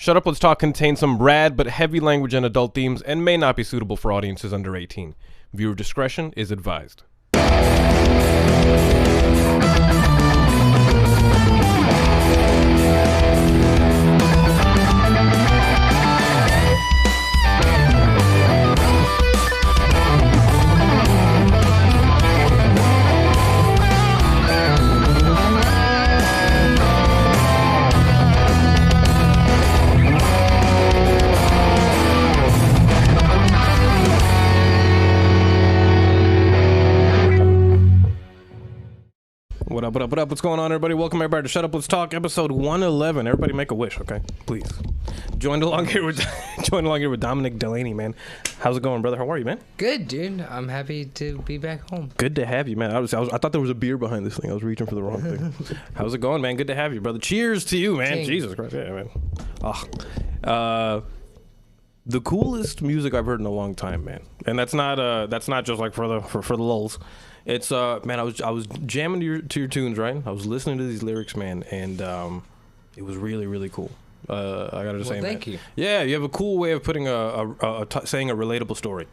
Shut Up, Let's Talk contains some rad but heavy language and adult themes and may not be suitable for audiences under 18. Viewer discretion is advised. What up, what up, what up? What's going on, everybody? Welcome, everybody, to Shut Up, Let's Talk, episode 111. Everybody make a wish, okay? Please. Joined along here with Dominic DeLaney, man. How's it going, brother? How are you, man? Good, dude. I'm happy to be back home. Good to have you, man. I thought there was a beer behind this thing. I was reaching for the wrong thing. How's it going, man? Good to have you, brother. Cheers to you, man. King. Jesus Christ, yeah, man. The coolest music I've heard in a long time, man. And that's not just like for the lulz. It's man, I was jamming to your tunes, right? I was listening to these lyrics, man, and it was really, really cool. I gotta say, thank you. Yeah, you have a cool way of putting saying a relatable story.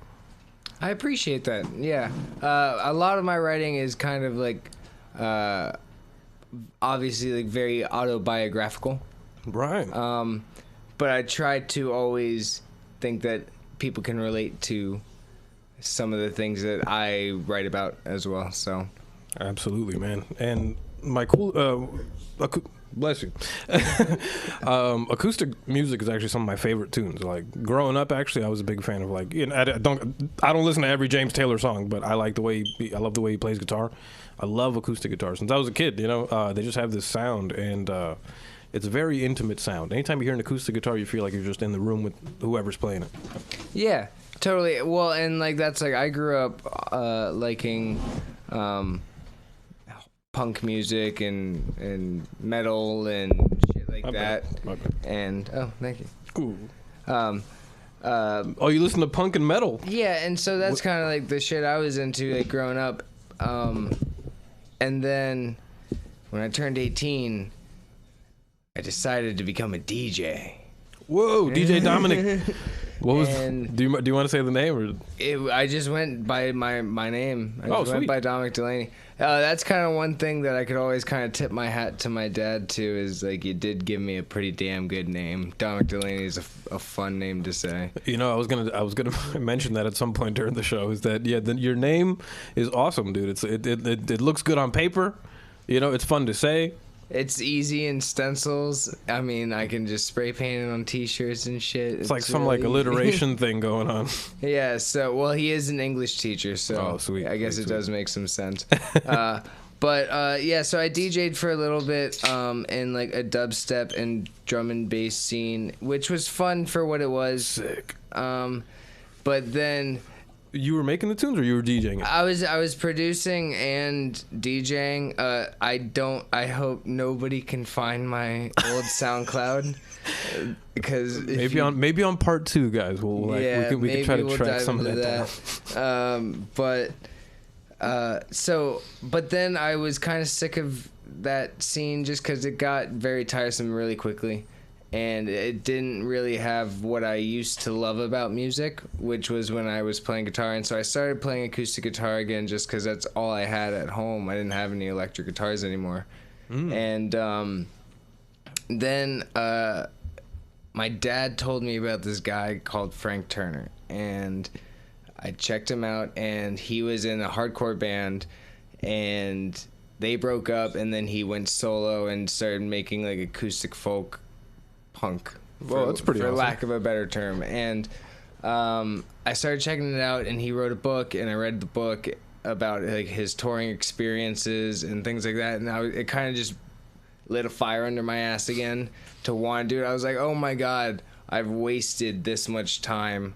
I appreciate that. Yeah, a lot of my writing is kind of like, obviously, like very autobiographical. Right. But I try to always think that people can relate to some of the things that I write about as well. So, absolutely, man. And my cool, bless you. Acoustic music is actually some of my favorite tunes. Like growing up, actually, I was a big fan of like. You know, I don't listen to every James Taylor song, but I like the way I love the way he plays guitar. I love acoustic guitar since I was a kid. You know, they just have this sound and. It's a very intimate sound. Anytime you hear an acoustic guitar, you feel like you're just in the room with whoever's playing it. Yeah, totally. Well, and like that's like I grew up liking punk music and metal and shit like that. And oh, thank you. Cool. Oh, you listen to punk and metal? Yeah, and so that's kind of like the shit I was into like growing up. And then when I turned 18. I decided to become a DJ. Whoa, DJ Dominic. What was? And do you want to say the name or? I just went by my name. I just sweet. went by Dominic DeLaney. That's kind of one thing that I could always kind of tip my hat to my dad to is like you did give me a pretty damn good name. Dominic DeLaney is a fun name to say. You know, I was gonna mention that at some point during the show. Is that your name is awesome, dude. It looks good on paper. You know, it's fun to say. It's easy in stencils. I mean, I can just spray paint it on T-shirts and shit. It's like some like alliteration thing going on. Yeah. So, well, he is an English teacher, so sweet. I guess sweet. It does make some sense. But yeah, so I DJ'd for a little bit in like a dubstep and drum and bass scene, which was fun for what it was. Sick. But then. You were making the tunes or you were DJing it? I was producing and DJing. I hope nobody can find my old SoundCloud because maybe on part 2, guys. We can try to track some of that down. But then I was kind of sick of that scene just because it got very tiresome really quickly. And it didn't really have what I used to love about music, which was when I was playing guitar. And so I started playing acoustic guitar again just because that's all I had at home. I didn't have any electric guitars anymore. And then my dad told me about this guy called Frank Turner. And I checked him out, and he was in a hardcore band. And they broke up, and then he went solo and started making like acoustic folk punk, that's pretty for awesome. lack of a better term. And I started checking it out, and he wrote a book, and I read the book about like his touring experiences and things like that, and it kind of just lit a fire under my ass again to want to do it. I was like, oh my god, I've wasted this much time.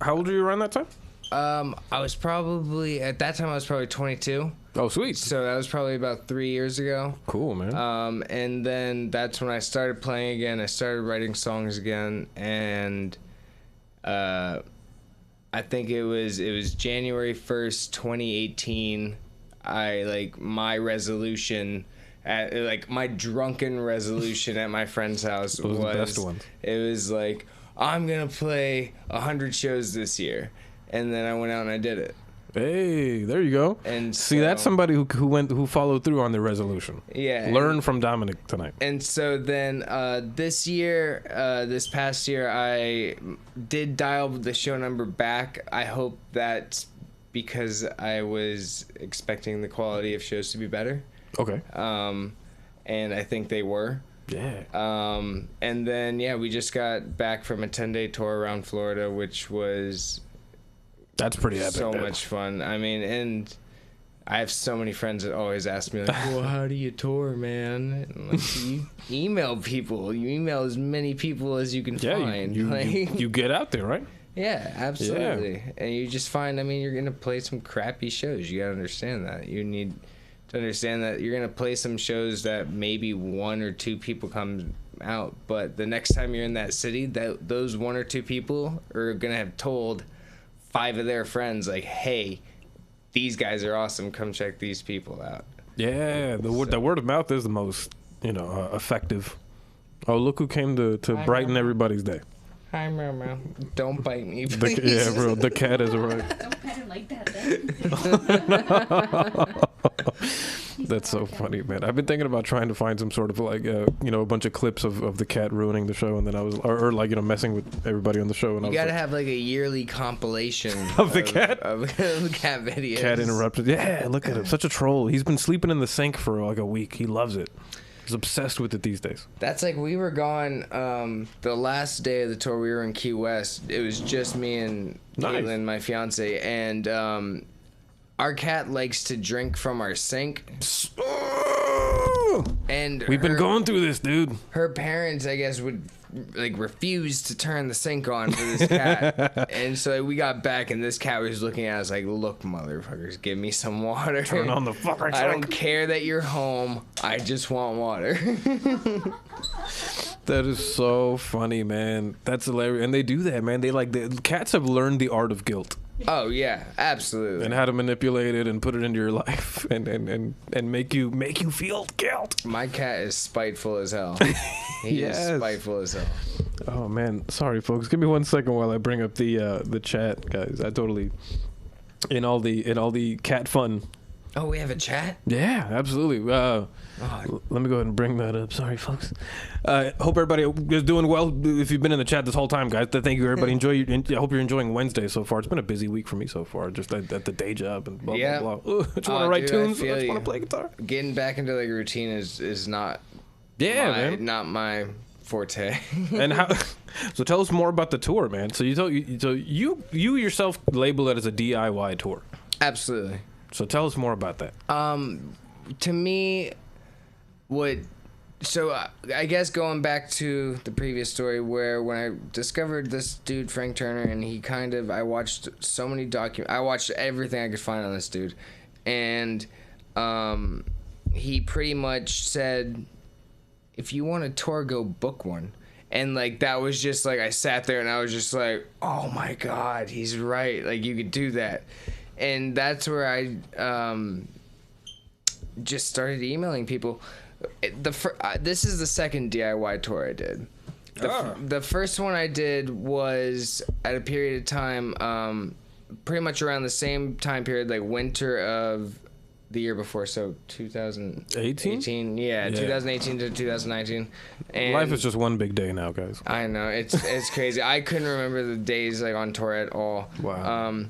How old were you around that time? I was probably 22. Oh, sweet. So that was probably about 3 years ago. Cool, man. And then that's when I started playing again. I started writing songs again, and I think it was January 1st, 2018. My resolution Like my drunken resolution at my friend's house was the best ones. It was like, I'm gonna play 100 shows this year, and then I went out and I did it. Hey, there you go. And see, that's somebody who followed through on their resolution. Yeah. Learn from Dominic tonight. And so then this past year, I did dial the show number back. I hope that's because I was expecting the quality of shows to be better. Okay. And I think they were. Yeah. And then we just got back from a 10-day tour around Florida, which was. That's pretty epic. So much fun. I mean, and I have so many friends that always ask me, like, well, how do you tour, man? And like, you email people. You email as many people as you can find. You get out there, right? Yeah, absolutely. Yeah. And you just find, I mean, you're going to play some crappy shows. You got to understand that. You need to understand that you're going to play some shows that maybe 1 or 2 people come out. But the next time you're in that city, those 1 or 2 people are going to have told 5 of their friends, like, hey, these guys are awesome, come check these people out. Yeah, the word of mouth is the most effective. Oh, look who came to brighten everybody's day. Hi, Mama. Don't bite me, please. Yeah, bro, the cat is arrived. Don't pet him like that, then. That's so funny, man. I've been thinking about trying to find some sort of like, a bunch of clips of the cat ruining the show, and then I was, or like, messing with everybody on the show. And you gotta have like a yearly compilation of the cat, of cat videos. Cat interrupted. Yeah, look at him, such a troll. He's been sleeping in the sink for like a week. He loves it. He's obsessed with it these days. That's like, we were gone the last day of the tour. We were in Key West. It was just me and Caitlin, my fiance, and our cat likes to drink from our sink. And we've been going through this, dude. Her parents, I guess, would like refuse to turn the sink on for this cat. And so we got back, and this cat was looking at us like, look, motherfuckers, give me some water. Turn on the fucking I don't care that you're home. I just want water. That is so funny, man. That's hilarious. And they do that, man. The cats have learned the art of guilt. Oh yeah, absolutely. And how to manipulate it and put it into your life and make you feel guilt. My cat is spiteful as hell. He is spiteful as hell. Oh man, sorry folks. Give me 1 second while I bring up the chat, guys. I totally in all the cat fun. Oh, we have a chat? Yeah, absolutely. Let me go ahead and bring that up. Sorry, folks. Hope everybody is doing well. If you've been in the chat this whole time, guys, thank you, everybody. I hope you're enjoying Wednesday so far. It's been a busy week for me so far, just at the day job and blah, blah, blah. Ooh, I just want to write tunes. I just want to play guitar. Getting back into like routine is not not my forte. And how? So tell us more about the tour, man. So you yourself label it as a DIY tour. Absolutely. So tell us more about that. To me, I guess going back to the previous story where when I discovered this dude, Frank Turner, and I watched so many I watched everything I could find on this dude. And he pretty much said, if you want a tour, go book one. And like, that was just like, I sat there and I was just like, oh my God, he's right. Like, you could do that. And that's where I just started emailing people. This is the second DIY tour I did. The first one I did was at a period of time, pretty much around the same time period, like winter of the year before, so 2018. Yeah, 2018 to 2019. And life is just one big day now, guys. I know, it's crazy. I couldn't remember the days like on tour at all. Wow.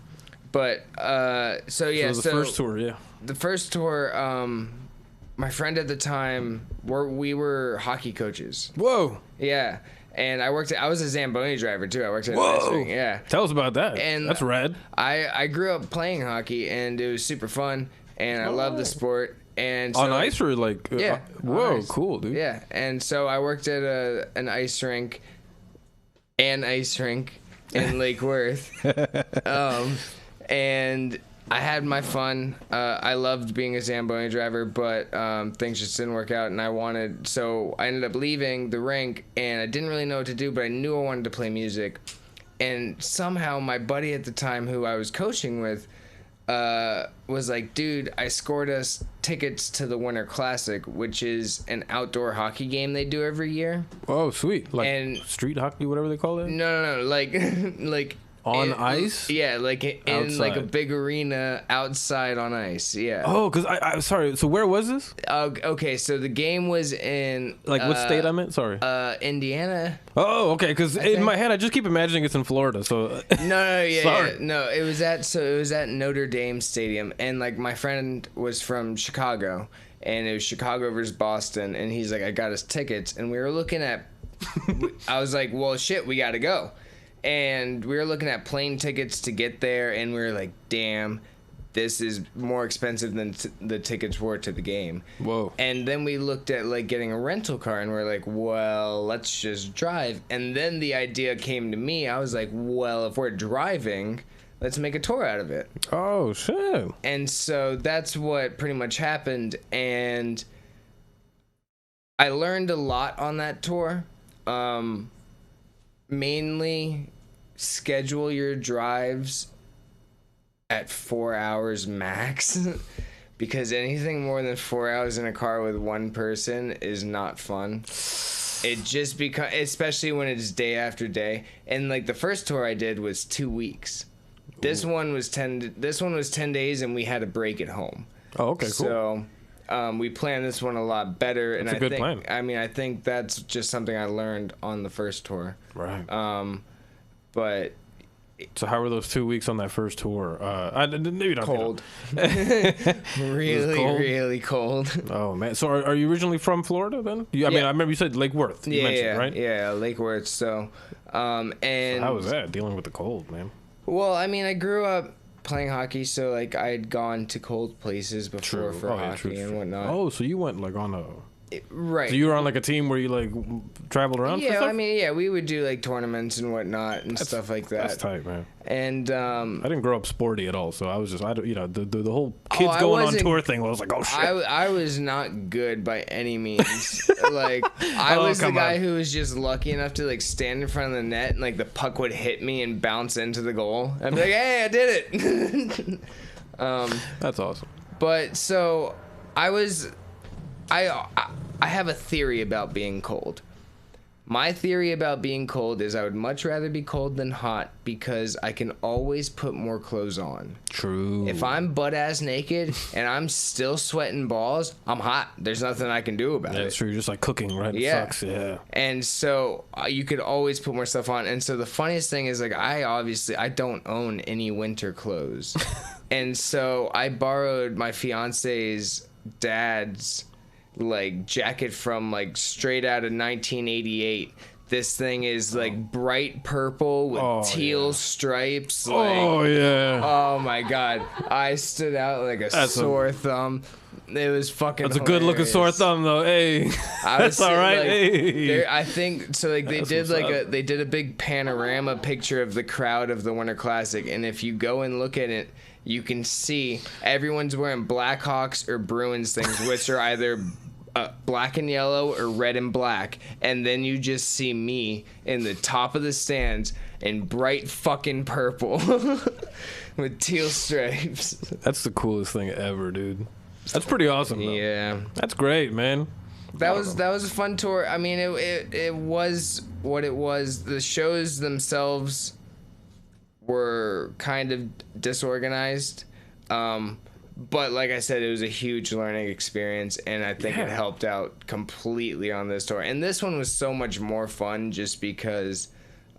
But so the first tour, yeah. The first tour, my friend at the time, we were hockey coaches. Whoa. Yeah. And I was a Zamboni driver too. I worked at an ice rink. Yeah. Tell us about that. And that's rad. I grew up playing hockey, and it was super fun, and I love the sport. And so, on ice or like? Yeah. Whoa, cool, dude. Yeah. And so I worked at an ice rink in Lake Worth. And I had my fun. I loved being a Zamboni driver, but things just didn't work out, and so I ended up leaving the rink, and I didn't really know what to do, but I knew I wanted to play music. And somehow my buddy at the time, who I was coaching with, was like, dude, I scored us tickets to the Winter Classic, which is an outdoor hockey game they do every year. Oh, sweet. Like And- street hockey, whatever they call it? No, like like On ice? Yeah, like in like a Outside. big arena outside on ice. Yeah. Oh, because I sorry. So where was this? Okay, so the game was in Like what state I'm in? Sorry. Indiana. Oh, okay. Because in think- my head, I just keep imagining it's in Florida. So No, yeah, Sorry. yeah, no. It was at Notre Dame Stadium, and like my friend was from Chicago, and it was Chicago versus Boston, and he's like, I got us tickets, and we were looking at. I was like, well, shit, we got to go, and we were looking at plane tickets to get there, and we were like, damn, this is more expensive than the tickets were to the game. Whoa. And then we looked at like getting a rental car, and we're like, well, let's just drive. And then the idea came to me. I was like, well, if we're driving, let's make a tour out of it. Oh shit. And so that's what pretty much happened. And I learned a lot on that tour. Mainly schedule your drives at 4 hours max. Because anything more than 4 hours in a car with one person is not fun. It just becomes, especially when it's day after day. And like the first tour I did was 2 weeks. This one was 10 days, and we had a break at home. Oh, okay, cool. So we planned this one a lot better. And That's a good think, plan. I think that's just something I learned on the first tour. Right. But So how were those 2 weeks on that first tour? Maybe not cold. Really Really, cold? really cold. Oh man. So are you originally from Florida then? I mean, I remember you said Lake Worth. You mentioned, right? Yeah, Lake Worth. So, and How was that dealing with the cold, man? well, I mean, I grew up playing hockey, so like I had gone to cold places before for hockey and whatnot. Oh, so you went like on a. Right. So you were on like a team where you like traveled around? for Yeah, stuff? I mean, yeah, we would do like tournaments and whatnot and stuff like that. That's tight, man. And I didn't grow up sporty at all, so I was just, the whole kids I going on wasn't- tour thing. I was like, oh shit. I was not good by any means. Like I Oh, was the come guy on. who was just lucky enough to like stand in front of the net and like the puck would hit me and bounce into the goal. I'd be like, hey, I did it. That's awesome. But so I have a theory about being cold. My theory about being cold is I would much rather be cold than hot because I can always put more clothes on. True. If I'm butt ass naked and I'm still sweating balls, I'm hot. There's nothing I can do about Yeah, it. it's true. You're just like cooking, right? It Yeah. sucks. Yeah. And so you could always put more stuff on. And so the funniest thing is like I don't own any winter clothes. And so I borrowed my fiance's dad's like jacket from like straight out of 1988. This thing is like bright purple with teal stripes. Like, Oh yeah. oh my god, I stood out like a sore thumb. It was fucking. That's a good looking sore hilarious. thumb though. Hey. I was That's all right. like, Hey. I think so. Like they That's did what's like up. they did a big panorama picture of the crowd of the Winter Classic, and if you go and look at it, you can see everyone's wearing Blackhawks or Bruins things, which are either black and yellow or red and black, and then you just see me in the top of the stands in bright fucking purple with teal stripes. That's the coolest thing ever, dude. That's pretty awesome. Though. Yeah. That's great, man. That was a fun tour. I mean, it was what it was. The shows themselves were kind of disorganized, but like I said, it was a huge learning experience, and I think it helped out completely on this tour. And this one was so much more fun just because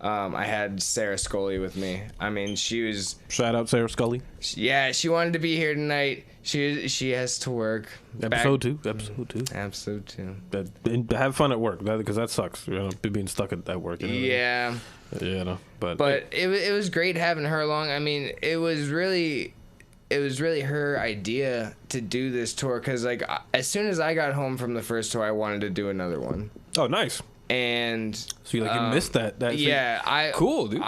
I had Sarah Scully with me. I mean, she was. Shout out Sarah Scully. Yeah, she wanted to be here tonight. She has to work. Episode 2. Episode 2. And have fun at work, because that sucks. Being stuck at work. Yeah. But it was great having her along. I mean, it was really her idea to do this tour because like as soon as I got home from the first tour, I wanted to do another one. Oh, nice. And So you missed that. Yeah, cool, dude.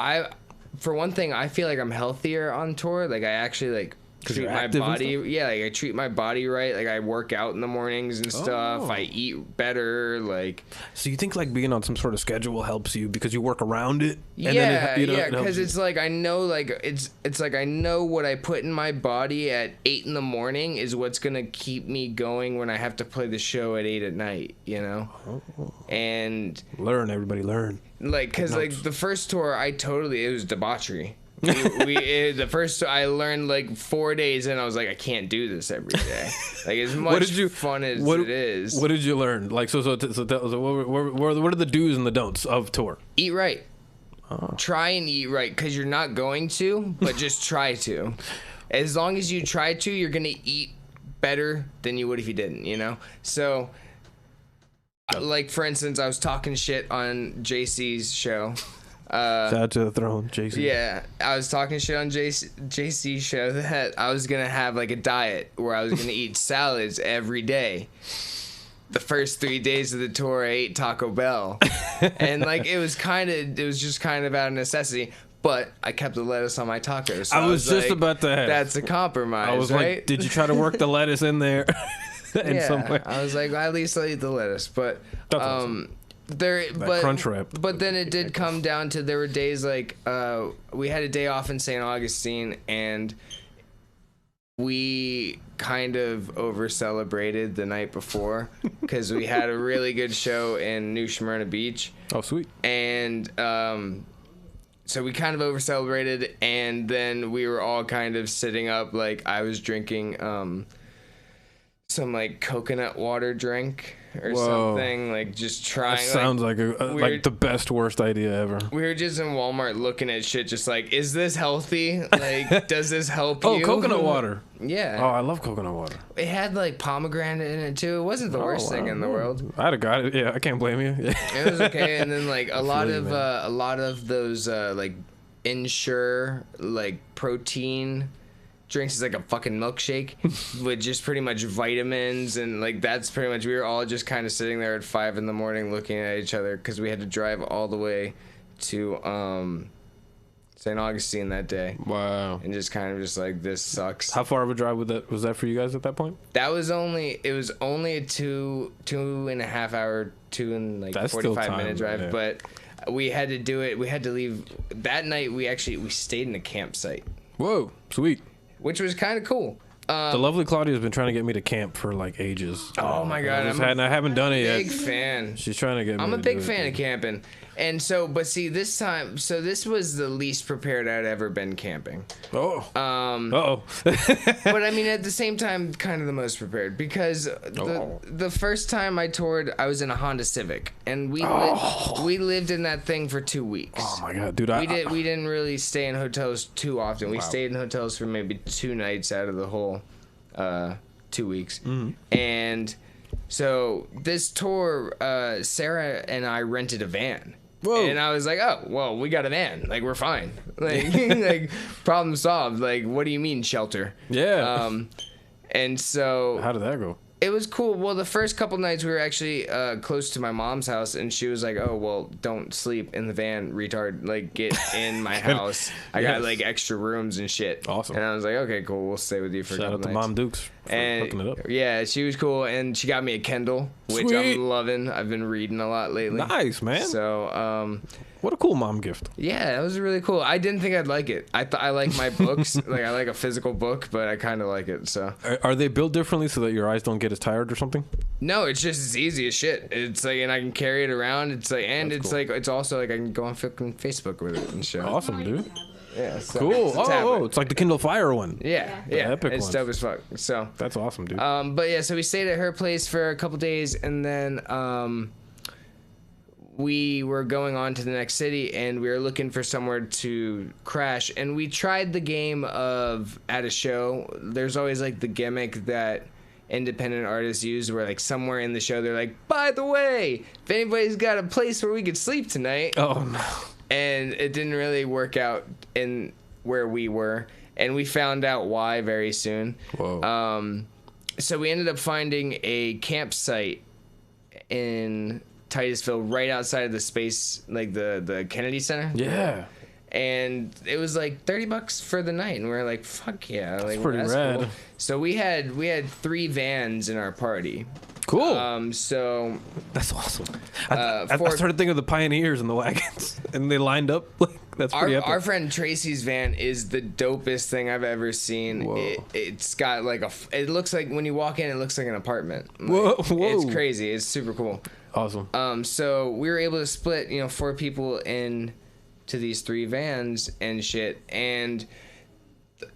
For one thing, I feel like I'm healthier on tour. Like I actually like treat my body. Yeah, like I treat my body right. Like I work out in the mornings and stuff. I eat better. Like, so you think like being on some sort of schedule helps you because you work around it? And yeah, then yeah. Because it's like I know, like it's like I know what I put in my body at 8 in the morning is what's gonna keep me going when I have to play the show at 8 at night. You know, and everybody learn. Like, because like the first tour, it was debauchery. The first I learned like 4 days and I was like, I can't do this every day. Like as much fun as it is. What did you learn? Like so what are the do's and the don'ts of tour? Eat right. Try and eat right, because you're not going to, but just try to. As long as you try to, you're gonna eat better than you would if you didn't. You know. So, like for instance, I was talking shit on JC's show. Shout out to the throne, JC. Yeah, I was talking shit on JC's show that I was gonna have like a diet where I was gonna eat salads every day. The first 3 days of the tour, I ate Taco Bell, and like it was just kind of out of necessity. But I kept the lettuce on my tacos. So I was just like, about to ask. That's a compromise. I was right? Like, did you try to work the lettuce in there? Some way? I was like, well, at least I'll eat the lettuce, but awesome. Crunch wrap. But then it did come down to there were days like we had a day off in St. Augustine and we kind of over celebrated the night before because we had a really good show in New Smyrna Beach. Oh, sweet. And so we kind of over celebrated, and then we were all kind of sitting up. Like I was drinking some like coconut water drink or something, like just trying. That sounds like like the best worst idea ever. We were just in Walmart looking at shit, just like, is this healthy? Like, does this help you? Oh, coconut water. Yeah. Oh, I love coconut water. It had like pomegranate in it too. It wasn't the worst thing in the world. I'd have got it. Yeah, I can't blame you. It was okay. And then like a lot of those like Ensure like protein drinks is like a fucking milkshake with just pretty much vitamins, and like that's pretty much, we were all just kind of sitting there at 5 in the morning looking at each other because we had to drive all the way to St. Augustine that day. Wow. And just kind of just like, this sucks. How far of a drive was that for you guys at that point? It was only a 2.5 hour, 45 minute drive, yeah. But we had to do it. We had to leave that night. We stayed in a campsite. Whoa, sweet. Which was kind of cool. The lovely Claudia has been trying to get me to camp for like ages. Oh my god, I haven't done it yet. Big fan. She's trying to get me. I'm a big fan of camping, and so, but see, this time, so this was the least prepared I'd ever been camping. Oh. But I mean, at the same time, kind of the most prepared, because the first time I toured, I was in a Honda Civic, and we lived in that thing for 2 weeks. Oh my god, dude! We didn't really stay in hotels too often. We stayed in hotels for maybe 2 nights out of the whole 2 weeks. Mm-hmm. And so this tour, Sarah and I rented a van. Whoa. And I was like, oh, well, we got a van. Like, we're fine. Like, like problem solved. Like, what do you mean shelter? Yeah. And so... How did that go? It was cool. Well, the first couple nights we were actually close to my mom's house, and she was like, oh, well, don't sleep in the van, retard. Like, get in my house. I got, like, extra rooms and shit. Awesome. And I was like, okay, cool. We'll stay with you for a couple nights. Shout out to Mom Dukes for hooking it up. Yeah, she was cool, and she got me a Kindle, which Sweet. I'm loving. I've been reading a lot lately. Nice, man. So, what a cool mom gift. yeah, that was really cool. I didn't think I'd like it. I like my books. Like, I like a physical book, but I kind of like it, so. Are they built differently so that your eyes don't get as tired or something? No, it's just as easy as shit. It's like, and I can carry it around. It's like, and That's it's cool. like, it's also like I can go on fucking Facebook with it and shit. Awesome, dude. Yeah, so Cool. it's a tablet. It's like the Kindle Fire one. Yeah, The epic it's ones. dope as fuck. So. That's awesome, dude. But yeah, so we stayed at her place for a couple days, and then we were going on to the next city, and we were looking for somewhere to crash. And we tried the game of, at a show, there's always like the gimmick that independent artists use, where like somewhere in the show they're like, by the way, if anybody's got a place where we could sleep tonight. Oh no. And it didn't really work out in where we were, and we found out why very soon. Whoa. So we ended up finding a campsite in Titusville, right outside of the space, like the Kennedy Center. Yeah. and it was like $30 for the night, and we were like, "Fuck yeah!" That's like, pretty rad. Cool. So we had 3 vans in our party. Cool. So that's awesome. I started thinking of the Pioneers and the wagons, and they lined up. Like that's pretty epic. Our friend Tracy's van is the dopest thing I've ever seen. It's got like it looks like when you walk in, it looks like an apartment. Like, whoa! It's crazy. It's super cool. Awesome. So we were able to split, 4 people in to these 3 vans and shit, and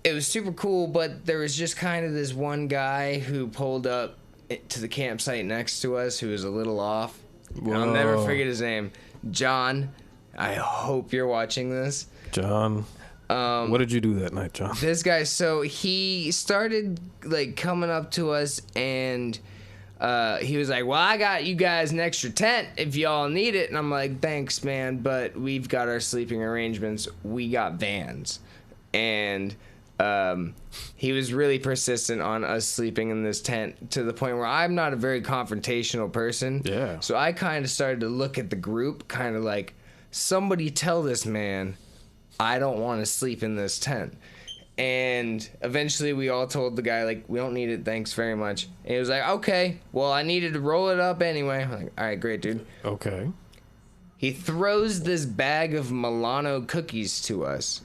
it was super cool. But there was just kind of this one guy who pulled up to the campsite next to us who was a little off. I'll never forget his name. John. I hope you're watching this. John. What did you do that night, John? This guy, so he started like coming up to us, and he was like, "Well, I got you guys an extra tent if y'all need it." And I'm like, "Thanks, man, but we've got our sleeping arrangements. We got vans." And he was really persistent on us sleeping in this tent to the point where I'm not a very confrontational person. Yeah. So I kind of started to look at the group kind of like, somebody tell this man I don't want to sleep in this tent. And eventually we all told the guy, like, we don't need it, thanks very much. And he was like, okay, well, I needed to roll it up anyway. I'm like, all right, great, dude. Okay. He throws this bag of Milano cookies to us,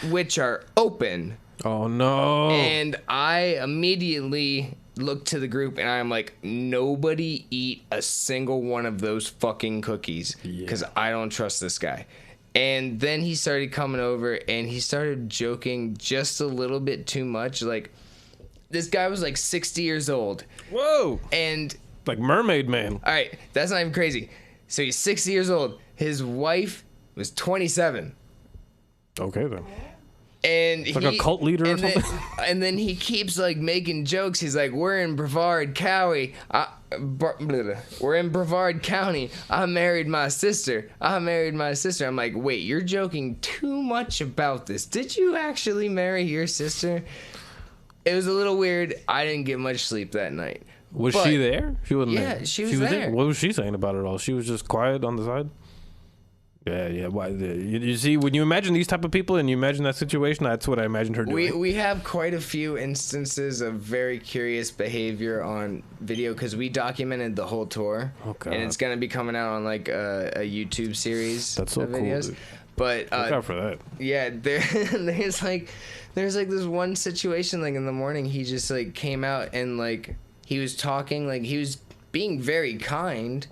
which are open. Oh, no. And I immediately look to the group, and I'm like, nobody eat a single one of those fucking cookies, because I don't trust this guy. And then he started coming over, and he started joking just a little bit too much. Like, this guy was like 60 years old. Whoa. And like Mermaid Man. All right, that's not even crazy. So he's 60 years old. His wife was 27. Okay, then. And it's like a cult leader or something. And then he keeps like making jokes. He's like, "We're in Brevard County. We're in Brevard County. I married my sister. I'm like, wait, you're joking too much about this. Did you actually marry your sister? It was a little weird. I didn't get much sleep that night. Was she there? She wasn't there. Yeah, she was there. What was she saying about it all? She was just quiet on the side? Yeah. Why? You see, when you imagine these type of people and you imagine that situation, that's what I imagined her doing. We have quite a few instances of very curious behavior on video because we documented the whole tour. Okay. And it's going to be coming out on like a YouTube series. That's so of videos. cool. Dude. But look out for that. Yeah, there's like this one situation like in the morning he just like came out and like he was talking, like he was being very kind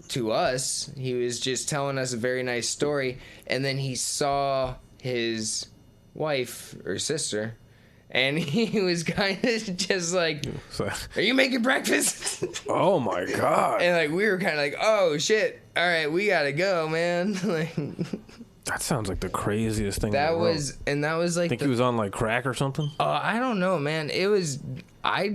to us. He was just telling us a very nice story, and then he saw his wife or sister, and he was kind of just like, "Are you making breakfast?" Oh my god! And like we were kind of like, "Oh shit! All right, we gotta go, man." Like that sounds like the craziest thing. That was like. Think he was on like crack or something? I don't know, man. It was. I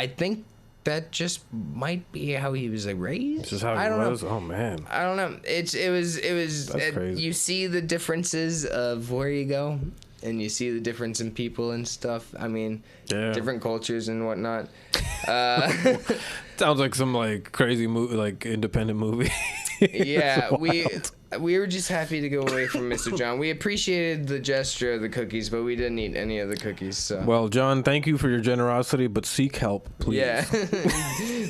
think that just might be how he was like raised. This is how he was. Oh man. I don't know. It was. That's crazy. You see the differences of where you go, and you see the difference in people and stuff. I mean, different cultures and whatnot. Sounds like some like crazy movie, like independent movie. Yeah, we were just happy to go away from Mr. John. We appreciated the gesture of the cookies, but we didn't eat any of the cookies. So. Well, John, thank you for your generosity, but seek help, please. Yeah.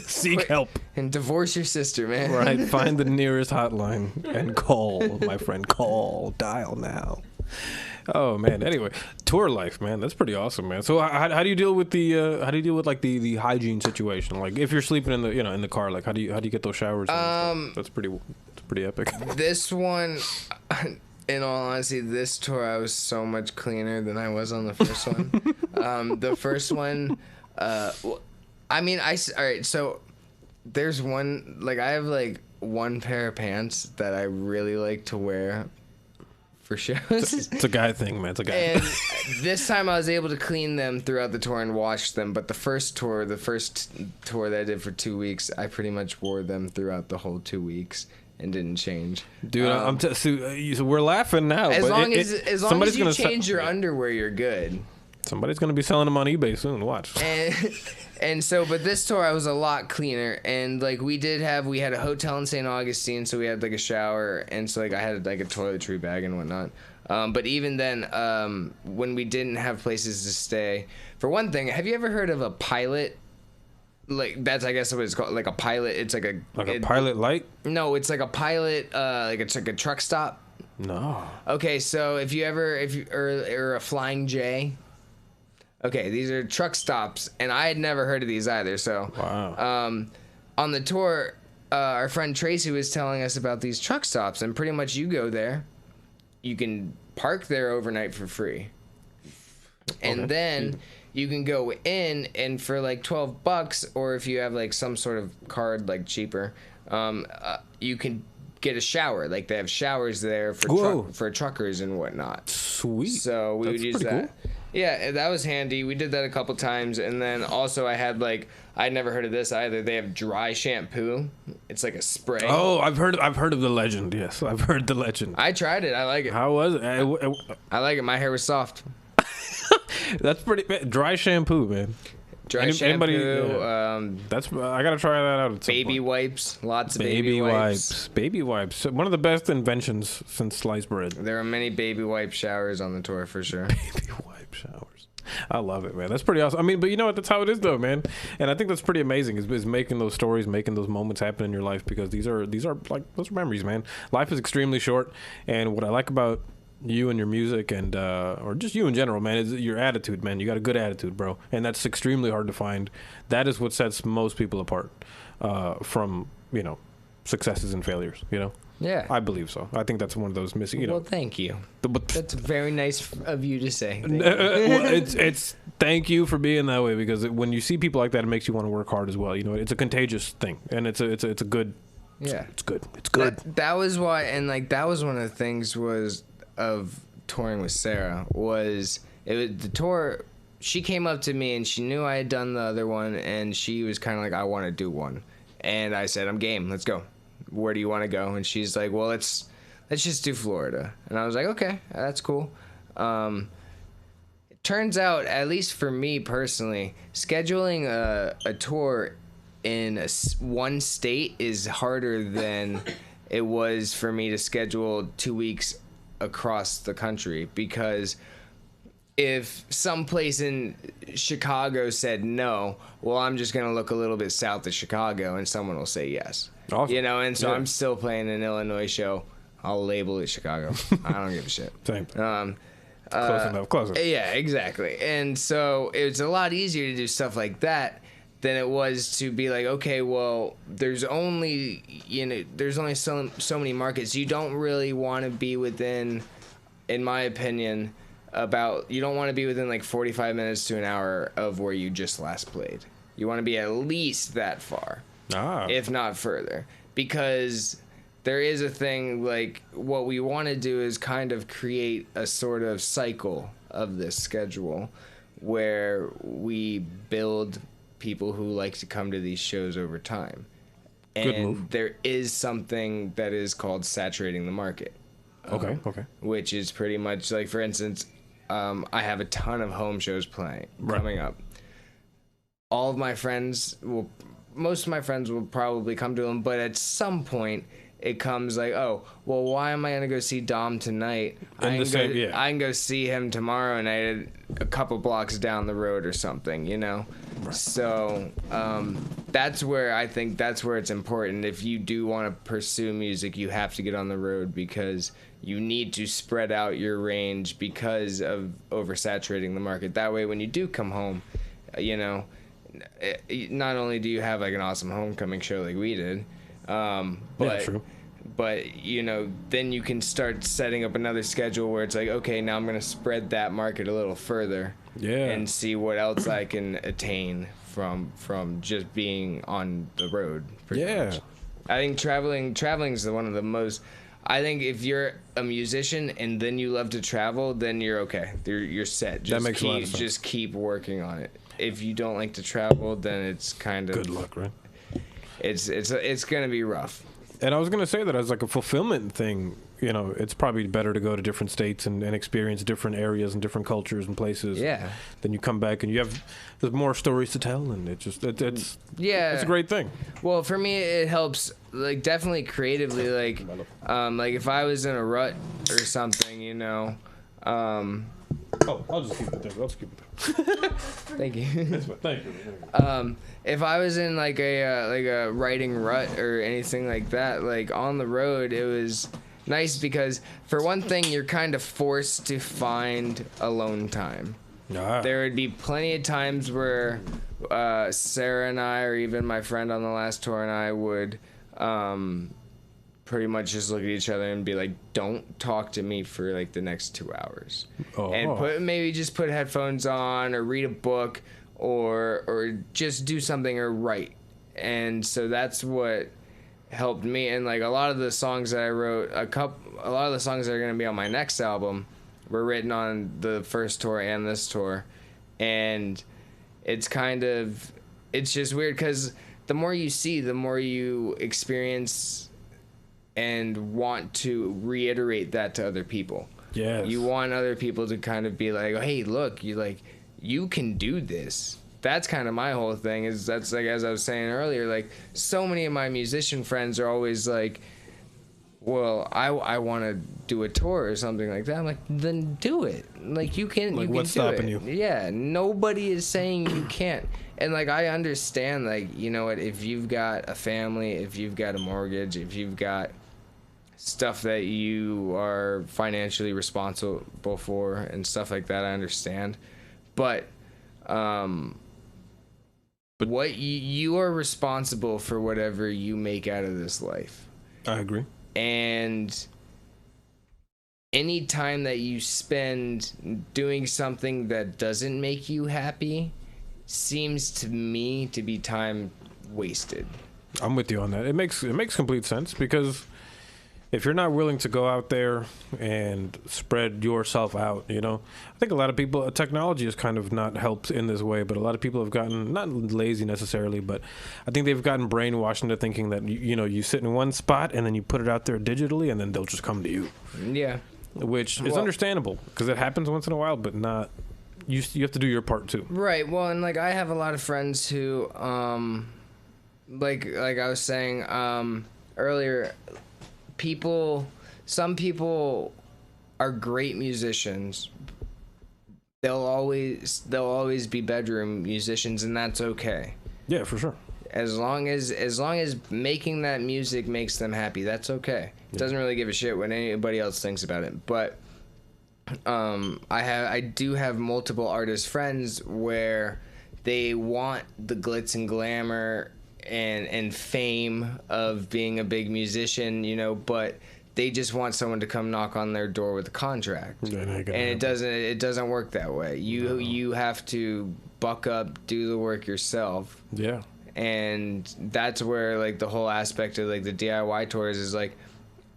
Seek help. And divorce your sister, man. Right. Find the nearest hotline and call, my friend. Call. Dial now. Oh man. Anyway, tour life, man. That's pretty awesome, man. So how do you deal with the hygiene situation? Like if you're sleeping in the car, like how do you get those showers? That's pretty epic. This one, in all honesty, this tour I was so much cleaner than I was on the first one. The first one, all right. So there's one, like I have like one pair of pants that I really like to wear for shows. It's a guy thing, man. It's a guy thing. This time I was able to clean them throughout the tour and wash them, but the first tour that I did for 2 weeks, I pretty much wore them throughout the whole 2 weeks and didn't change. Dude, so we're laughing now. As long as you change your underwear, you're good. Somebody's gonna be selling them on eBay soon. Watch. And so, but this tour I was a lot cleaner, and like we had a hotel in St. Augustine, so we had like a shower, and so like I had like a toiletry bag and whatnot. But even then, when we didn't have places to stay, for one thing, have you ever heard of a pilot? Like that's I guess what it's called, like a pilot. It's like a pilot light. No, it's like a pilot. Like it's like a truck stop. No. Okay, so if you or a Flying J. Okay, these are truck stops, and I had never heard of these either. So, wow. On the tour, our friend Tracy was telling us about these truck stops, and pretty much you go there, you can park there overnight for free, and then you can go in, and for like $12, or if you have like some sort of card like cheaper, you can get a shower. Like they have showers there for truckers and whatnot. Sweet. So we would use that. Cool. Yeah, that was handy. We did that a couple times, and then also I'd never heard of this either. They have dry shampoo. It's like a spray. Oh, I've heard of the legend. Yes, I've heard the legend. I tried it. I like it. How was it? I like it. My hair was soft. That's pretty dry shampoo, man. Dry shampoo. I gotta try that out. At baby wipes. Lots of baby wipes. Baby wipes. One of the best inventions since sliced bread. There are many baby wipe showers on the tour for sure. Baby wipe showers. I love it, man. That's pretty awesome. I mean, but you know what? That's how it is, though, man. And I think that's pretty amazing. Is making those stories, making those moments happen in your life, because these are like those memories, man. Life is extremely short, and what I like about you and your music, and or just you in general, man, is your attitude, man. You got a good attitude, bro, and that's extremely hard to find. That is what sets most people apart from successes and failures. Yeah, I believe so. I think that's one of those missing. Well, thank you. That's very nice of you to say. Well, it's thank you for being that way, because when you see people like that, it makes you want to work hard as well. It's a contagious thing, and it's a good. Yeah, it's good. It's good. That was why, and like that was one of the things of touring with Sarah was the tour. She came up to me and she knew I had done the other one, and she was kind of like, I want to do one, and I said, I'm game. Let's go. Where do you want to go? And she's like, well, let's just do Florida. And I was like, okay, that's cool. It turns out, at least for me personally, scheduling a tour in one state is harder than it was for me to schedule 2 weeks across the country, because if some place in Chicago said no, well, I'm just going to look a little bit south of Chicago and someone will say yes. Awesome. And so I'm still playing an Illinois show. I'll label it Chicago. I don't give a shit. Same. Close enough. Yeah, exactly. And so it's a lot easier to do stuff like that than it was to be like, okay, well, there's only so many markets. You don't really want to be within, in my opinion, you don't want to be within like 45 minutes to an hour of where you just last played. You want to be at least that far, if not further, because there is a thing, like what we want to do is kind of create a sort of cycle of this schedule where we build people who like to come to these shows over time. And there is something that is called saturating the market. Okay. Which is pretty much like, for instance, I have a ton of home shows coming up. Most of my friends will probably come to them, but at some point it comes like, oh, well, why am I going to go see Dom tonight? I can go see him tomorrow night a couple blocks down the road or something, Right. So that's where it's important. If you do want to pursue music, you have to get on the road, because you need to spread out your range because of oversaturating the market. That way, when you do come home, not only do you have like an awesome homecoming show like we did, but then you can start setting up another schedule where it's like, okay, now I'm going to spread that market a little further, and see what else I can attain from just being on the road. Much. I think traveling is one of the most. I think if you're a musician and then you love to travel, then you're okay. You're set. That makes a lot of sense. Just keep working on it. If you don't like to travel, then it's kind of good luck, right? It's gonna be rough. And I was gonna say that as like a fulfillment thing, you know, it's probably better to go to different states and experience different areas and different cultures and places. Yeah. Then you come back and there's more stories to tell, and it's Yeah. it's a great thing. Well, for me, it helps, like, definitely creatively, like if I was in a rut or something, you know. I'll just keep it there. I'll just keep it there. Thank you. Thank you. If I was in like a writing rut or anything like that, like on the road, it was nice because for one thing, you're kind of forced to find alone time. There would be plenty of times where Sarah and I, or even my friend on the last tour and I, would pretty much just look at each other and be like, don't talk to me for like the next 2 hours. And maybe just put headphones on or read a book or just do something or write. And so that's what helped me. And like a lot of the songs that I wrote, a lot of the songs that are going to be on my next album were written on the first tour and this tour. And it's just weird because the more you see, the more you experience and want to reiterate that to other people. Yes. You want other people to kind of be like, hey, look, you can do this. That's kind of my whole thing, is that's like, as I was saying earlier, like so many of my musician friends are always like, well, I want to do a tour or something like that. I'm like, then do it. Like you can, like, you what's can do stopping it. you? Yeah, nobody is saying you can't. And like I understand, like, you know what, if you've got a family, if you've got a mortgage, if you've got stuff that you are financially responsible for and stuff like that, I understand. But what you are responsible for whatever you make out of this life. I agree. And any time that you spend doing something that doesn't make you happy seems to me to be time wasted. I'm with you on that. It makes complete sense, because if you're not willing to go out there and spread yourself out, you know, I think a lot of people, technology has kind of not helped in this way, but a lot of people have gotten, not lazy necessarily, but I think they've gotten brainwashed into thinking that, you know, you sit in one spot and then you put it out there digitally and then they'll just come to you. Yeah. Which is understandable, because it happens once in a while, but not, you have to do your part too. Right. Well, and like I have a lot of friends who, like I was saying earlier, some people are great musicians. They'll always be bedroom musicians, and that's okay. Yeah, for sure. As long as making that music makes them happy, that's okay. It doesn't really give a shit what anybody else thinks about it. But I do have multiple artist friends where they want the glitz and glamour and fame of being a big musician, you know, but they just want someone to come knock on their door with a contract. And it doesn't work that way. You have to buck up, do the work yourself. Yeah. And that's where like the whole aspect of like the DIY tours is like,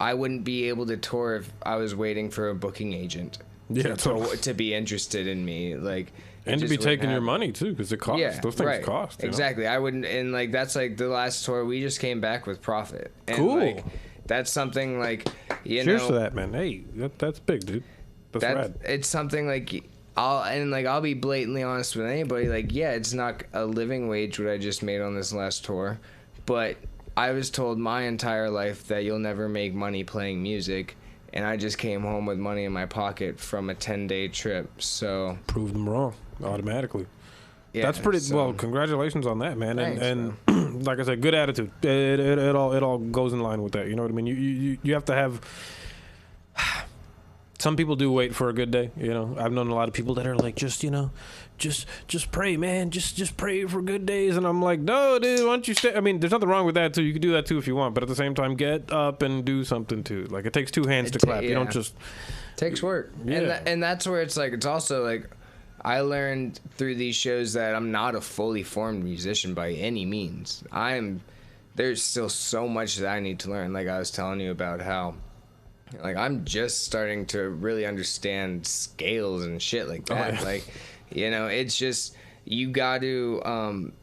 I wouldn't be able to tour if I was waiting for a booking agent to be interested in me, like, and to be taking your money too, because it costs. Yeah, those things right. cost. Exactly. I wouldn't, and like that's like the last tour we just came back with profit. And cool. Like, that's something like, you Cheers know. to that, man. Hey, that's big, dude. That's rad. It's something like I'll be blatantly honest with anybody. Like, yeah, it's not a living wage what I just made on this last tour, but I was told my entire life that you'll never make money playing music, and I just came home with money in my pocket from a 10-day trip. So proved them wrong automatically. Yeah, that's pretty well. Congratulations on that, man. Thanks, and like I said, good attitude. It all goes in line with that. You know what I mean? You have to have. Some people do wait for a good day. You know, I've known a lot of people that are like, just pray, man. Just pray for good days. And I'm like, no, dude, why don't you stay? I mean, there's nothing wrong with that too. You can do that too if you want, but at the same time, get up and do something too. Like, it takes two hands to clap. Yeah. You don't just. Takes work. Yeah. And that's where it's like, it's also like, I learned through these shows that I'm not a fully formed musician by any means. There's still so much that I need to learn. Like I was telling you about how, like, I'm just starting to really understand scales and shit like that. Oh, yeah. Like, you know, it's just, you got to,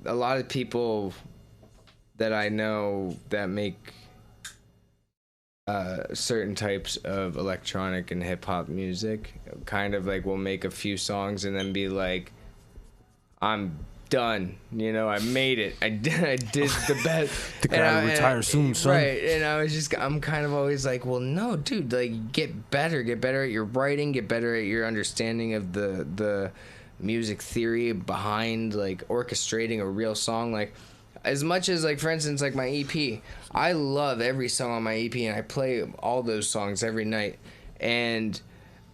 a lot of people that I know that make certain types of electronic and hip hop music. Kind of like we'll make a few songs and then be like, I'm done. You know, I made it. I did the best. The guy will retire soon, son. Right. And I'm kind of always like, well, no, dude, like get better at your writing, get better at your understanding of the music theory behind like orchestrating a real song. Like, as much as, like, for instance, like my EP, I love every song on my EP, and I play all those songs every night, and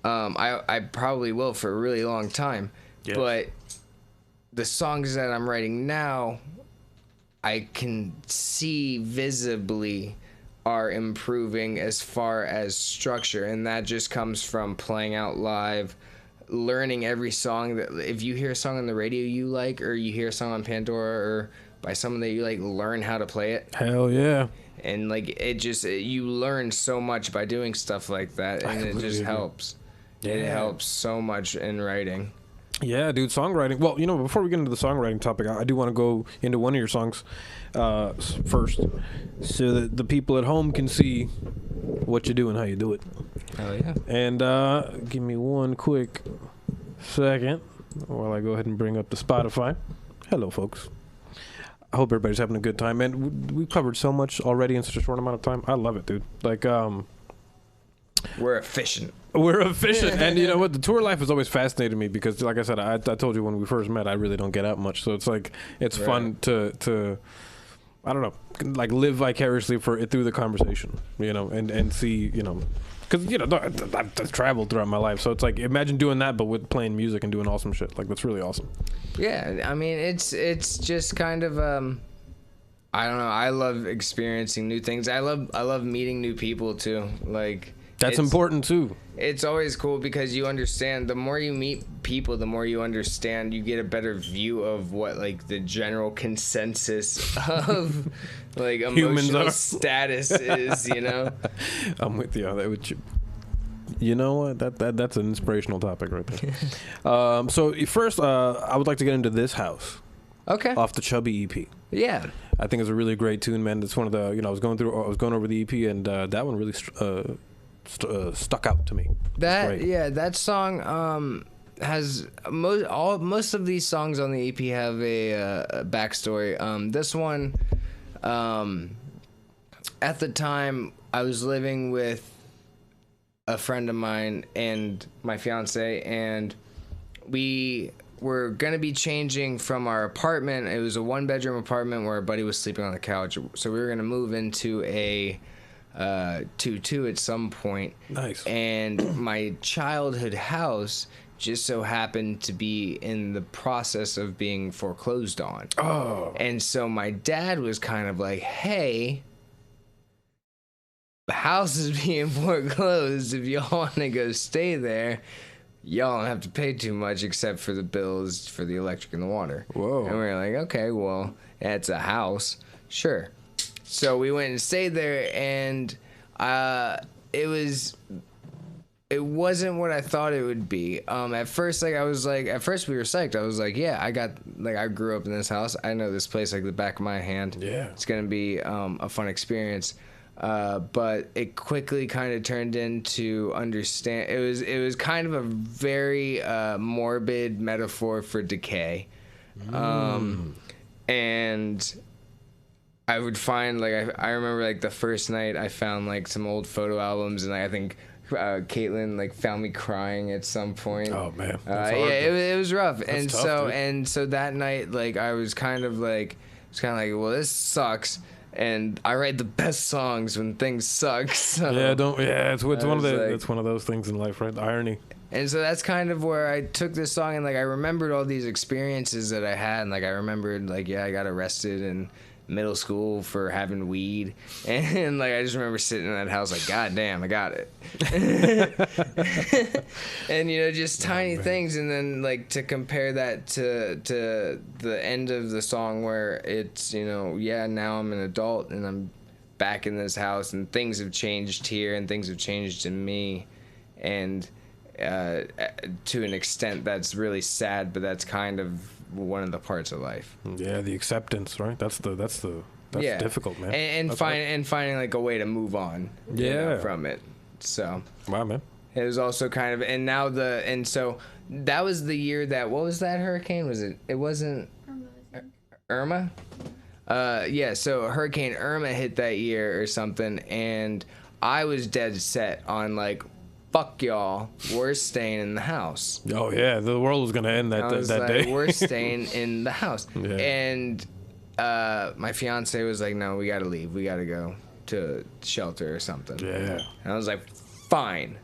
I probably will for a really long time. Yes. But the songs that I'm writing now, I can see visibly are improving as far as structure, and that just comes from playing out live, learning every song. That if you hear a song on the radio you like, or you hear a song on Pandora, or by someone that you like, learn how to play it. Hell yeah. And like you learn so much by doing stuff like that, and it just helps. Yeah. It helps so much in writing. Yeah, dude, songwriting. Well, you know, before we get into the songwriting topic, I do want to go into one of your songs first, so that the people at home can see what you do and how you do it. Hell yeah. And give me one quick second while I go ahead and bring up the Spotify. Hello, folks. I hope everybody's having a good time, and we covered so much already in such a short amount of time. I love it, dude. Like, we're efficient. And you know what? The tour life has always fascinated me because, like I said, I told you when we first met, I really don't get out much. So it's like, it's fun to, I don't know, like live vicariously through the conversation, you know, and see, you know, because, you know, I've traveled throughout my life. So it's like, imagine doing that, but with playing music and doing awesome shit. Like, that's really awesome. Yeah. I mean, it's just kind of, I don't know. I love experiencing new things. I love meeting new people too. Like, that's important too. It's always cool because you understand, the more you meet people, the more you understand, you get a better view of what like the general consensus of like emotional status is, you know? I'm with you on that. You know what? That's an inspirational topic right there. So first, I would like to get into This House. Okay. Off the Chubby EP. Yeah. I think it's a really great tune, man. It's one of the, you know, I was going over the EP, and that one really stuck out to me. That song has most of these songs on the EP have a backstory. This one, at the time, I was living with a friend of mine and my fiance, and we were gonna be changing from our apartment. It was a 1-bedroom apartment where our buddy was sleeping on the couch, so we were gonna move into a 2-2 at some point. Nice. And my childhood house just so happened to be in the process of being foreclosed on. Oh. And so my dad was kind of like, hey, the house is being foreclosed. If y'all want to go stay there, y'all don't have to pay too much except for the bills for the electric and the water. Whoa. And we were like, okay, well, it's a house. Sure. So we went and stayed there, and it wasn't what I thought it would be. At first we were psyched. I was like, yeah, I grew up in this house. I know this place like the back of my hand. Yeah. It's going to be a fun experience. But it quickly kind of turned into understand. It was kind of a very morbid metaphor for decay. And I would find, like, I remember, like, the first night I found, like, some old photo albums, and I think Caitlin, like, found me crying at some point. Oh, man. It was rough. That's tough, dude. So that night, like, I was kind of like, well, this sucks, and I write the best songs when things suck. So it's one of those things in life, right? The irony. And so that's kind of where I took this song, and, like, I remembered all these experiences that I had, and, like, I remembered, like, yeah, I got arrested in middle school for having weed, and like I just remember sitting in that house like, god damn, I got it. And, you know, just tiny things. And then, like, to compare that to the end of the song where it's, you know, yeah, now I'm an adult and I'm back in this house and things have changed here and things have changed in me, and to an extent that's really sad, but that's kind of one of the parts of life. Yeah, the acceptance, right? That's the That's difficult, man. And finding like a way to move on. From it. So. Wow, man. It was also kind of, and so that was the year that, what was that hurricane? It wasn't Irma? Yeah, so Hurricane Irma hit that year or something, and I was dead set on like, fuck y'all, we're staying in the house. Oh yeah, the world was gonna end that day. We're staying in the house. Yeah. And my fiance was like, no, we gotta leave. We gotta go to shelter or something. Yeah. And I was like, fine.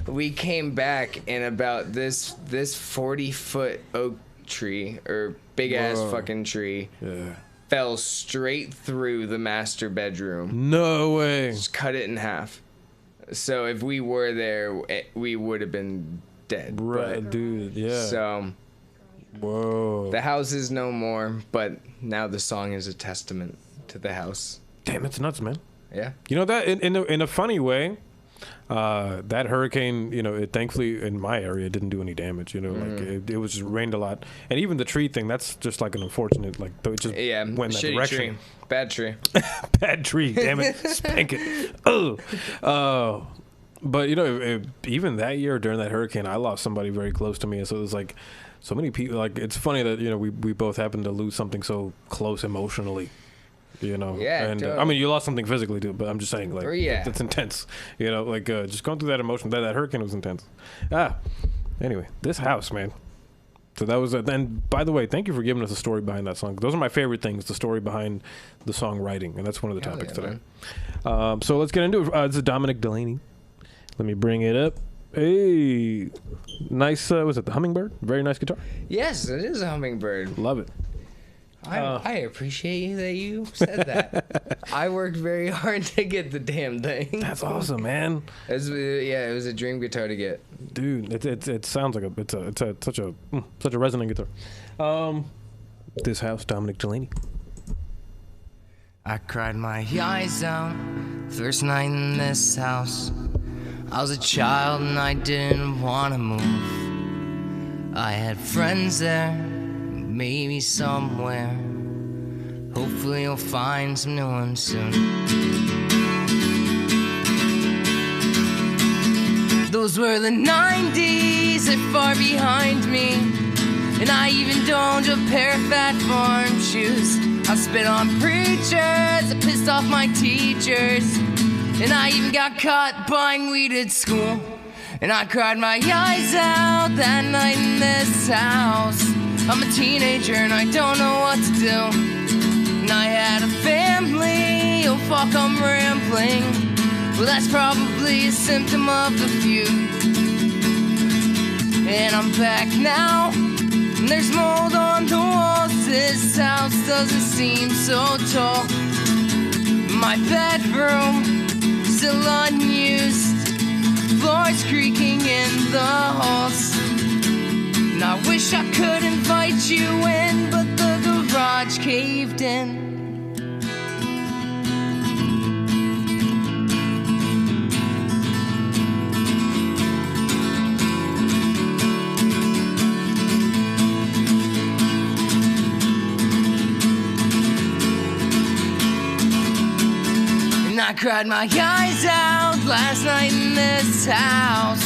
We came back, and about this 40-foot oak tree, or big ass fucking tree, fell straight through the master bedroom. No way. Just cut it in half. So if we were there, we would have been dead. Right, dude. Yeah. So. Whoa. The house is no more, but now the song is a testament to the house. Damn, it's nuts, man. Yeah. You know that in a funny way, that hurricane, you know, it thankfully in my area it didn't do any damage. You know, like it was just rained a lot, and even the tree thing, that's just like an unfortunate, like it just went that direction. Tree. Bad tree. Bad tree. Damn it. Spank it. Oh. But you know, even that year during that hurricane, I lost somebody very close to me, and so it was like so many people. Like it's funny that you know we both happened to lose something so close emotionally. You know, and totally. I mean, you lost something physically too, but I'm just saying, like, it's intense. You know, like just going through that emotion. That hurricane was intense. Anyway, this house, man. So that was and by the way, thank you for giving us the story behind that song. Those are my favorite things, the story behind the songwriting, and that's one of the topics today. So let's get into it. This is Dominic DeLaney. Let me bring it up. Hey, nice. Was it the hummingbird? Very nice guitar. Yes, it is a hummingbird. Love it. I appreciate that you said that. I worked very hard to get the damn thing. That's awesome, man. It was a dream guitar to get. Dude, it sounds like such a resonant guitar. This house, Dominic DeLaney. I cried my eyes out first night in this house. I was a child and I didn't want to move. I had friends there, maybe somewhere. Hopefully you'll find some new ones soon. Those were the 90s, they're far behind me. And I even donned a pair of fat farm shoes. I spit on preachers, I pissed off my teachers. And I even got caught buying weed at school. And I cried my eyes out that night in this house. I'm a teenager and I don't know what to do. And I had a family, oh fuck I'm rambling. Well that's probably a symptom of the feud. And I'm back now, and there's mold on the walls. This house doesn't seem so tall. My bedroom still unused, floors creaking in the halls. And I wish I could invite you in, but the garage caved in. I cried my eyes out last night in this house.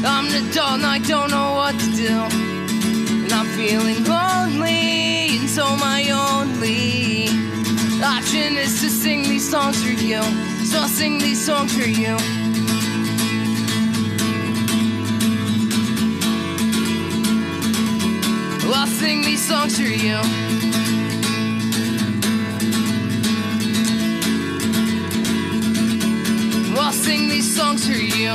I'm an adult and I don't know what to do. And I'm feeling lonely, and so my only option is to sing these songs for you. So I'll sing these songs for you. Well, I'll sing these songs for you. I'll sing these songs for you.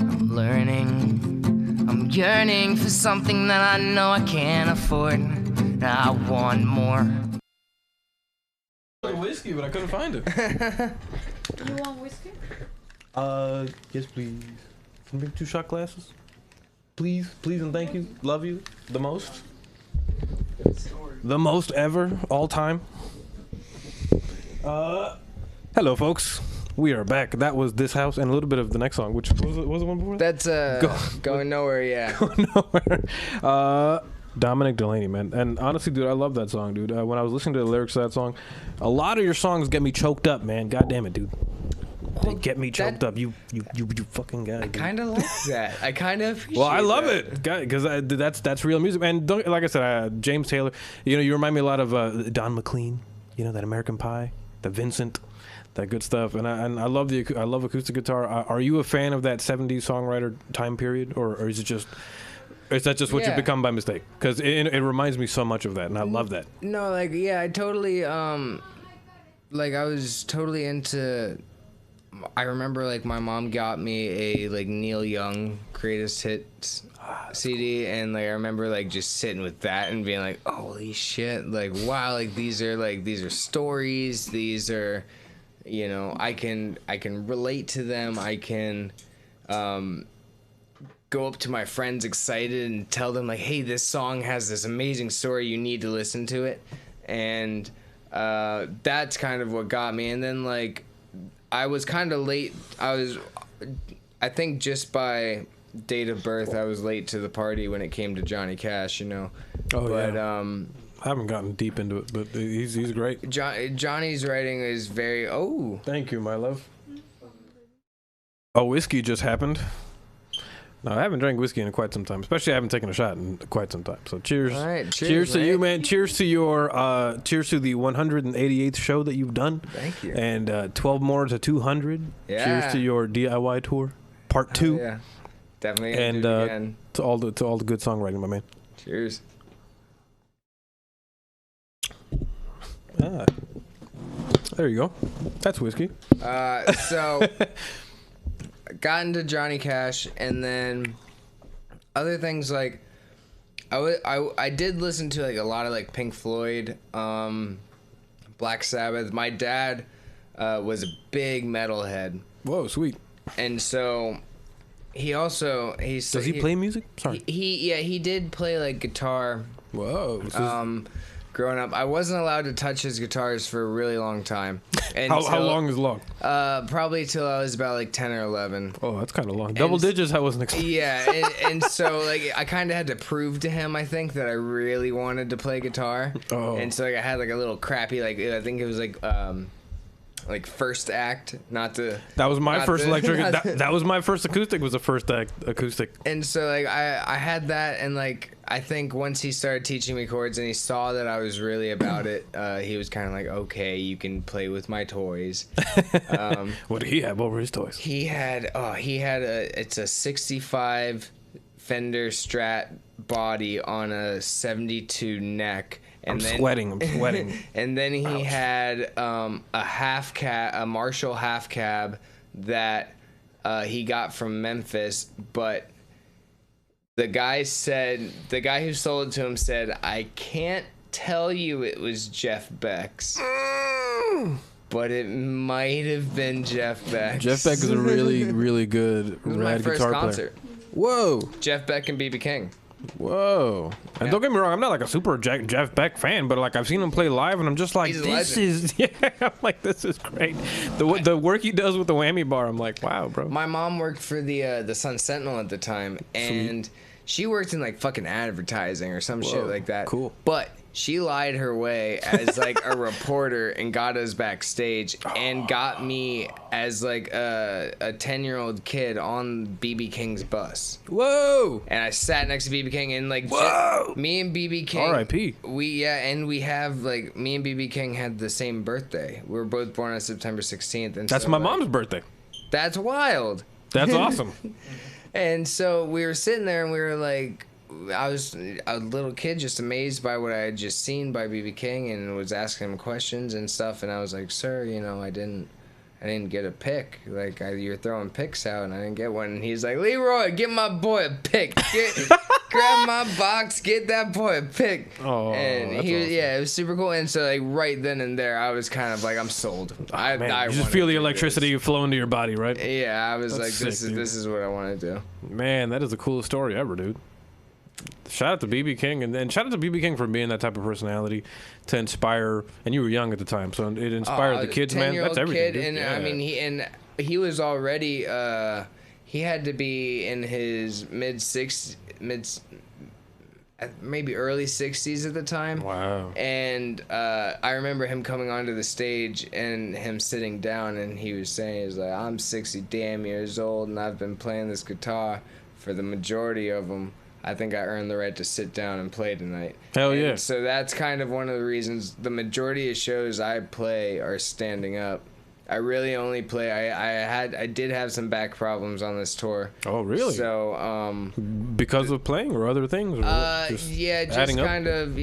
I'm learning, I'm yearning for something that I know I can't afford. I want more. Whiskey, but I couldn't find it. You want whiskey? Yes, please. Can you bring 2 shot glasses? Please, and thank you. Love you the most. Good story. the most ever, all time. Hello, folks. We are back. That was This House and a little bit of the next song, which was the one before? That's Going Nowhere, yeah. Going Nowhere. Dominic DeLaney, man. And honestly, dude, I love that song, dude. When I was listening to the lyrics of that song, a lot of your songs get me choked up, man. God damn it, dude. They get me choked up. You fucking guy. I kind of like that. I kind of appreciate Well, I love that. it, because that's real music. And like I said, James Taylor. You remind me a lot of Don McLean. That American Pie, the Vincent, that good stuff. And I love I love acoustic guitar. Are you a fan of that '70s songwriter time period, or is it just? Is that just what you've become by mistake? Because it reminds me so much of that, and I love that. No, I totally I was totally into. I remember my mom got me a Neil Young Greatest Hits CD, and I remember just sitting with that and being like, holy shit, wow, these are stories, these are, I can relate to them. I can go up to my friends excited and tell them hey, this song has this amazing story, you need to listen to it. And that's kind of what got me. And then I was kind of late. I think just by date of birth, I was late to the party when it came to Johnny Cash, Oh, but, yeah. I haven't gotten deep into it, but he's great. Johnny's writing is very, Thank you, my love. Oh, whiskey just happened. No, I haven't drank whiskey in quite some time. Especially I haven't taken a shot in quite some time. So cheers. All right, cheers to you, man. Cheers to your cheers to the 188th show that you've done. Thank you. And 12 more to 200. Yeah. Cheers to your DIY tour, part 2. Yeah. Definitely gonna and do it again. to all the good songwriting, my man. Cheers. There you go. That's whiskey. So got into Johnny Cash, and then other things I did listen to a lot of Pink Floyd, Black Sabbath. My dad was a big metalhead. Whoa, sweet. And so does he play music? Sorry. He did play guitar. Whoa. Growing up, I wasn't allowed to touch his guitars for a really long time. And how long is long? Probably till I was about 10 or 11. Oh, that's kind of long. Double digits, I wasn't expecting. Yeah, and so I kind of had to prove to him, I think, that I really wanted to play guitar. Oh. And so I had a little crappy, I think it was First Act, not the. That was my first electric. That was my first acoustic. Was a First Act acoustic. And so I had that, and I think once he started teaching me chords and he saw that I was really about it, he was kind of okay, you can play with my toys. What did he have? What were his toys? He had it's a 65 Fender Strat body on a 72 neck. I'm sweating. And then he Ouch. had a Marshall half cab that he got from Memphis, but the guy who sold it to him said, I can't tell you it was Jeff Beck's, but it might have been Jeff Beck's. Jeff Beck is a really, really good rad guitar player. Whoa. Jeff Beck and B.B. King. Whoa. And Yeah. don't get me wrong, I'm not a super Jeff Beck fan, but I've seen him play live and I'm just He's a this legend. this is great. The work he does with the whammy bar, I'm like, wow, bro. My mom worked for the Sun Sentinel at the time, and she worked in fucking advertising or some shit like that. Cool. But she lied her way as a reporter and got us backstage and got me as a 10-year-old kid on B.B. King's bus. Whoa. And I sat next to B.B. King and Whoa. me and B.B. King. R.I.P. We have me and B.B. King had the same birthday. We were both born on September 16th. And That's so, my mom's birthday. That's wild. That's awesome. And so we were sitting there and we were I was a little kid just amazed by what I had just seen by B.B. King and was asking him questions and stuff. And I was like, sir, I didn't get a pick. You're throwing picks out and I didn't get one. And he's like, Leroy, get my boy a pick. Grab my box, get that boy a pick. Oh, and that's he was, awesome. Yeah, it was super cool. And so right then and there, I was kind of I'm sold. I Man, you just wanna feel the do electricity flow into your body, right? this. Yeah, I was That's this sick, dude. is what I want to do. Man, that is the coolest story ever, dude. shout out to BB King, and shout out to BB King for being that type of personality to inspire. And you were young at the time, so it inspired the kids, man. That's everything. Kid, and yeah. I mean, he was already he had to be in his maybe early 60s at the time. Wow. And I remember him coming onto the stage and him sitting down, and he was saying, he's like, I'm 60 damn years old, and I've been playing this guitar for the majority of them. I think I earned the right to sit down and play tonight. Hell and yeah. So that's kind of one of the reasons the majority of shows I play are standing up. I really only play. I did have some back problems on this tour. Oh, really? So because of playing or other things? Or just kind of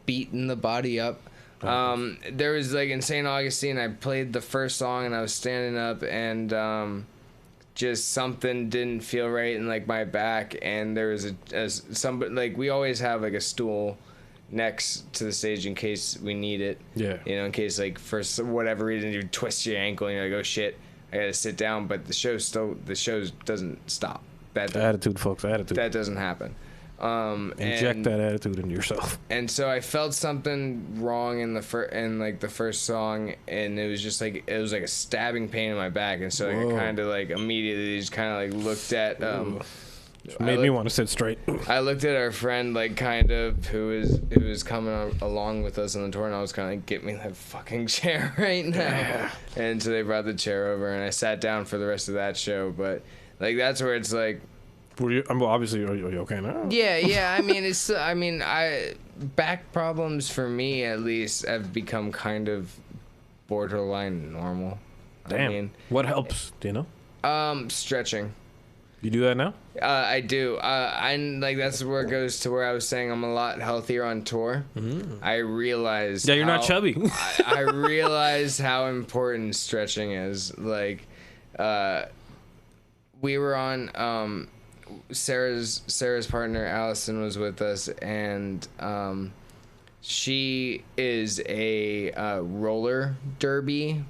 beating the body up. There was like in St. Augustine, I played the first song and I was standing up, and just something didn't feel right in like my back, and there was somebody, like, we always have like a stool next to the stage in case we need it. Yeah. You know, in case like for whatever reason you twist your ankle and you're like, oh shit, I gotta sit down. But the show doesn't stop. Attitude, folks. Attitude. That doesn't happen. Inject that attitude into yourself. And so I felt something wrong in the first song, and it was like a stabbing pain in my back, and so I kind of like immediately just kind of like looked at. Made me want to sit straight. I looked at our friend, like, kind of who was coming along with us on the tour, and I was kind of like, get me that fucking chair right now. Yeah. And so they brought the chair over, and I sat down for the rest of that show. But like that's where it's like. Were you? Well, obviously, are you okay now? Yeah. I mean, back problems for me at least have become kind of borderline normal. Damn. I mean, what helps? Do you know? Stretching. You do that now? I do. That's where it goes to where I was saying I'm a lot healthier on tour. I realized. Yeah, you're not chubby. I realized how important stretching is. Like, we were on. Sarah's partner Allison was with us, and she is a roller derby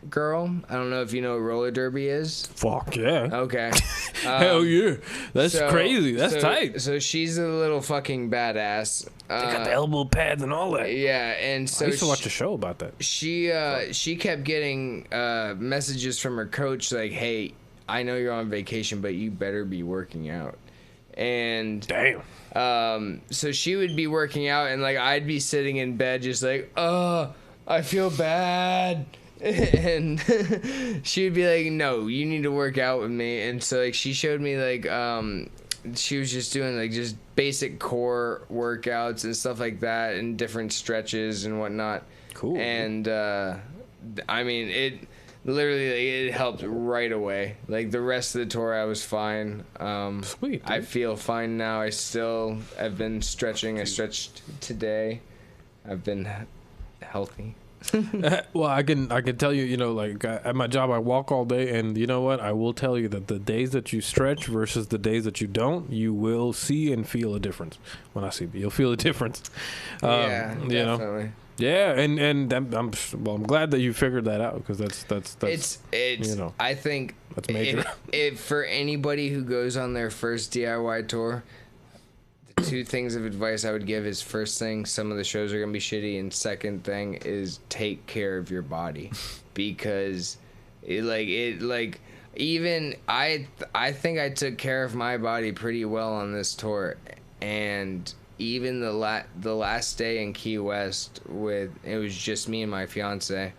girl. I don't know if you know what roller derby is. Fuck yeah. Okay. Hell yeah. That's crazy. That's tight. So she's a little fucking badass. They got the elbow pads and all that. Yeah, and so I used to watch a show about that. She kept getting messages from her coach like, hey, I know you're on vacation, but you better be working out. And damn. So she would be working out, and like I'd be sitting in bed just like, I feel bad. And she would be like, no, you need to work out with me. And so like she showed me like she was just doing like just basic core workouts and stuff like that, and different stretches and whatnot. Cool. And I mean, it literally, it helped right away. Like the rest of the tour, I was fine. Sweet. Dude. I feel fine now. I've been stretching. I stretched today. I've been healthy. Well, I can tell you, you know, like at my job, I walk all day, and you know what? I will tell you that the days that you stretch versus the days that you don't, you will see and feel a difference. When I see you, you'll feel a difference. Yeah, you definitely. Know? Yeah, and I'm glad that you figured that out, because that's it's you know, I think that's major. If for anybody who goes on their first DIY tour, the two things of advice I would give is, first thing, some of the shows are gonna be shitty, and second thing is take care of your body, because even I think I took care of my body pretty well on this tour, and even the last day in Key West, it was just me and my fiance,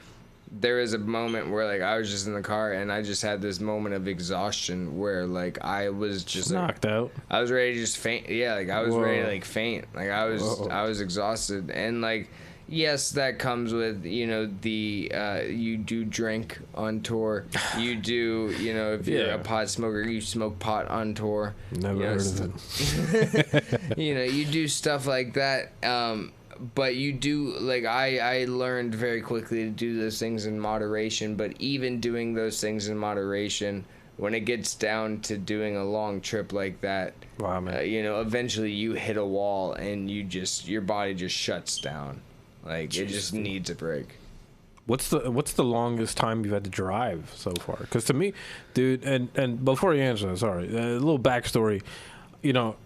there was a moment where like I was just in the car and I just had this moment of exhaustion where like I was just knocked out. I was ready to just faint. Yeah, like I was ready to like faint. Like I was exhausted, and like yes, that comes with, you know, the you do drink on tour. You do, you know, if you're a pot smoker, you smoke pot on tour. Never heard of it. You know, you do stuff like that. But you do, like, I learned very quickly to do those things in moderation. But even doing those things in moderation, when it gets down to doing a long trip like that, wow, man. You know, eventually you hit a wall and your body just shuts down. Like, Jesus. It just needs a break. What's the longest time you've had to drive so far? Because to me, dude, and before you answer that, sorry, a little backstory. You know,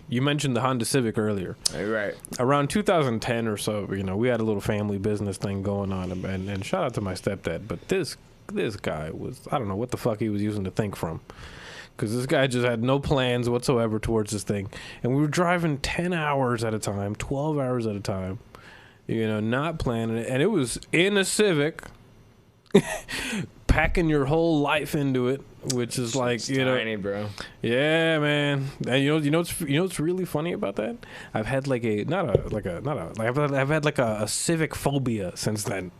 you mentioned the Honda Civic earlier. Right. Around 2010 or so, we had a little family business thing going on, and shout out to my stepdad. But this guy was, I don't know what the fuck he was using to think from, because this guy just had no plans whatsoever towards this thing, and we were driving 10 hours at a time, 12 hours at a time, not planning it, and it was in a Civic. Packing your whole life into it, which is like, tiny, bro. Yeah, man. And what's really funny about that? I've had I've had like a Civic phobia since then.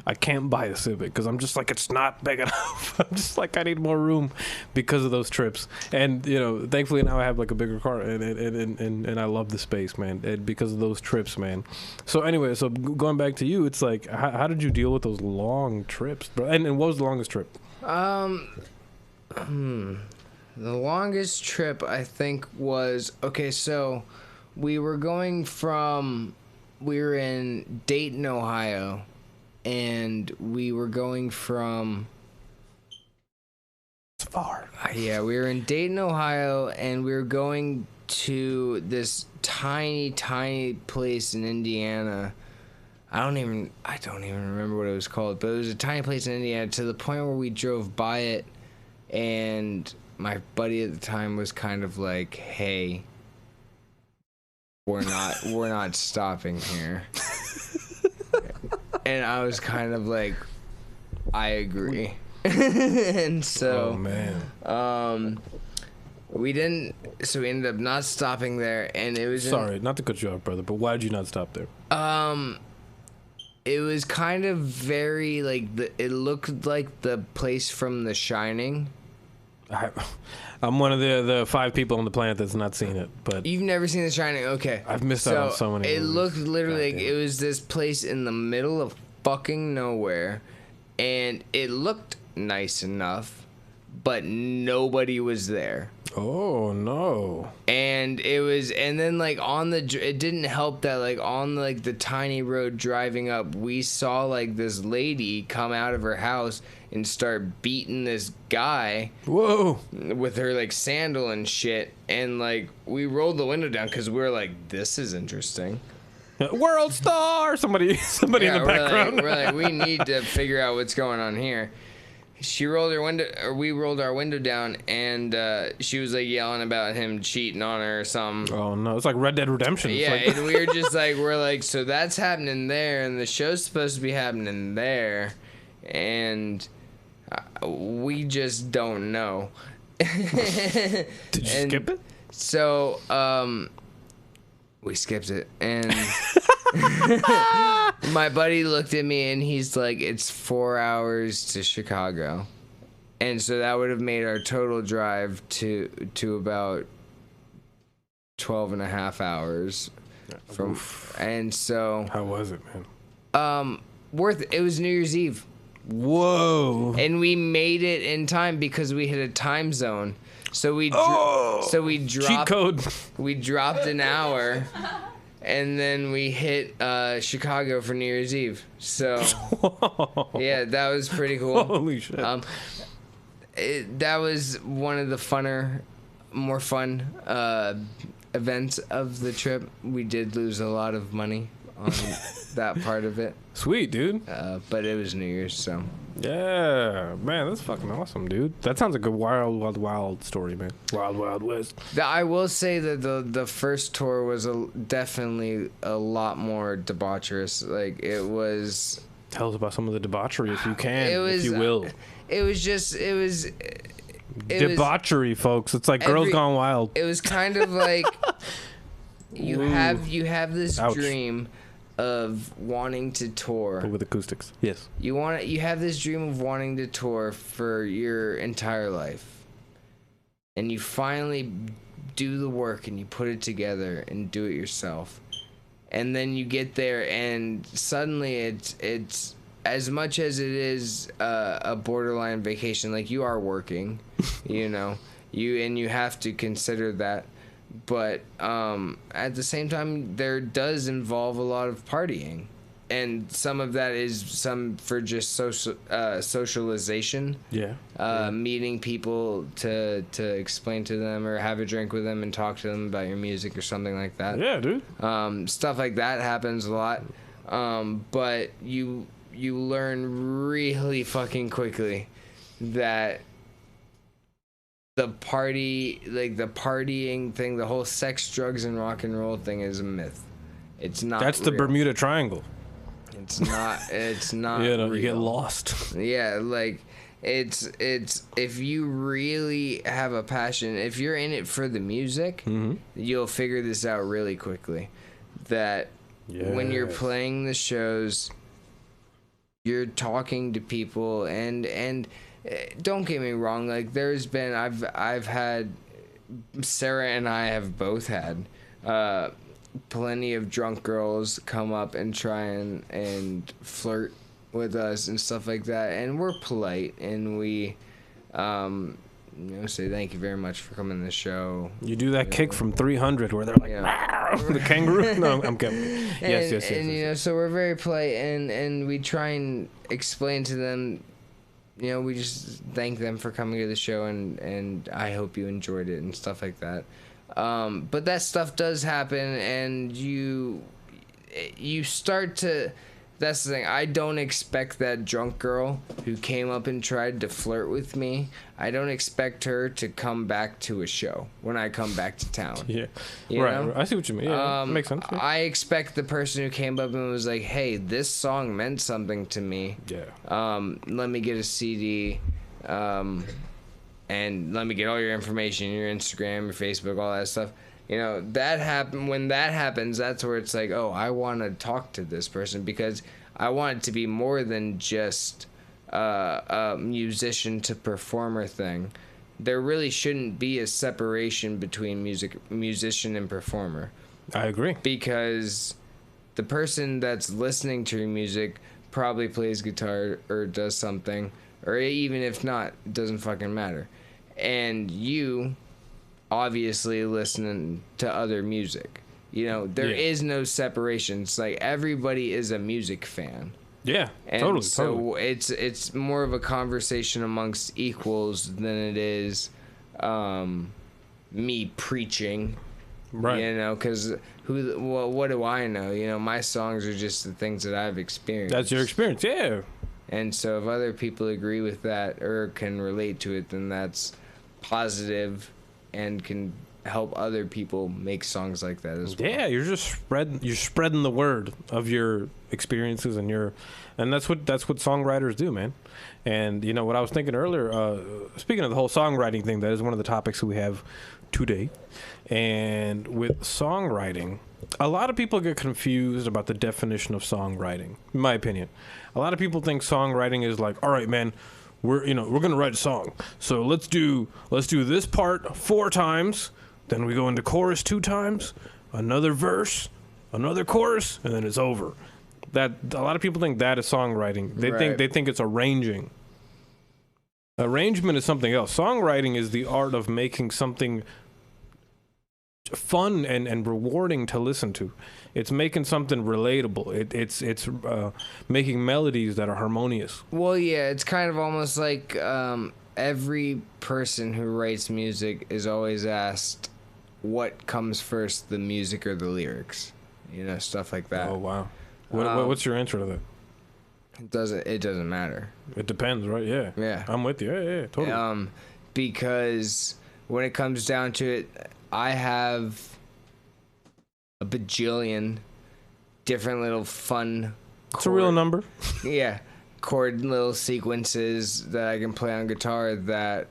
I can't buy a Civic because I'm just like, it's not big enough. I'm just like, I need more room because of those trips. And thankfully now I have like a bigger car, and I love the space, man, and because of those trips, man. So anyway, going back to you, it's like, how did you deal with those long trips, bro? And what was the longest trip? The longest trip I think was, okay, so we were in Dayton, Ohio, and we were going from... It's far. Yeah, we were in Dayton, Ohio, and we were going to this tiny, tiny place in Indiana. I don't even remember what it was called, but it was a tiny place in Indiana, to the point where we drove by it, and my buddy at the time was kind of like, "Hey, we're not stopping here." And I was kind of like, I agree. And so, oh man, we ended up not stopping there, and it was sorry, not to cut you off, brother, but why did you not stop there? It was kind of very like it looked like the place from The Shining. I'm one of the 5 people on the planet that's not seen it, but You've never seen The Shining? Okay. I've missed out on so many It movies. looked literally like Goddamn. it was this place in the middle of fucking nowhere, and it looked nice enough, but nobody was there. Oh no. And then like it didn't help that like on like the tiny road driving up, we saw like this lady come out of her house and start beating this guy. Whoa. With her like sandal and shit, and like we rolled the window down because we were like, this is interesting. World star. Somebody in the background. We're like, we need to figure out what's going on here. We rolled our window down, and she was like yelling about him cheating on her or something. Oh no, it's like Red Dead Redemption. Yeah, like... and we were just like, so that's happening there, and the show's supposed to be happening there, and we just don't know. Did you skip it? So, we skipped it, and my buddy looked at me and he's like, it's 4 hours to Chicago. And so that would have made our total drive to about 12 and a half hours from. And so, how was it, man? worth it. It was New Year's Eve. Whoa. And we made it in time because we hit a time zone. So we dropped cheat code. We dropped an hour, and then we hit Chicago for New Year's Eve. So yeah, that was pretty cool. Holy shit. That was one of the more fun events of the trip. We did lose a lot of money on that part of it. Sweet, dude. But it was New Year's, so. Yeah, man, that's fucking awesome, dude. That sounds like a wild story, man. Wild West. I will say that the first tour was definitely a lot more debaucherous. Like, it was... Tell us about some of the debauchery, if you can, if you will. It was debauchery, folks. It's like Girls Gone Wild. It was kind of like you have this Ouch. dream of wanting to tour But with acoustics. Yes. You have this dream of wanting to tour for your entire life, and you finally do the work and you put it together and do it yourself, and then you get there and suddenly it's as much as it is a borderline vacation, like you are working, you have to consider that. But at the same time, there does involve a lot of partying. and some of that is some for just socialization. Meeting people to explain to them or have a drink with them and talk to them about your music or something like that. Yeah, dude. Stuff like that happens a lot. But you learn really fucking quickly that the partying thing, the whole sex, drugs, and rock and roll thing is a myth. It's not. That's the real. Bermuda Triangle. It's not. It's not. You get lost. Yeah, like it's if you really have a passion, if you're in it for the music, you'll figure this out really quickly. That when you're playing the shows, you're talking to people, and don't get me wrong, like there's been I've had, Sarah and I have both had plenty of drunk girls come up and try and flirt with us and stuff like that, and we're polite and we say thank you very much for coming to the show. You do that kick from 300 where they're like the kangaroo. No, I'm kidding. Yes. And so we're very polite and we try and explain to them, we just thank them for coming to the show and I hope you enjoyed it and stuff like that. But that stuff does happen, and you start to. That's the thing. I don't expect that drunk girl who came up and tried to flirt with me. I don't expect her to come back to a show when I come back to town. Yeah, right. I see what you mean. Yeah, makes sense. Yeah. I expect the person who came up and was like, "Hey, this song meant something to me. Yeah. Let me get a CD. And let me get all your information, your Instagram, your Facebook, all that stuff." That happen. When that happens, that's where it's like, oh, I want to talk to this person because I want it to be more than just a musician to performer thing. There really shouldn't be a separation between musician and performer. I agree. Because the person that's listening to your music probably plays guitar or does something, or even if not, it doesn't fucking matter. And you obviously listening to other music. There is no separation. It's like everybody is a music fan. Yeah, and totally. So it's more of a conversation amongst equals than it is me preaching. Right. Because what do I know? My songs are just the things that I've experienced. That's your experience, yeah. And so if other people agree with that or can relate to it, then that's positive and can help other people make songs like that as well. Yeah, you're spreading the word of your experiences and that's what songwriters do, man. And what I was thinking earlier, speaking of the whole songwriting thing, that is one of the topics we have today. And with songwriting, a lot of people get confused about the definition of songwriting, in my opinion. A lot of people think songwriting is like, all right, man, we're gonna write a song, so let's do this part 4 times, then we go into chorus 2 times, another verse, another chorus, and then it's over. That a lot of people think that is songwriting. They think it's arranging. Arrangement is something else. Songwriting is the art of making something fun and rewarding to listen to. It's making something relatable. It's making melodies that are harmonious. Well, yeah, it's kind of almost like every person who writes music is always asked what comes first, the music or the lyrics, stuff like that. Oh wow, what's your answer to that? It doesn't matter. It depends, right? Yeah, I'm with you. Yeah, totally. Because when it comes down to it, I have a bajillion different little fun it's a real number. Yeah, chord little sequences that I can play on guitar that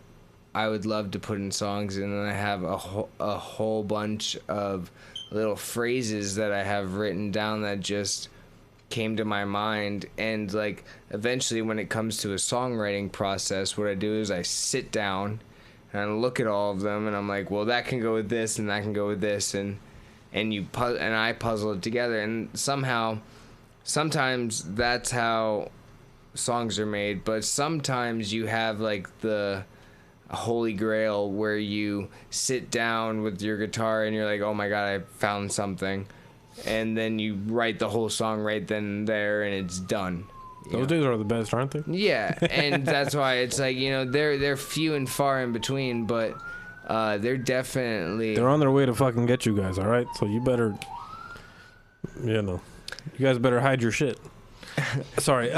I would love to put in songs, and then I have a whole bunch of little phrases that I have written down that just came to my mind. And like eventually when it comes to a songwriting process, what I do is I sit down and I look at all of them and I'm like, well, that can go with this and that can go with this, and I puzzle it together, and sometimes that's how songs are made. But sometimes you have like the holy grail where you sit down with your guitar and you're like, oh my god, I found something, and then you write the whole song right then and there, and it's done. Those days are the best, aren't they? Yeah, and that's why it's like, they're few and far in between, but they're definitely... They're on their way to fucking get you guys, all right? So you better, you guys better hide your shit. Sorry.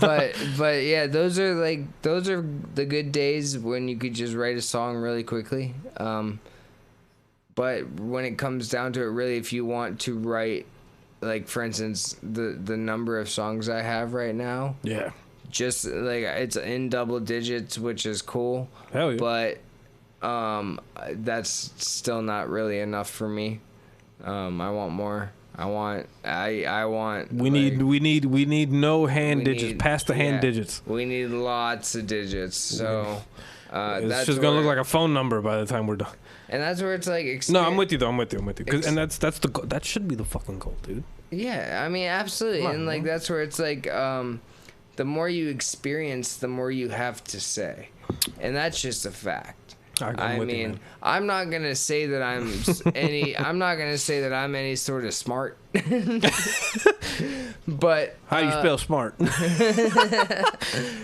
but yeah, those are the good days when you could just write a song really quickly. But when it comes down to it, really, if you want to write, like, for instance, the number of songs I have right now, yeah, just like it's in double digits, which is cool. Hell yeah. But that's still not really enough for me. I want more. I want. We need no hand digits. Past the hand digits. We need lots of digits. So it's that's just gonna look like a phone number by the time we're done. And that's where it's like. No, I'm with you though. I'm with you. And that should be the fucking goal, dude. Yeah, I mean, absolutely. And like that's where it's like, the more you experience, the more you have to say, and that's just a fact. I mean, I'm not gonna say that I'm I'm not gonna say that I'm any sort of smart. But how do you spell smart?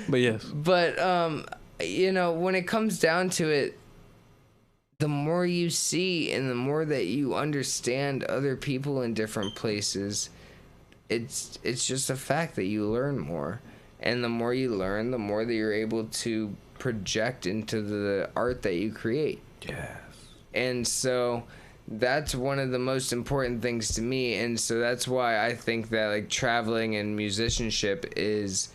But yes. But when it comes down to it, the more you see and the more that you understand other people in different places, it's just a fact that you learn more, and the more you learn, the more that you're able to project into the art that you create. Yes. And so that's one of the most important things to me, and so that's why I think that like traveling and musicianship is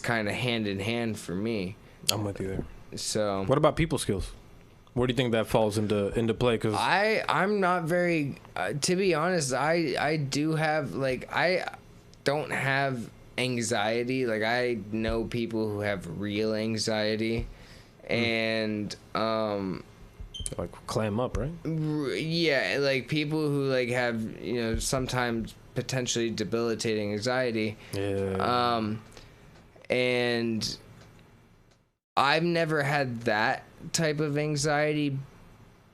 kind of hand in hand for me. I'm with you there. So what about people skills? Where do you think that falls into play? Because I'm not very to be honest, I do have I don't have anxiety. Like I know people who have real anxiety, and like clam up, right? Yeah, like people who like have sometimes potentially debilitating anxiety. Yeah. And I've never had that type of anxiety,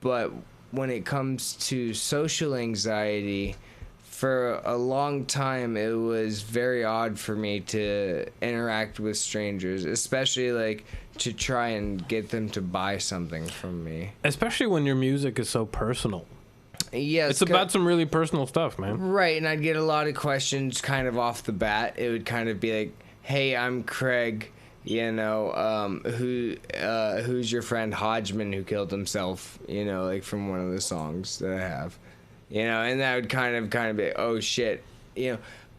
but when it comes to social anxiety, for a long time it was very odd for me to interact with strangers, especially like to try and get them to buy something from me, especially when your music is so personal. Yes, it's about some really personal stuff, man. Right. And I'd get a lot of questions kind of off the bat. It would kind of be like, hey, I'm Craig, who's your friend Hodgman who killed himself, like from one of the songs that I have, and that would kind of be, oh shit,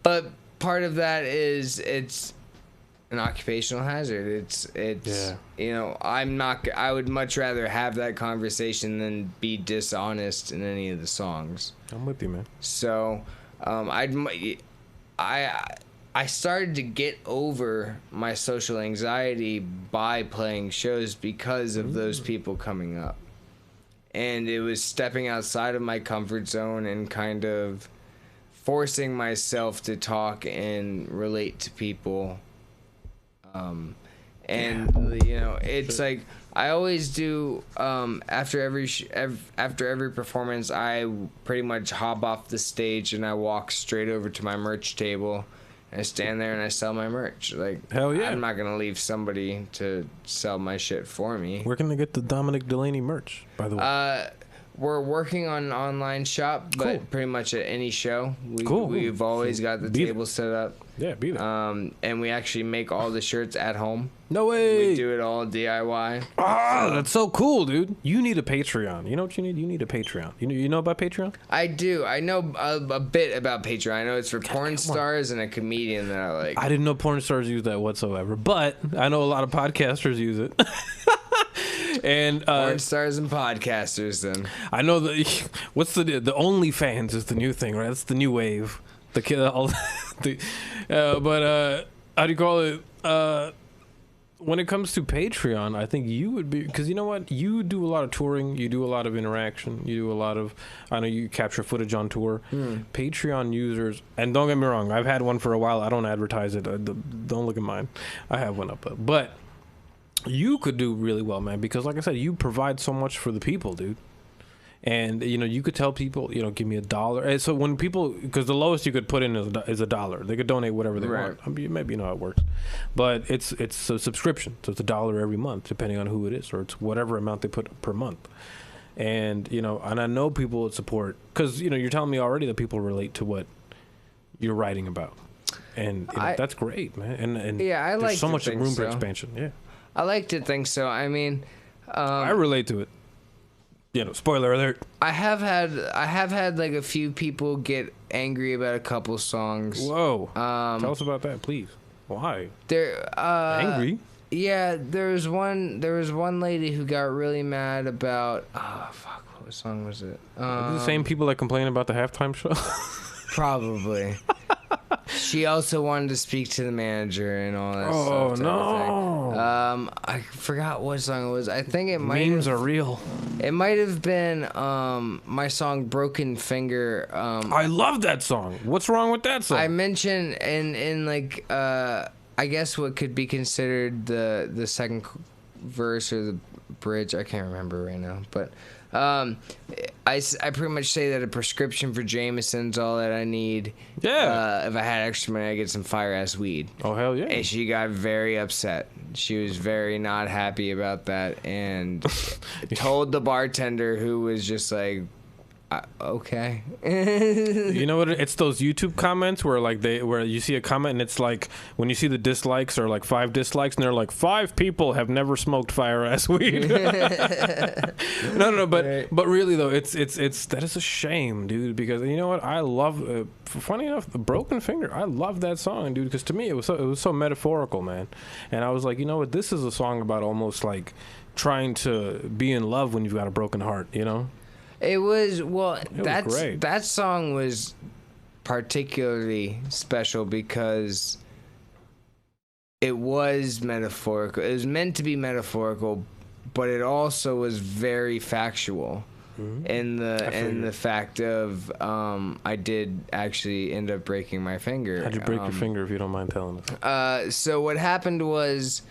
but part of that is it's an occupational hazard. It's I would much rather have that conversation than be dishonest in any of the songs. I'm with you, man. So I started to get over my social anxiety by playing shows because of those people coming up. And it was stepping outside of my comfort zone and kind of forcing myself to talk and relate to people. It's like I always do. After every performance, I pretty much hop off the stage and I walk straight over to my merch table. I stand there and I sell my merch. Like, hell yeah. I'm not going to leave somebody to sell my shit for me. Where can they get the Dominic DeLaney merch, by the way? We're working on an online shop, but pretty much at any show. We've always got the table set up. Yeah, be there. And we actually make all the shirts at home. No way. We do it all DIY. That's so cool, dude. You need a Patreon. You know what you need? You need a Patreon. You know about Patreon? I do. I know a bit about Patreon. I know it's for porn stars and a comedian that I like. I didn't know porn stars use that whatsoever, but I know a lot of podcasters use it. And porn stars and podcasters. Then I know the OnlyFans is the new thing, right? That's the new wave. But how do you call it? When it comes to Patreon, I think you would be, because you know what? You do a lot of touring. You do a lot of interaction. You do a lot of, I know you capture footage on tour. Patreon users, and don't get me wrong, I've had one for a while. I don't advertise it. Don't look at mine. I have one up. But you could do really well, man, because like I said, you provide so much for the people, dude. And you could tell people, give me $1. And so when people, because the lowest you could put in is $1, they could donate whatever they want. I mean, maybe you know how it works, but it's a subscription, so it's $1 every month, depending on who it is, or it's whatever amount they put per month. And and I know people would support, because you're telling me already that people relate to what you're writing about, and that's great, man. And yeah, I like there's so much room for so. expansion. Yeah, I like to think so. I mean, I relate to it. Spoiler alert. I have had like a few people get angry about a couple songs. Whoa. Tell us about that, please. Why? They're angry? Yeah, there was one lady who got really mad about what song was it? The same people that complain about the halftime show? Probably. She also wanted to speak to the manager and all that stuff. Oh no! I forgot what song it was. I think it might. Memes are real. It might have been my song "Broken Finger." I love that song. What's wrong with that song? I mentioned in like I guess what could be considered the second verse or the bridge. I can't remember right now, but. I pretty much say that a prescription for Jameson's all that I need. Yeah. If I had extra money, I'd get some fire-ass weed. Oh, hell yeah. And she got very upset. She was very not happy about that and told the bartender, who was just like, okay. You know what? It's those YouTube comments where where you see a comment and it's like when you see the dislikes or like 5 dislikes and they're like 5 people have never smoked fire ass weed. No, but really though, it's that is a shame, dude. Because you know what? I love. Funny enough, the Broken Finger. I love that song, dude. Because to me, it was so metaphorical, man. And I was like, you know what? This is a song about almost like trying to be in love when you've got a broken heart. It was great. That song was particularly special because it was metaphorical. It was meant to be metaphorical, but it also was very factual in the fact of I did actually end up breaking my finger. How'd you break your finger, if you don't mind telling us? So what happened was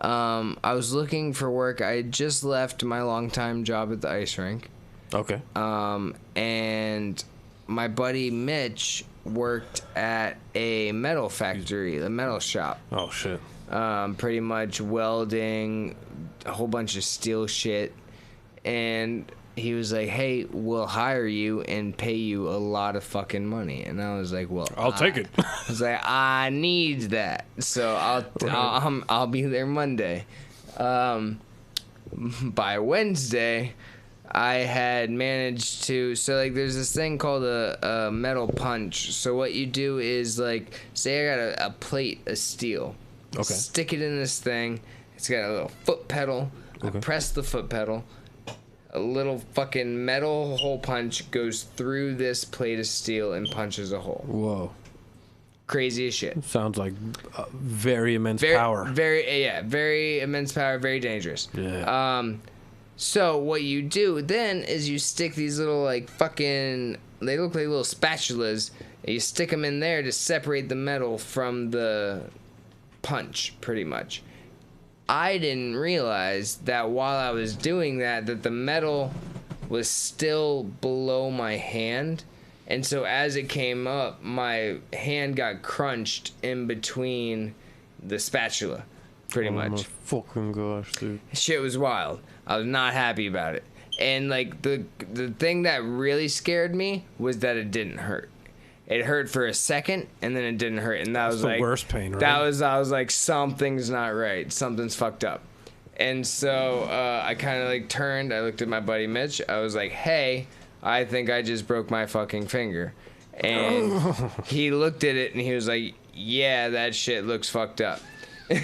I was looking for work. I had just left my longtime job at the ice rink. Okay. And my buddy Mitch worked at a metal factory, a metal shop. Oh, shit. Pretty much welding, a whole bunch of steel shit. And he was like, hey, we'll hire you and pay you a lot of fucking money. And I was like, well, I'll take it. I was like, I need that. So I'll be there Monday. By Wednesday, I had managed to, so like there's this thing called a metal punch. So what you do is like, say I got a plate of steel. Okay. Stick it in this thing. It's got a little foot pedal. Okay. I press the foot pedal. A little fucking metal hole punch goes through this plate of steel and punches a hole. Whoa. Crazy as shit. Sounds like very immense power. Very immense power, very dangerous. Yeah. So what you do then is you stick these little like fucking, they look like little spatulas, and you stick them in there to separate the metal from the punch, pretty much. I didn't realize that while I was doing that the metal was still below my hand, and so as it came up, my hand got crunched in between the spatula, pretty much. Oh my fucking gosh, dude. Shit was wild. I was not happy about it. And like the thing that really scared me was that it didn't hurt. It hurt for a second and then it didn't hurt, and that was the like worst pain, right? I was like, something's not right. Something's fucked up. And so I kind of like turned. I looked at my buddy Mitch. I was like, "Hey, I think I just broke my fucking finger." And he looked at it and he was like, "Yeah, that shit looks fucked up." And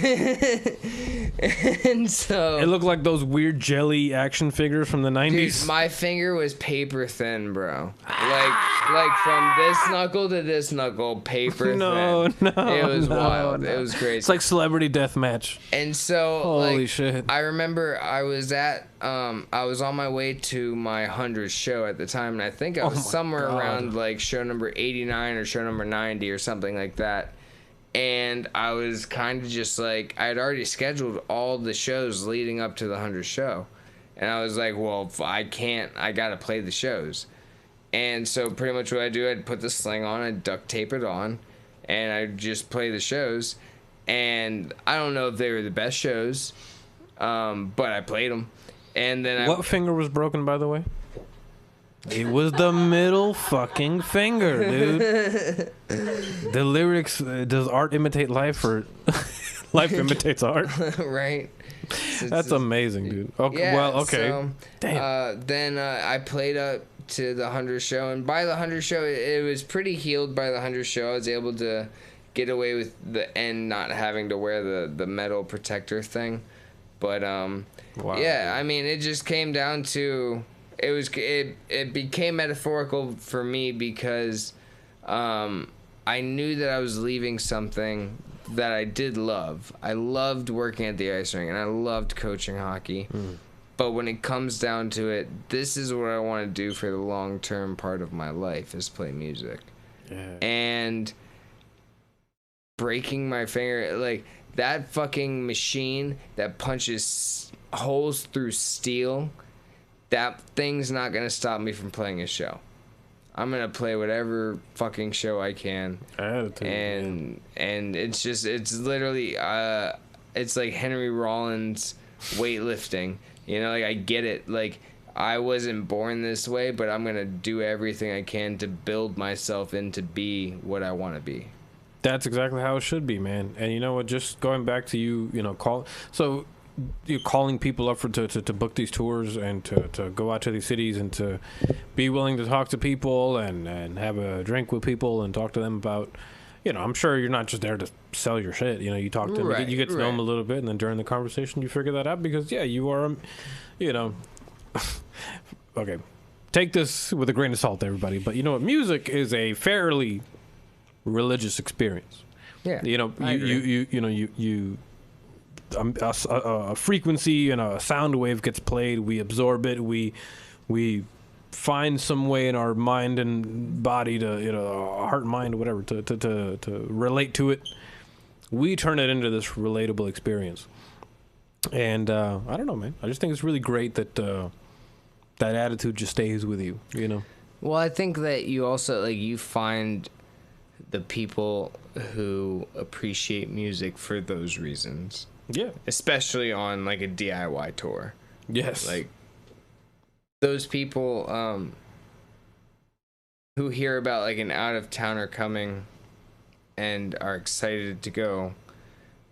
so it looked like those weird jelly action figures from the 90s. Dude, my finger was paper thin, bro. Like from this knuckle to this knuckle, paper thin. No, it was wild. It was crazy. It's like Celebrity Deathmatch. And so, holy shit! I remember I was I was on my way to my 100th show at the time, and I think I was somewhere around like show number 89 or show number 90 or something like that. And I was kind of just like, I had already scheduled all the shows leading up to the 100th show. And I was like, well, if I can't, I gotta play the shows. And so pretty much what I do, I'd put the sling on, I'd duct tape it on, and I'd just play the shows. And I don't know if they were the best shows, but I played them. And then what finger was broken, by the way? It was the middle fucking finger, dude. The lyrics, does art imitate life, or life imitates art? Right. That's amazing, dude. Okay, yeah, well, okay. So, damn. Then I played up to the 100 show, and by the 100 show, it was pretty healed. By the 100 show, I was able to get away with the end not having to wear the metal protector thing. But Wow. yeah, I mean, it just came down to it became metaphorical for me because I knew that I was leaving something that I did love. I loved working at the ice rink, and I loved coaching hockey. But when it comes down to it, this is what I want to do for the long-term part of my life, is play music. Yeah. And breaking my finger, like, that fucking machine that punches holes through steel, that thing's not going to stop me from playing a show. I'm going to play whatever fucking show I can. Attitude, and it's just, it's literally, it's like Henry Rollins weightlifting. You know, like, I get it. Like, I wasn't born this way, but I'm going to do everything I can to build myself into be what I want to be. That's exactly how it should be, man. And you know what? Just going back to you know, so you're calling people up to book these tours and to go out to these cities and to be willing to talk to people and have a drink with people and talk to them about, you know, I'm sure you're not just there to sell your shit. You know, you talk to them, you get to know them a little bit, and then during the conversation you figure that out because, yeah, you are, you know, okay, take this with a grain of salt, everybody. But you know what? Music is a fairly religious experience. Yeah, you know, a frequency and a sound wave gets played. We absorb it. We find some way in our mind and body to, you know, heart and mind, whatever, to relate to it. We turn it into this relatable experience. And I don't know, man. I just think it's really great that that attitude just stays with you. You know. Well, I think that you also, like, you find the people who appreciate music for those reasons. Yeah. Especially on, like, a DIY tour. Yes. Like, those people who hear about, like, an out-of-towner coming and are excited to go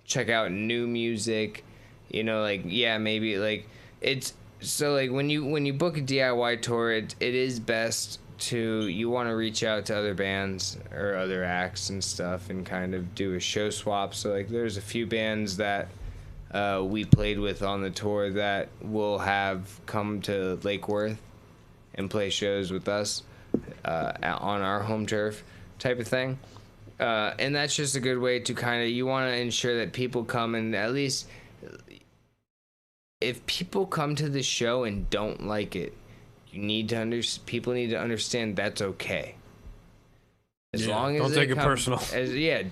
check out new music, you know, like, yeah, maybe, like, it's, so, like, when you book a DIY tour, it is best to, you want to reach out to other bands or other acts and stuff and kind of do a show swap. So, like, there's a few bands that we played with on the tour that will have come to Lake Worth and play shows with us on our home turf type of thing. And that's just a good way to kind of, you want to ensure that people come, and at least if people come to the show and don't like it, you need to people need to understand that's okay. As long as don't take it personal.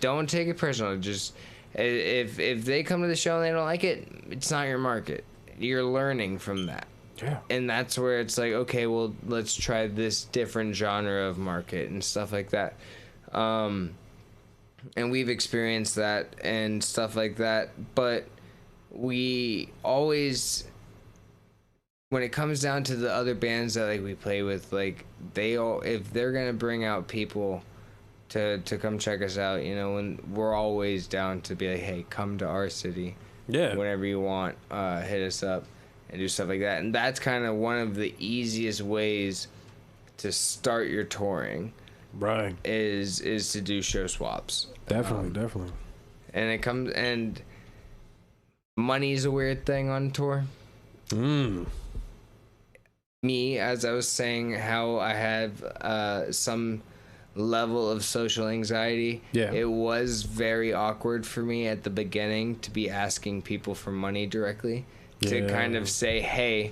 Don't take it personal. Just if they come to the show and they don't like it, it's not your market. You're learning from that. Yeah. And that's where it's like, okay, well, let's try this different genre of market and stuff like that. And we've experienced that and stuff like that, but we always, when it comes down to the other bands that, like, we play with, like, if they're gonna bring out people to come check us out, you know, and we're always down to be like, hey, come to our city, whenever you want, hit us up and do stuff like that. And that's kind of one of the easiest ways to start your touring, right? Is to do show swaps. Definitely. And money's a weird thing on tour. Me, as I was saying, how I have some level of social anxiety. Yeah. It was very awkward for me at the beginning to be asking people for money directly. To kind of say, hey,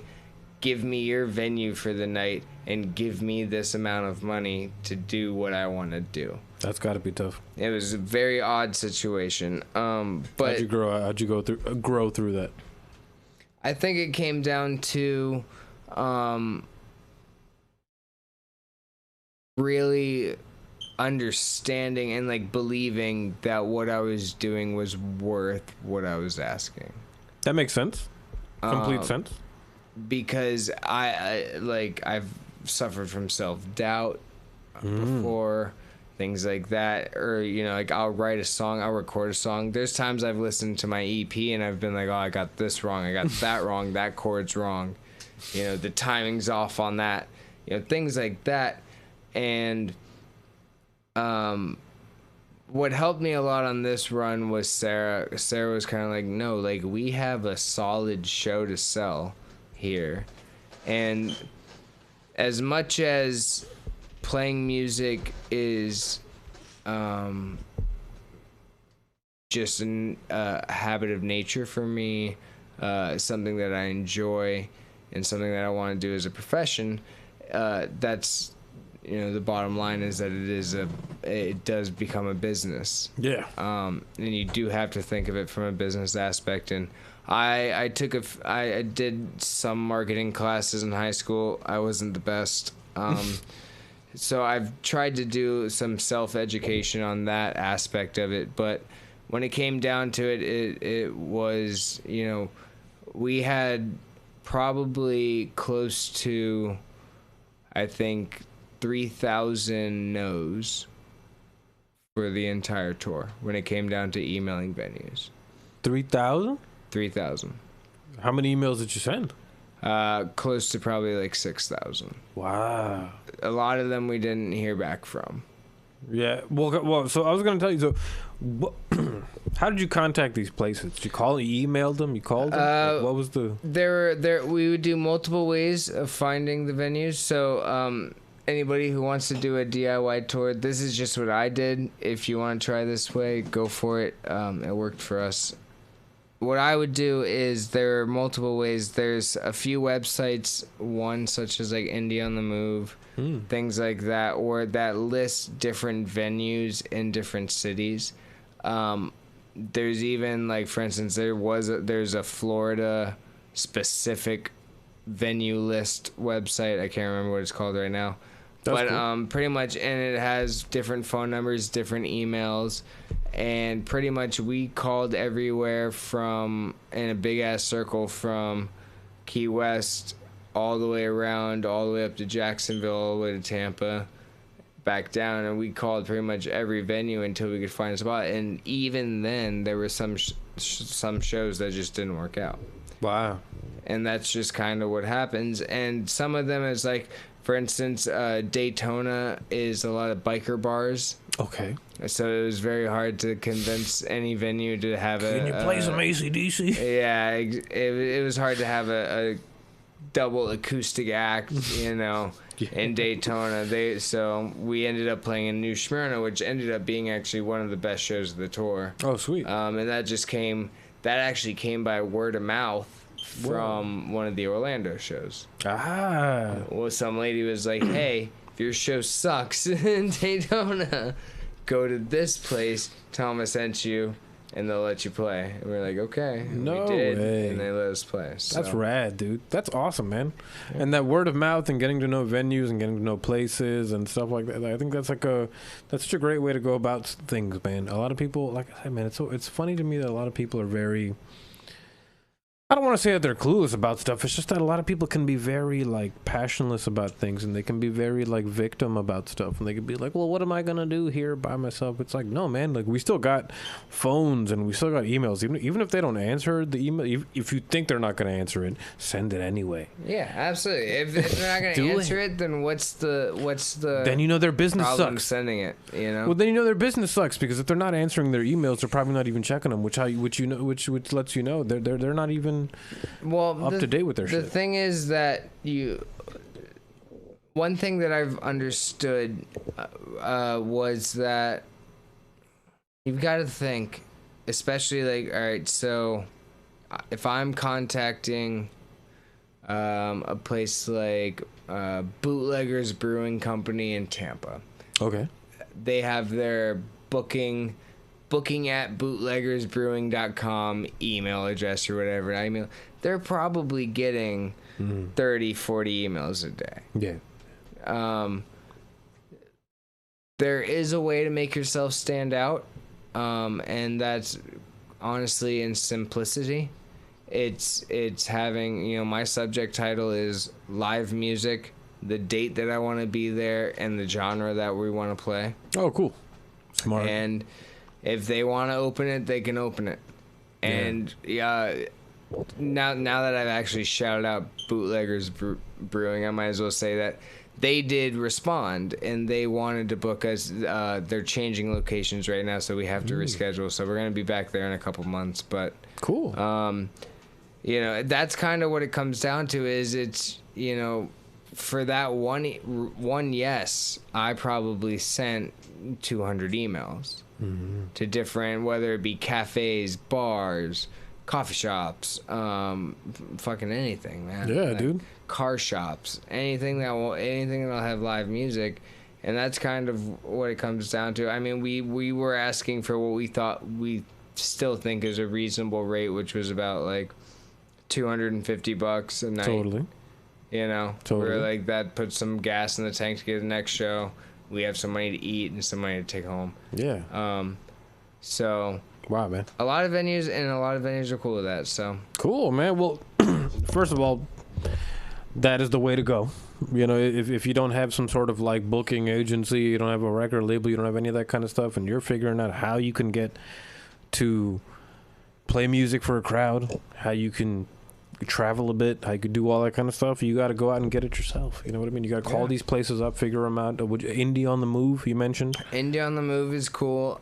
give me your venue for the night and give me this amount of money to do what I want to do. That's got to be tough. It was a very odd situation. But how'd you grow through that? I think it came down to really understanding and like believing that what I was doing was worth what I was asking. That makes sense. Complete sense. Because I've suffered from self-doubt before, things like that, or like I'll write a song, I'll record a song. There's times I've listened to my EP and I've been like, oh, I got this wrong, I got that wrong, that chord's wrong, the timing's off on that, things like that. And what helped me a lot on this run was Sarah. Sarah was kind of like, no, like we have a solid show to sell here. And as much as playing music is just a habit of nature for me, something that I enjoy and something that I want to do as a profession, that's the bottom line is that it does become a business. Yeah. And you do have to think of it from a business aspect. And I did some marketing classes in high school. I wasn't the best. So I've tried to do some self-education on that aspect of it. But when it came down to it, it was, we had probably close to, I think, 3,000 no's for the entire tour when it came down to emailing venues. 3,000? 3,000. How many emails did you send? Close to probably like 6,000. Wow. A lot of them we didn't hear back from. Yeah. Well. So I was going to tell you. So, how did you contact these places? Did you call? You emailed them? You called them? Like, what was the? We would do multiple ways of finding the venues. So anybody who wants to do a DIY tour, this is just what I did. If you want to try this way, go for it. It worked for us. What I would do is there are multiple ways. There's a few websites, one such as like Indie on the Move, things like that, or that lists different venues in different cities. There's even like, for instance, there's a Florida specific venue list website. I can't remember what it's called right now. That's cool. Pretty much, and it has different phone numbers, different emails, and pretty much we called everywhere from, in a big ass circle, from Key West all the way around, all the way up to Jacksonville, all the way to Tampa, back down, and we called pretty much every venue until we could find a spot. And even then, there were some shows that just didn't work out. Wow. And that's just kind of what happens. And some of them is like, for instance, Daytona is a lot of biker bars. Okay. So it was very hard to convince any venue to have a... Can you play some AC/DC? Yeah, it was hard to have a double acoustic act, Yeah. in Daytona. So we ended up playing in New Smyrna, which ended up being actually one of the best shows of the tour. Oh, sweet. And that actually came by word of mouth from one of the Orlando shows. Well, some lady was like, hey, if your show sucks in Daytona, go to this place, tell them I sent you, and they'll let you play. And we're like, okay. And no we did, way. And they let us play. So. That's rad, dude. That's awesome, man. Yeah. And that word of mouth and getting to know venues and getting to know places and stuff like that. I think that's such a great way to go about things, man. A lot of people, like I said, man, it's funny to me that a lot of people are very... I don't want to say that they're clueless about stuff. It's just that a lot of people can be very, like, passionless about things, and they can be very, like, victim about stuff. And they can be like, well, what am I going to do here by myself? It's like, no, man. Like, we still got phones and we still got emails. Even if they don't answer the email, if you think they're not going to answer it, send it anyway. Yeah, absolutely. If they're not going to answer it, then what's the then you know their business sucks. Sending it, Well, then you know their business sucks, because if they're not answering their emails, they're probably not even checking them, which lets you know they're not even up to date with their shit. The thing is that one thing that I've understood was that you've got to think, especially like, all right, so if I'm contacting a place like Bootleggers Brewing Company in Tampa, okay, they have their booking at bootleggersbrewing.com email address or whatever. they're probably getting 30, 40 emails a day. Yeah. There is a way to make yourself stand out, and that's honestly in simplicity. It's having, you know, my subject title is live music, the date that I want to be there, and the genre that we want to play. Oh, cool. Smart. And if they want to open it, they can open it. And now that I've actually shouted out Bootleggers Brewing, I might as well say that they did respond, and they wanted to book us. They're changing locations right now, so we have to reschedule. So we're going to be back there in a couple months. But cool. You know, that's kind of what it comes down to. Is it's, you know, for that one yes, I probably sent 200 emails to different, whether it be cafes, bars, coffee shops, fucking anything, man. Yeah, like, dude. Car shops, anything that'll have live music, and that's kind of what it comes down to. I mean, we were asking for what we still think is a reasonable rate, which was about like $250 a night. Totally. You know, totally. We're like, that puts some gas in the tank to get the next show. We have some money to eat and some money to take home. Yeah. So. Wow, man. A lot of venues are cool with that. So. Cool, man. Well, first of all, that is the way to go. You know, if you don't have some sort of like booking agency, you don't have a record label, you don't have any of that kind of stuff, and you're figuring out how you can get to play music for a crowd, how you can travel a bit, how you could do all that kind of stuff, you got to go out and get it yourself. You know what I mean? You got to call these places up, figure them out. Indie on the Move, you mentioned? Indie on the Move is cool.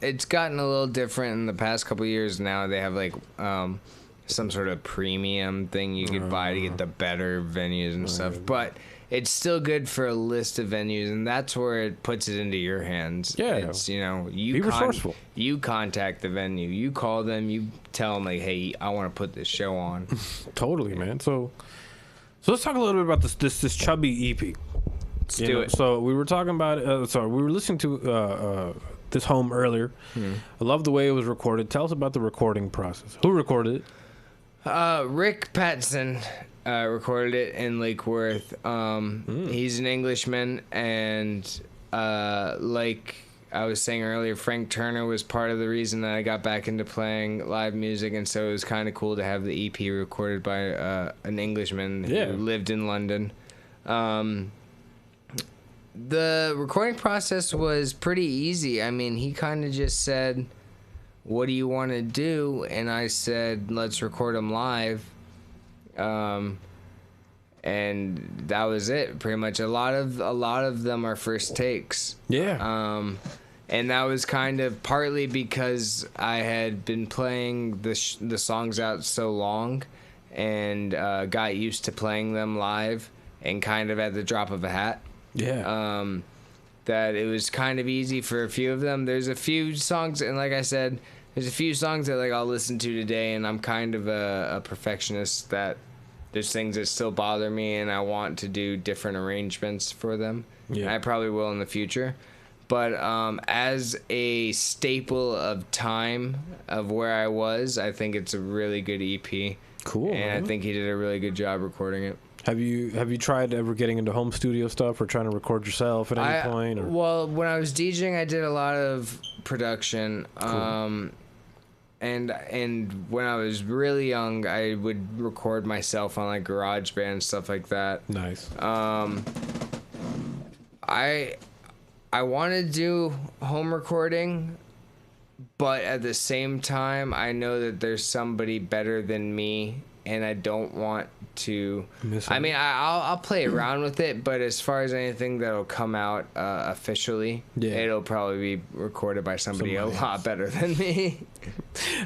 It's gotten a little different in the past couple of years now. They have like some sort of premium thing you could buy to get the better venues and stuff. But it's still good for a list of venues, and that's where it puts it into your hands. Yeah. It's, you know, be resourceful. You contact the venue. You call them. You tell them, like, hey, I want to put this show on. Totally, man. So let's talk a little bit about this Chubby EP. Let's do it. So we were talking about, we were listening to this home earlier. I love the way it was recorded. Tell us about the recording process. Who recorded it? Rick Patson recorded it in Lake Worth. He's an Englishman, and like I was saying earlier, Frank Turner was part of the reason that I got back into playing live music, and so it was kind of cool to have the EP recorded by an Englishman who lived in London. The recording process was pretty easy. I mean, he kind of just said, what do you want to do? And I said, let's record them live. And that was it, pretty much. A lot of them are first takes. Yeah. And that was kind of partly because I had been playing the songs out so long, and got used to playing them live and kind of at the drop of a hat. Yeah. That it was kind of easy for a few of them. There's a few songs, and like I said, there's a few songs that like I'll listen to today, and I'm kind of a perfectionist, that there's things that still bother me, and I want to do different arrangements for them. Yeah. I probably will in the future. But as a staple of time of where I was, I think it's a really good EP. Cool. And man. I think he did a really good job recording it. Have you tried ever getting into home studio stuff or trying to record yourself at any point? Or? Well, when I was DJing, I did a lot of production. Cool. And when I was really young, I would record myself on like GarageBand and stuff like that. Nice. I want to do home recording, but at the same time, I know that there's somebody better than me, and I don't want to. I mean, I'll play around with it, but as far as anything that'll come out officially, it'll probably be recorded by somebody a lot better than me.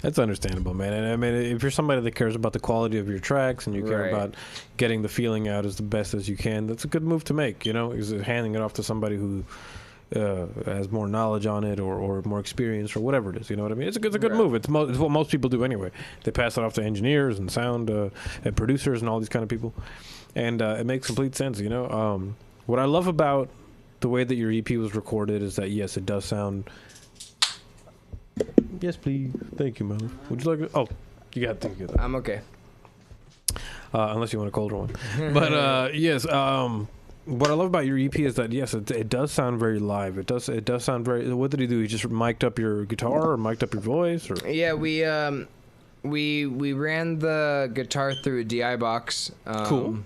That's understandable, man. And I mean, if you're somebody that cares about the quality of your tracks and you care about getting the feeling out as the best as you can, that's a good move to make, you know, is handing it off to somebody who has more knowledge on it or more experience or whatever it is, you know what I mean? It's a good move. It's what most people do anyway. They pass it off to engineers and sound and producers and all these kind of people, and it makes complete sense, you know. What I love about the way that your EP was recorded is that, yes, it does sound... Yes, please. Thank you, man. Would you like it? Oh, you got to get that. I'm okay. unless you want a colder one. But yes, what I love about your EP is that yes, it does sound very live. It does sound very. What did he do? He just mic'd up your guitar or mic'd up your voice? Or? Yeah, we ran the guitar through a DI box. Cool.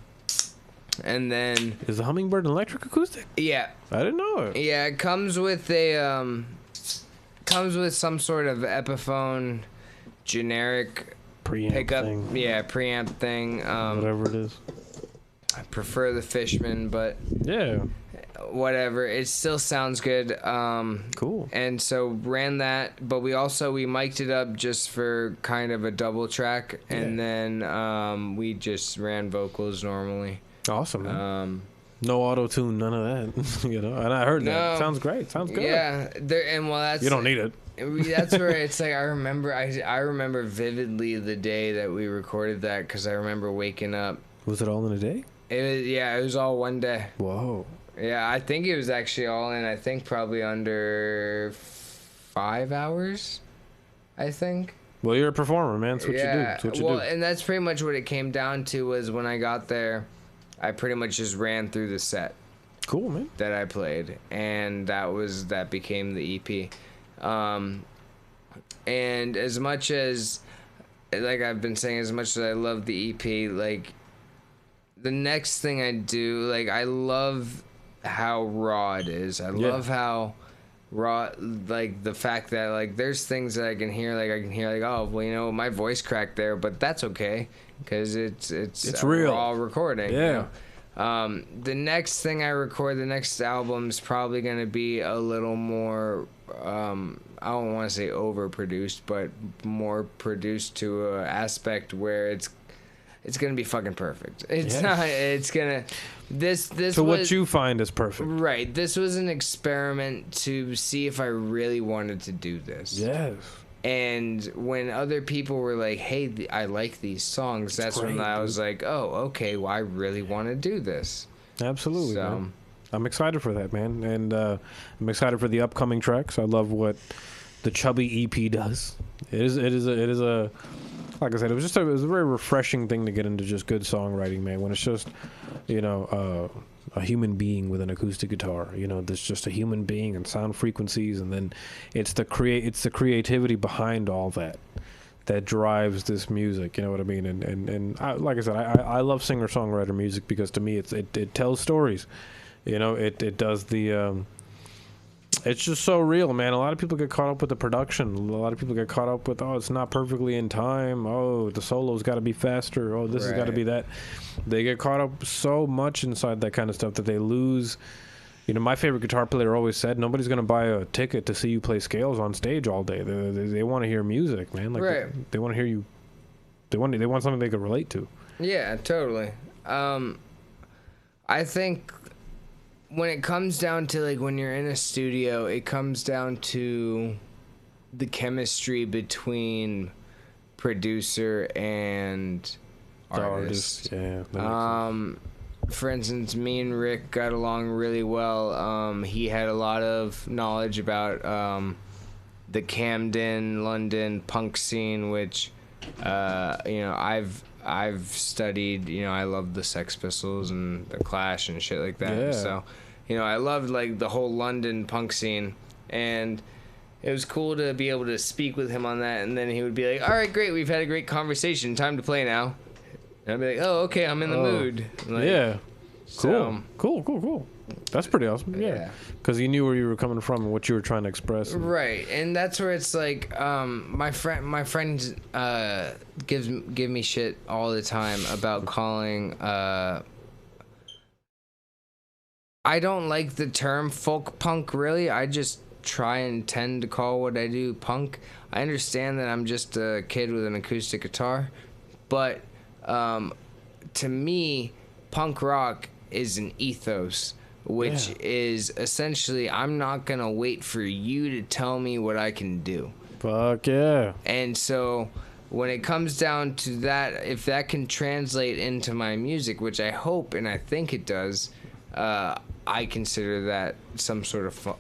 And then is the Hummingbird an electric acoustic? Yeah. I didn't know it. Yeah, it comes with a comes with some sort of Epiphone generic preamp pickup thing. Yeah, preamp thing. Whatever it is. I prefer the Fishman, but yeah, whatever. It still sounds good. Cool. And so ran that, but we mic'd it up just for kind of a double track, and then we just ran vocals normally. Awesome, man. No auto tune, none of that. You know, and I heard that. Sounds great. Sounds good. Yeah, that's you don't need it. That's where it's like I remember vividly the day that we recorded that because I remember waking up. Was it all in a day? It was all one day. Whoa. Yeah, I think it was actually all in. I think probably under 5 hours. I think. Well, you're a performer, man. That's what you do. That's what you do. And that's pretty much what it came down to. Was when I got there, I pretty much just ran through the set. Cool, man. That I played, and that became the EP. And as much as, like I've been saying, as much as I love the EP, like the next thing I do, like I love how raw it is. I love how raw, like the fact that like there's things that I can hear like, oh well, you know, my voice cracked there, but that's okay because it's a real raw recording. Yeah. You know? The next thing I record, the next album's probably gonna be a little more. I don't want to say overproduced, but more produced to an aspect where it's gonna be fucking perfect. It's not. It's gonna. This. So what you find is perfect. Right. This was an experiment to see if I really wanted to do this. Yes. And when other people were like, "Hey, I like these songs," that's when I was like, "Oh, okay. Well, I really want to do this." Absolutely. So, man. I'm excited for that, man, and I'm excited for the upcoming tracks. I love what the Chubby EP does. It is a like I said, it was a very refreshing thing to get into just good songwriting, man. When it's just, you know, a human being with an acoustic guitar, you know, there's just a human being and sound frequencies, and then it's the creativity behind all that drives this music. You know what I mean? And I, like I said, I love singer-songwriter music because to me it tells stories. You know, it does the. It's just so real, man. A lot of people get caught up with the production. A lot of people get caught up with, it's not perfectly in time. Oh, the solo's got to be faster. Oh, this has got to be that. They get caught up so much inside that kind of stuff that they lose. You know, my favorite guitar player always said, nobody's going to buy a ticket to see you play scales on stage all day. They want to hear music, man. Like they want to hear you. They want something they could relate to. Yeah, totally. I think when it comes down to like when you're in a studio, it comes down to the chemistry between producer and artist. Yeah. For instance, me and Rick got along really well. He had a lot of knowledge about the Camden, London punk scene, which you know, I've studied. You know, I love the Sex Pistols and the Clash and shit like that. Yeah. So, you know, I loved like the whole London punk scene, and it was cool to be able to speak with him on that. And then he would be like, "All right, great, we've had a great conversation. Time to play now." And I'd be like, "Oh, okay, I'm in the mood." Like, yeah. So, Cool. That's pretty awesome. Yeah. Because you knew where you were coming from and what you were trying to express. Right, and that's where it's like, my friends give me shit all the time about calling. I don't like the term folk punk, really. I just try and tend to call what I do punk. I understand that I'm just a kid with an acoustic guitar, but to me, punk rock is an ethos, which is essentially, I'm not going to wait for you to tell me what I can do. Fuck yeah. And so when it comes down to that, if that can translate into my music, which I hope and I think it does, I consider that some sort of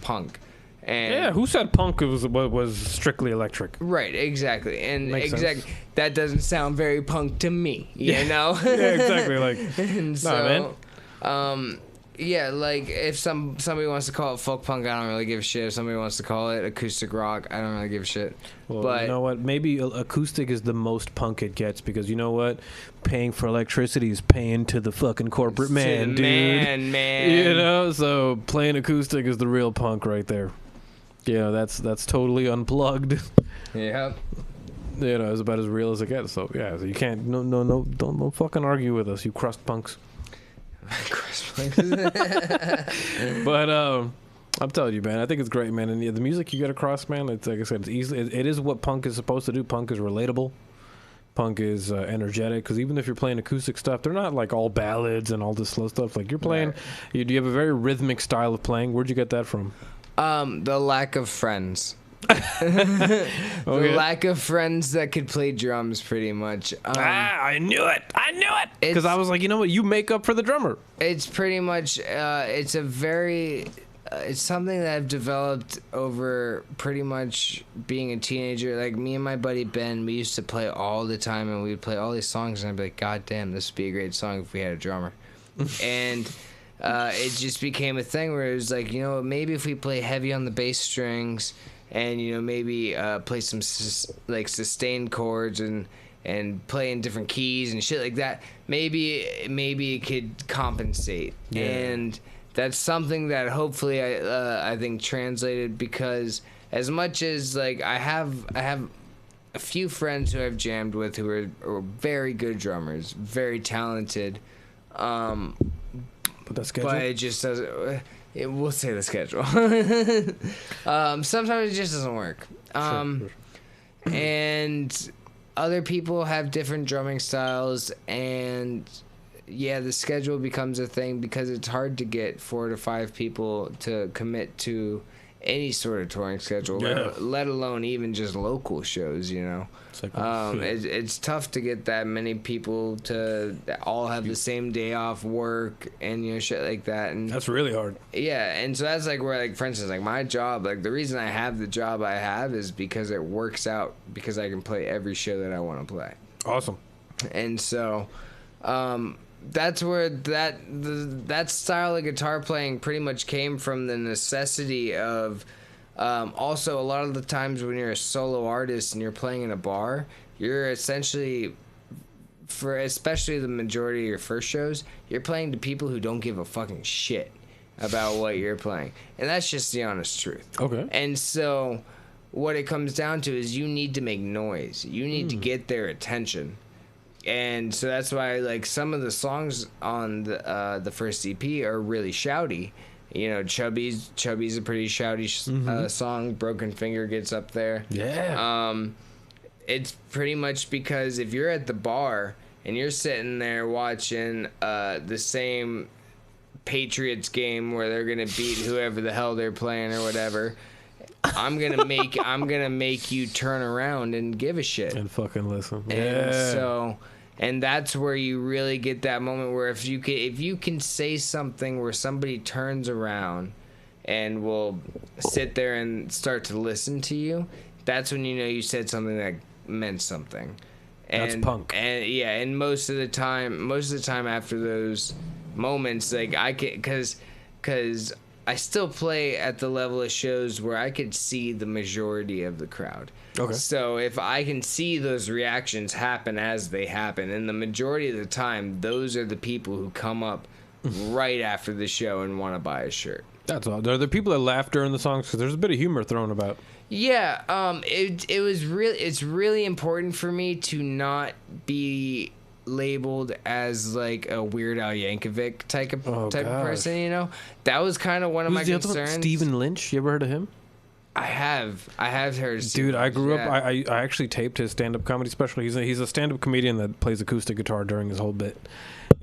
punk. And Yeah, who said punk was strictly electric? right, exactly, and Makes exactly sense. that doesn't sound very punk to me, you know. Yeah, exactly. Like, And nah, so, yeah, like if somebody wants to call it folk punk, I don't really give a shit. If somebody wants to call it acoustic rock, I don't really give a shit. well, but you know what? Maybe acoustic is the most punk it gets because you know what? Paying for electricity is paying to the fucking corporate man, dude. Man. You know, so playing acoustic is the real punk right there. You know, that's totally unplugged. Yep. You know, it's about as real as it gets. So yeah, so you can't don't fucking argue with us, you crust punks. But I'm telling you, man, I think it's great, man. And yeah, the music you get across, man, it's like I said, it's easy. It is what punk is supposed to do. Punk is relatable. Punk is energetic. Because even if you're playing acoustic stuff, they're not like all ballads and all this slow stuff. Like you're playing, Right. you have a very rhythmic style of playing. Where'd you get that from? The lack of friends. The lack of friends that could play drums, pretty much. I knew it. Because I was like, you know what? You make up for the drummer. It's pretty much. It's a very. It's something that I've developed over pretty much being a teenager. Like me and my buddy Ben, we used to play all the time, and we'd play all these songs, and I'd be like, God damn, this would be a great song if we had a drummer. And it just became a thing where it was like, you know, maybe if we play heavy on the bass strings, and you know maybe play some like sustained chords and play in different keys and shit like that, maybe it could compensate. Yeah. And that's something that hopefully I think translated, because as much as like I have a few friends who I've jammed with who are very good drummers, very talented, But that schedule. but it just doesn't. We'll say the schedule. Sometimes it just doesn't work. Sure. And other people have different drumming styles, and yeah, the schedule becomes a thing because it's hard to get 4 to 5 people to commit to any sort of touring schedule, Yeah. let alone even just local shows, you know. It's like, It's tough to get that many people to all have the same day off work and, you know, shit like that. And that's really hard. yeah, and so that's like where, like, for instance, like my job, like the reason I have the job I have is because it works out, because I can play every show that I want to play. Awesome. And so that's where that style of guitar playing pretty much came from, the necessity of also a lot of the times when you're a solo artist and you're playing in a bar, you're essentially, for especially the majority of your first shows, you're playing to people who don't give a fucking shit about what you're playing. And that's just the honest truth. Okay. And so what it comes down to is you need to make noise. You need to get their attention. And so that's why, like, some of the songs on the first EP are really shouty. You know, Chubby's a pretty shouty song. Broken Finger gets up there. Yeah. It's pretty much because if you're at the bar and you're sitting there watching the same Patriots game where they're gonna beat whoever the hell they're playing or whatever, I'm gonna make you turn around and give a shit And fucking listen. and Yeah. so, and that's where you really get that moment where if you can say something where somebody turns around and will sit there and start to listen to you, that's when you know you said something that meant something. And, That's punk. And yeah, and most of the time after those moments, like I can, cause I still play at the level of shows where I could see the majority of the crowd. Okay. So if I can see those reactions happen as they happen, and the majority of the time, those are the people who come up right after the show and want to buy a shirt. That's all. Are there people that laugh during the songs? Because there's a bit of humor thrown about. Yeah, it's really important for me to not be labeled as like a Weird Al Yankovic type of person, you know. That was kind of one of my Who's the other one? concerns. Stephen Lynch. You ever heard of him? I have heard. Dude, I grew up. Yeah. I actually taped his stand-up comedy special. He's a stand-up comedian that plays acoustic guitar during his whole bit,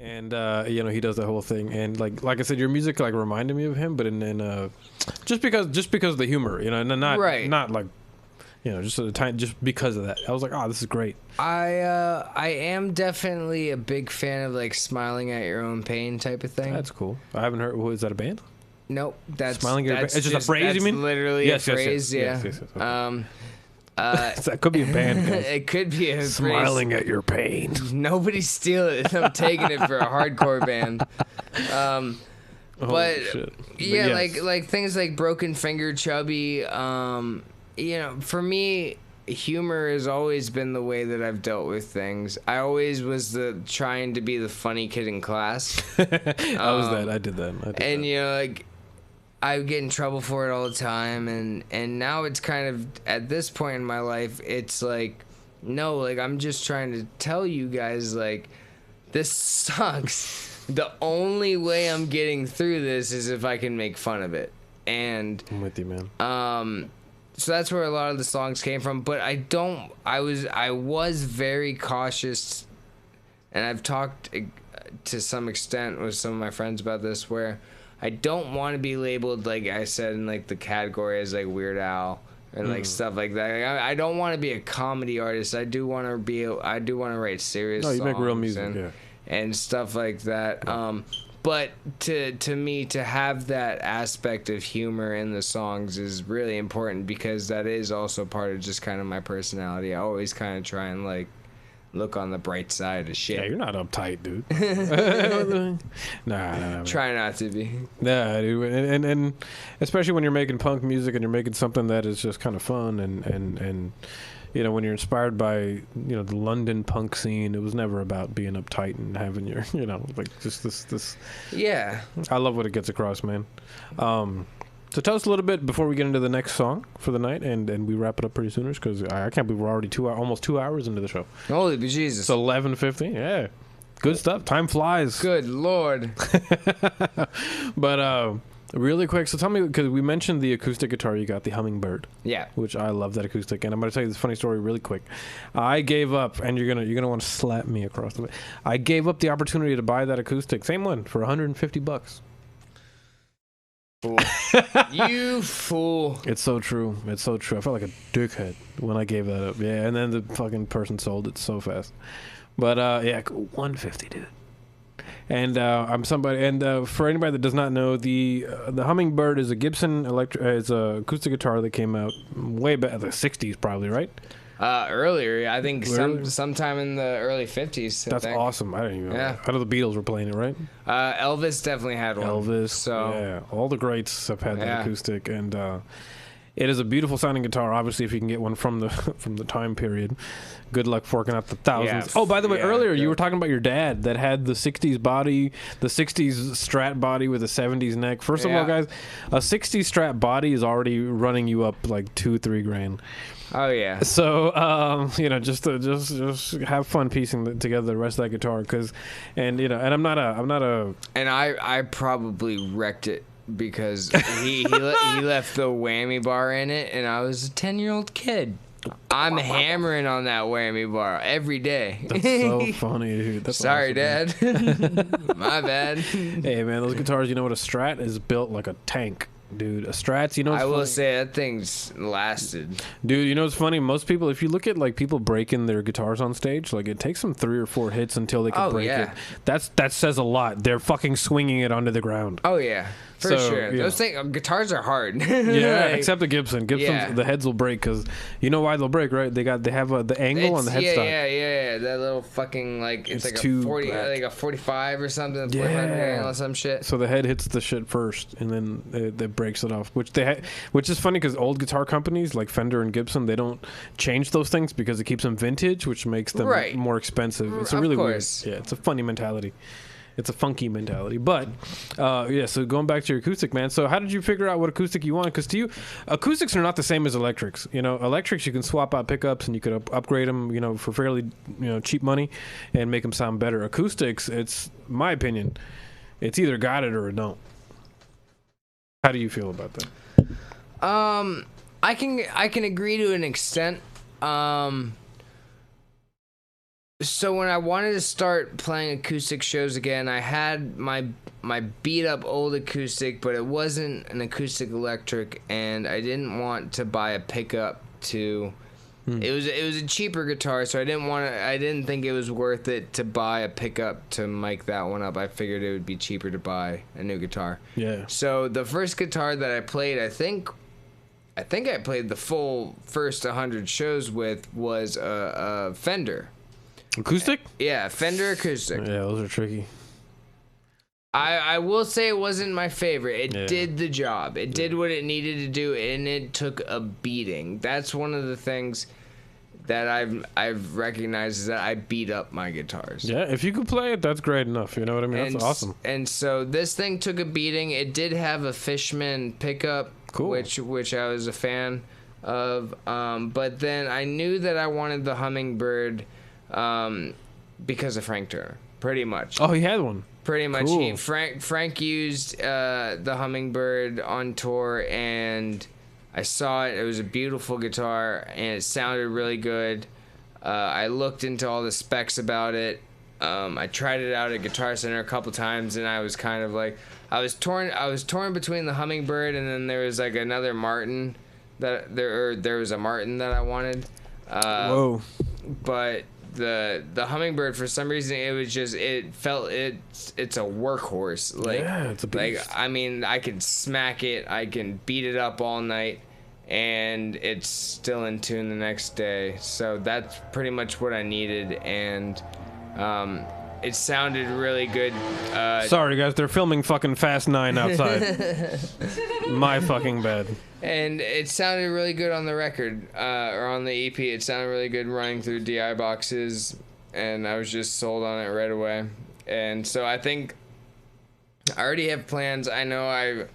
and you know, he does the whole thing. And like I said, your music like reminded me of him, but in just because of the humor, you know, and not Right. not like, you know, just at the time, just because of that. I was like, oh, this is great. I am definitely a big fan of like smiling at your own pain type of thing. That's cool. I haven't heard. Is that a band? Nope. That's Smiling at your that's it's just a phrase. That's You mean? literally Yes, a yes, yes. phrase. Yes, Yeah. yes, yes, okay. That could be a band. Guys. It could be a Smiling at your pain. Nobody steal it. I'm taking it for a hardcore band. But shit. yeah, yes. like things like Broken Finger, Chubby. You know, for me, humor has always been the way that I've dealt with things. I always was trying to be the funny kid in class. I was that. I did that. And you know, like, I would get in trouble for it all the time, and now it's kind of, at this point in my life, it's like, no, like, I'm just trying to tell you guys, like, this sucks. The only way I'm getting through this is if I can make fun of it. And I'm with you, man. so that's where a lot of the songs came from, but I was very cautious, and I've talked to some extent with some of my friends about this, where I don't want to be labeled, like I said, in like the category as like Weird Al and like stuff like that. Like, I don't want to be a comedy artist. I do want to write serious songs. No, you make real music, and stuff like that. But to me, to have that aspect of humor in the songs is really important, because that is also part of just kind of my personality. I always kind of try and like look on the bright side of shit. Yeah, you're not uptight, dude. Nah. Try not to be. Nah, dude. And especially when you're making punk music and you're making something that is just kind of fun and you know, when you're inspired by, you know, the London punk scene, it was never about being uptight and having your, you know, like just this. Yeah. I love what it gets across, man. So tell us a little bit before we get into the next song for the night, and we wrap it up pretty soonish, because I can't believe we're already almost 2 hours into the show. Holy Jesus. It's 11:50. Yeah, good stuff. Time flies. Good Lord. But really quick, so tell me, because we mentioned the acoustic guitar you got, the Hummingbird. Yeah. Which I love that acoustic, and I'm going to tell you this funny story really quick. I gave up, and you're gonna want to slap me across the way. I gave up the opportunity to buy that acoustic, same one, for $150. Fool. You fool. It's so true. It's so true. I felt like a dickhead when I gave that up. Yeah, and then the fucking person sold it so fast. But yeah, $150, dude. And I'm somebody. And for anybody that does not know, the Hummingbird is a Gibson it's a acoustic guitar that came out way back, the '60s, probably, right? Earlier, I think sometime in the early 50s. That's awesome. I didn't even know. Yeah. I know the Beatles were playing it, right? Elvis definitely had one. Elvis. So yeah, all the greats have had that acoustic, and it is a beautiful sounding guitar. Obviously, if you can get one from the time period, good luck forking out the thousands. Oh, by the way, earlier you were talking about your dad that had the '60s body, the '60s Strat body with a '70s neck. First of all, guys, a '60s Strat body is already running you up like $2-3 grand. Oh yeah. So you know, just have fun piecing together the rest of that guitar, and I'm not a. And I probably wrecked it because he left the whammy bar in it, and I was a 10-year-old kid. I'm hammering on that whammy bar every day. That's so funny, dude. That's Sorry, awesome, Dad. My bad. Hey, man, those guitars, you know what? A Strat is built like a tank. Dude, a Strats, you know what's I will funny? say that thing's lasted. Dude, you know what's funny? Most people, if you look at like people breaking their guitars on stage, like it takes them 3 or 4 hits until they can break it. That says a lot. They're fucking swinging it onto the ground. Oh yeah, for sure. Yeah. Those guitars are hard. Yeah, except the Gibson. The heads will break because you know why they'll break, right? They have the angle on the headstock. Yeah. That little fucking it's like a 40, like a 45 or something. 45 angle or some shit. So the head hits the shit first, and then it breaks it off. Which is funny because old guitar companies like Fender and Gibson, they don't change those things because it keeps them vintage, which makes them more expensive. It's a really weird. Yeah, it's a funny mentality. It's a funky mentality. But, so going back to your acoustic, man. So how did you figure out what acoustic you want? Because to you, acoustics are not the same as electrics. You know, electrics, you can swap out pickups and you could upgrade them, you know, for fairly, cheap money and make them sound better. Acoustics, it's my opinion, it's either got it or it don't. How do you feel about that? I can agree to an extent. So when I wanted to start playing acoustic shows again, I had my beat up old acoustic, but it wasn't an acoustic electric, and I didn't want to buy a pickup to It was a cheaper guitar, so I didn't think it was worth it to buy a pickup to mic that one up. I figured it would be cheaper to buy a new guitar. Yeah. So the first guitar that I played, I think I played the full first 100 shows with was a Fender. Acoustic? Yeah, Fender acoustic. Yeah, those are tricky. I will say it wasn't my favorite. It did the job. It did what it needed to do, and it took a beating. That's one of the things that I've recognized is that I beat up my guitars. Yeah, if you could play it, that's great enough. You know what I mean? That's awesome. And so this thing took a beating. It did have a Fishman pickup, cool. which I was a fan of. But then I knew that I wanted the Hummingbird because of Frank Turner, pretty much. Oh, he had one. Pretty much. Cool. Frank used the Hummingbird on tour, and I saw it. It was a beautiful guitar, and it sounded really good. I looked into all the specs about it. I tried it out at Guitar Center a couple times, and I was kind of like, I was torn between the Hummingbird, and then there was like another Martin there was a Martin that I wanted. Whoa. But the Hummingbird, for some reason, it's a workhorse. Like, yeah, it's a beast. Like, I mean, I can smack it, I can beat it up all night, and it's still in tune the next day. So that's pretty much what I needed, and it sounded really good. Sorry, guys, they're filming fucking Fast 9 outside. My fucking bad. And it sounded really good on the record, or on the EP. It sounded really good running through DI boxes, and I was just sold on it right away. And so I think I already have plans. I know I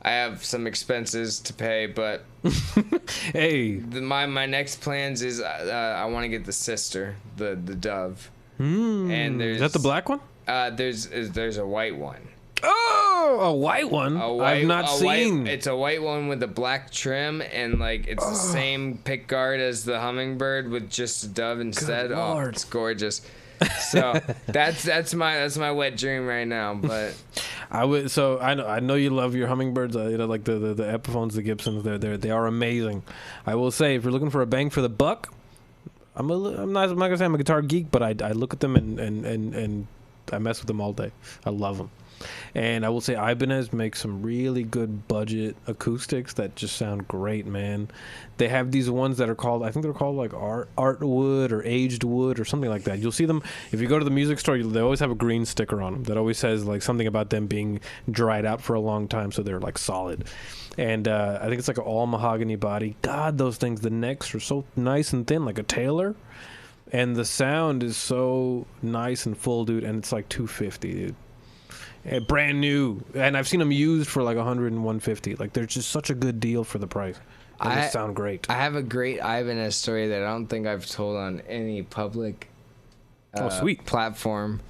have some expenses to pay, but hey, my next plans is I want to get the Sister, the Dove. And is that the black one? There's a white one. Oh, a white one. I've not seen. It's a white one with a black trim, and like it's the same pick guard as the Hummingbird with just a dove instead. Good Oh, Lord. it's gorgeous. So that's my wet dream right now. But I know you love your Hummingbirds. Like the Epiphones, the Gibsons. They are amazing. I will say, if you're looking for a bang for the buck, I'm not gonna say I'm a guitar geek, but I look at them and I mess with them all day. I love them. And I will say Ibanez makes some really good budget acoustics that just sound great, man. They have these ones that are called, I think they're called like art wood or aged wood or something like that. You'll see them if you go to the music store. They always have a green sticker on them that always says like something about them being dried out for a long time, so they're like solid. And I think it's like an all mahogany body. God, those things, the necks are so nice and thin, like a Taylor. And the sound is so nice and full, dude. And it's like $250, dude. Brand new, and I've seen them used for like $100 and $150. Like they're just such a good deal for the price. And they sound great. I have a great Ibanez story that I don't think I've told on any public platform.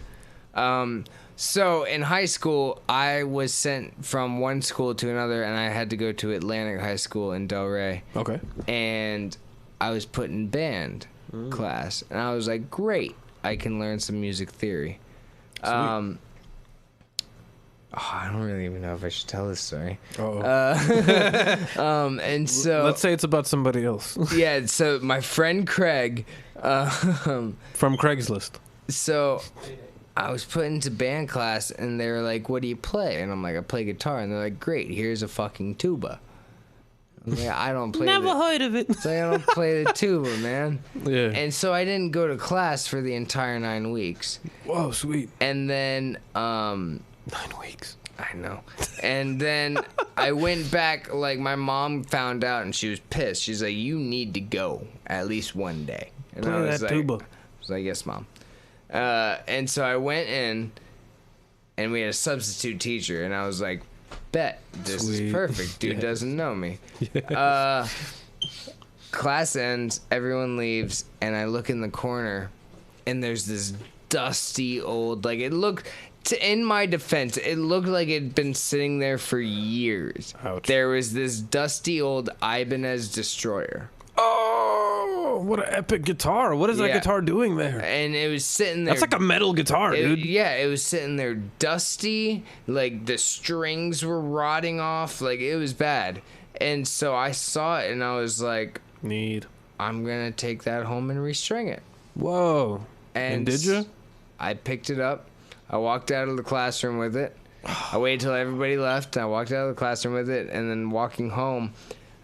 So in high school, I was sent from one school to another, and I had to go to Atlantic High School in Delray. Okay. And I was put in band class, and I was like, great, I can learn some music theory. Sweet. I don't really even know if I should tell this story. And so let's say it's about somebody else. Yeah. So my friend Craig, from Craigslist. So I was put into band class, and they were like, "What do you play?" And I'm like, "I play guitar." And they're like, "Great, here's a fucking tuba." I'm like, I don't play. Never heard of it. So I don't play the tuba, man. Yeah. And so I didn't go to class for the entire 9 weeks. Whoa, sweet. And then 9 weeks. I know. And then I went back, like my mom found out, and she was pissed. She's like, "You need to go at least one day." And play I was that like, tuba. I was like, "Yes, Mom." And so I went in, and we had a substitute teacher, and I was like, "Bet, this is perfect. Dude doesn't know me." Yes. Class ends, everyone leaves, and I look in the corner, and there's this dusty old, like it looked... In my defense, it looked like it'd been sitting there for years. Ouch. There was this dusty old Ibanez Destroyer. Oh, what an epic guitar. What is that guitar doing there? And it was sitting there. That's like a metal guitar, dude. Yeah, it was sitting there dusty. Like the strings were rotting off. Like it was bad. And so I saw it, and I was like... I'm gonna take that home and restring it. Whoa. And did you? I picked it up. I walked out of the classroom with it. I waited till everybody left. I walked out of the classroom with it, and then walking home,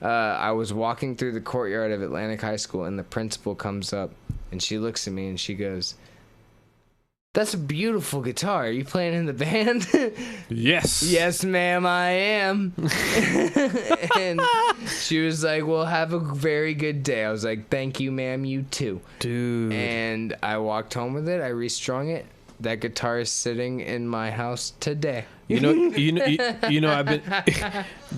I was walking through the courtyard of Atlantic High School, and the principal comes up, and she looks at me, and she goes, "That's a beautiful guitar. Are you playing in the band?" Yes. Yes, ma'am, I am. And she was like, "Well, have a very good day." I was like, "Thank you, ma'am, you too." Dude. And I walked home with it. I restrung it. That guitar is sitting in my house today. You know, I've been.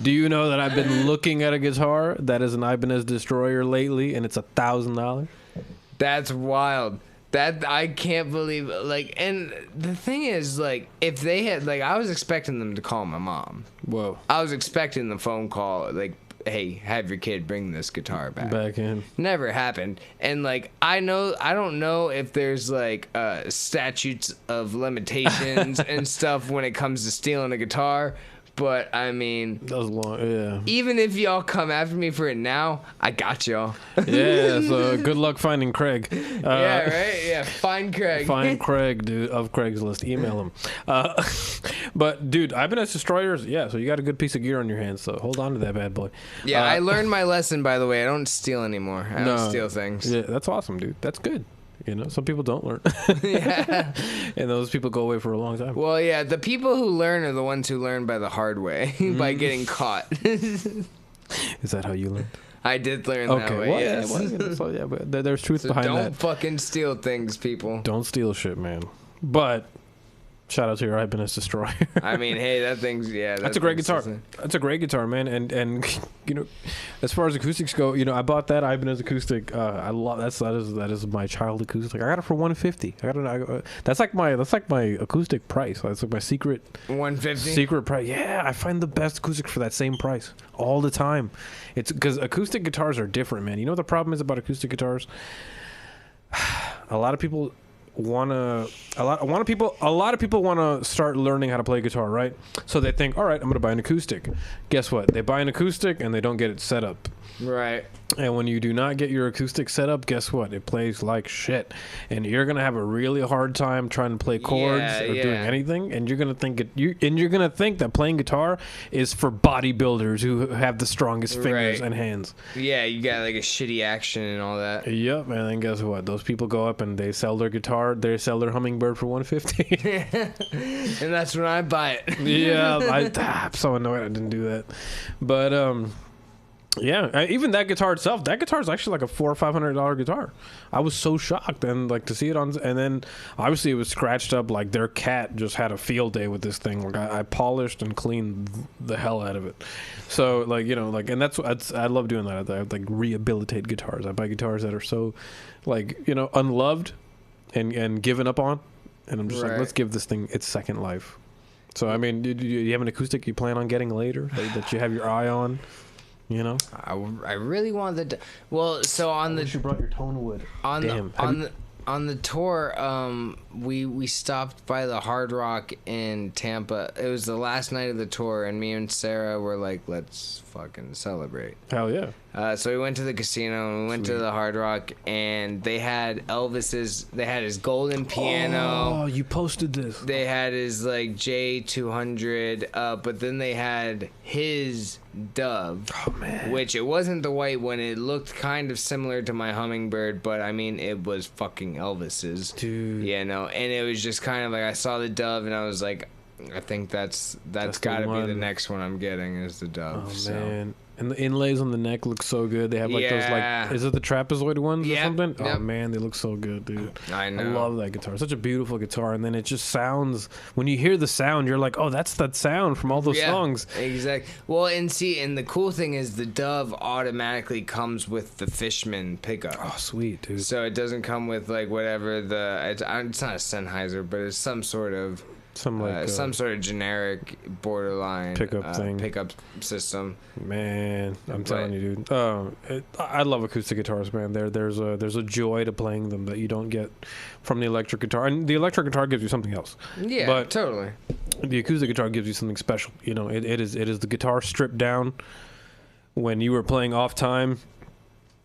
Do you know that I've been looking at a guitar that is an Ibanez Destroyer lately, and it's $1,000? That's wild. That I can't believe. Like, and the thing is, like, if they had, like, I was expecting them to call my mom. Whoa. I was expecting the phone call, like, "Hey, have your kid bring this guitar back." In. Never happened. And like, I don't know if there's like statutes of limitations and stuff when it comes to stealing a guitar, but I mean, That was long. Yeah. even if y'all come after me for it now, I got y'all. Yeah. So good luck finding Craig. Yeah, right? Yeah, find Craig. Find Craig, dude, of Craigslist. Email him. But dude, Ibanez Destroyers. Yeah. So you got a good piece of gear on your hands. So hold on to that bad boy. Yeah, I learned my lesson, by the way. I don't steal anymore. I don't steal things. Yeah, that's awesome, dude. That's good. You know, some people don't learn. Yeah. And those people go away for a long time. Well, yeah, the people who learn are the ones who learn by the hard way, by getting caught. Is that how you learn? I did learn that way, well, yes. so, yeah, but there's truth So behind don't that. fucking steal things, people. Don't steal shit, man. But shout out to your Ibanez Destroyer. I mean, hey, that thing's, yeah. That's a great guitar. That's a great guitar, man. And you know, as far as acoustics go, you know, I bought that Ibanez acoustic. I love that is my child acoustic. I got it for $150. That's like my acoustic price. That's like my secret 150. secret price. Yeah, I find the best acoustics for that same price all the time. It's because acoustic guitars are different, man. You know what the problem is about acoustic guitars? A lot of people want to start learning how to play guitar, right? So they think, all right, I'm going to buy an acoustic. Guess what? They buy an acoustic and they don't get it set up. Right. And when you do not get your acoustic set up, guess what? It plays like shit. And you're going to have a really hard time trying to play chords or doing anything. And you're going to think that playing guitar is for bodybuilders who have the strongest fingers and hands. Yeah, you got like a shitty action and all that. Yep, and then guess what? Those people go up and they sell their guitar, they sell their Hummingbird for $150. And that's when I buy it. Yeah, I'm so annoyed I didn't do that. But yeah, even that guitar itself, that guitar is actually like a $400 or $500 guitar. I was so shocked, and like to see it on, and then obviously it was scratched up. Like their cat just had a field day with this thing. Like I polished and cleaned the hell out of it. So like, you know, like, and that's I love doing that. I like rehabilitate guitars. I buy guitars that are so like, you know, unloved and given up on, and I'm just like, let's give this thing its second life. So I mean, do you have an acoustic you plan on getting later that you have your eye on? You know, I really wanted to. Well, so on the you brought your tone wood. On the tour, we stopped by the Hard Rock in Tampa. It was the last night of the tour, and me and Sarah were like, "Let's fucking celebrate." Hell yeah! So we went to the casino and we went to the Hard Rock, and they had his golden piano. Oh, you posted this. They had his like J200, but then they had his Dove. Oh man! Which it wasn't the white one. It looked kind of similar to my Hummingbird, but I mean it was fucking Elvis's. Dude. Yeah, no, and it was just kind of like I saw the Dove and I was like, I think that's got to be the next one I'm getting is the Dove. Oh man! And the inlays on the neck look so good. They have like those like, is it the trapezoid ones or something? Yep. Oh man, they look so good, dude. I know. I love that guitar. Such a beautiful guitar, and then it just sounds. When you hear the sound, you're like, oh, that's that sound from all those songs. Exactly. Well, and the cool thing is the Dove automatically comes with the Fishman pickup. Oh, sweet, dude. So it doesn't come with like whatever it's not a Sennheiser, but it's some sort of. Some sort of generic borderline pickup system. Man, I'm telling you, dude. I love acoustic guitars, man. There's a joy to playing them that you don't get from the electric guitar. And the electric guitar gives you something else. Yeah, but totally. The acoustic guitar gives you something special. You know, it is the guitar stripped down when you were playing off time.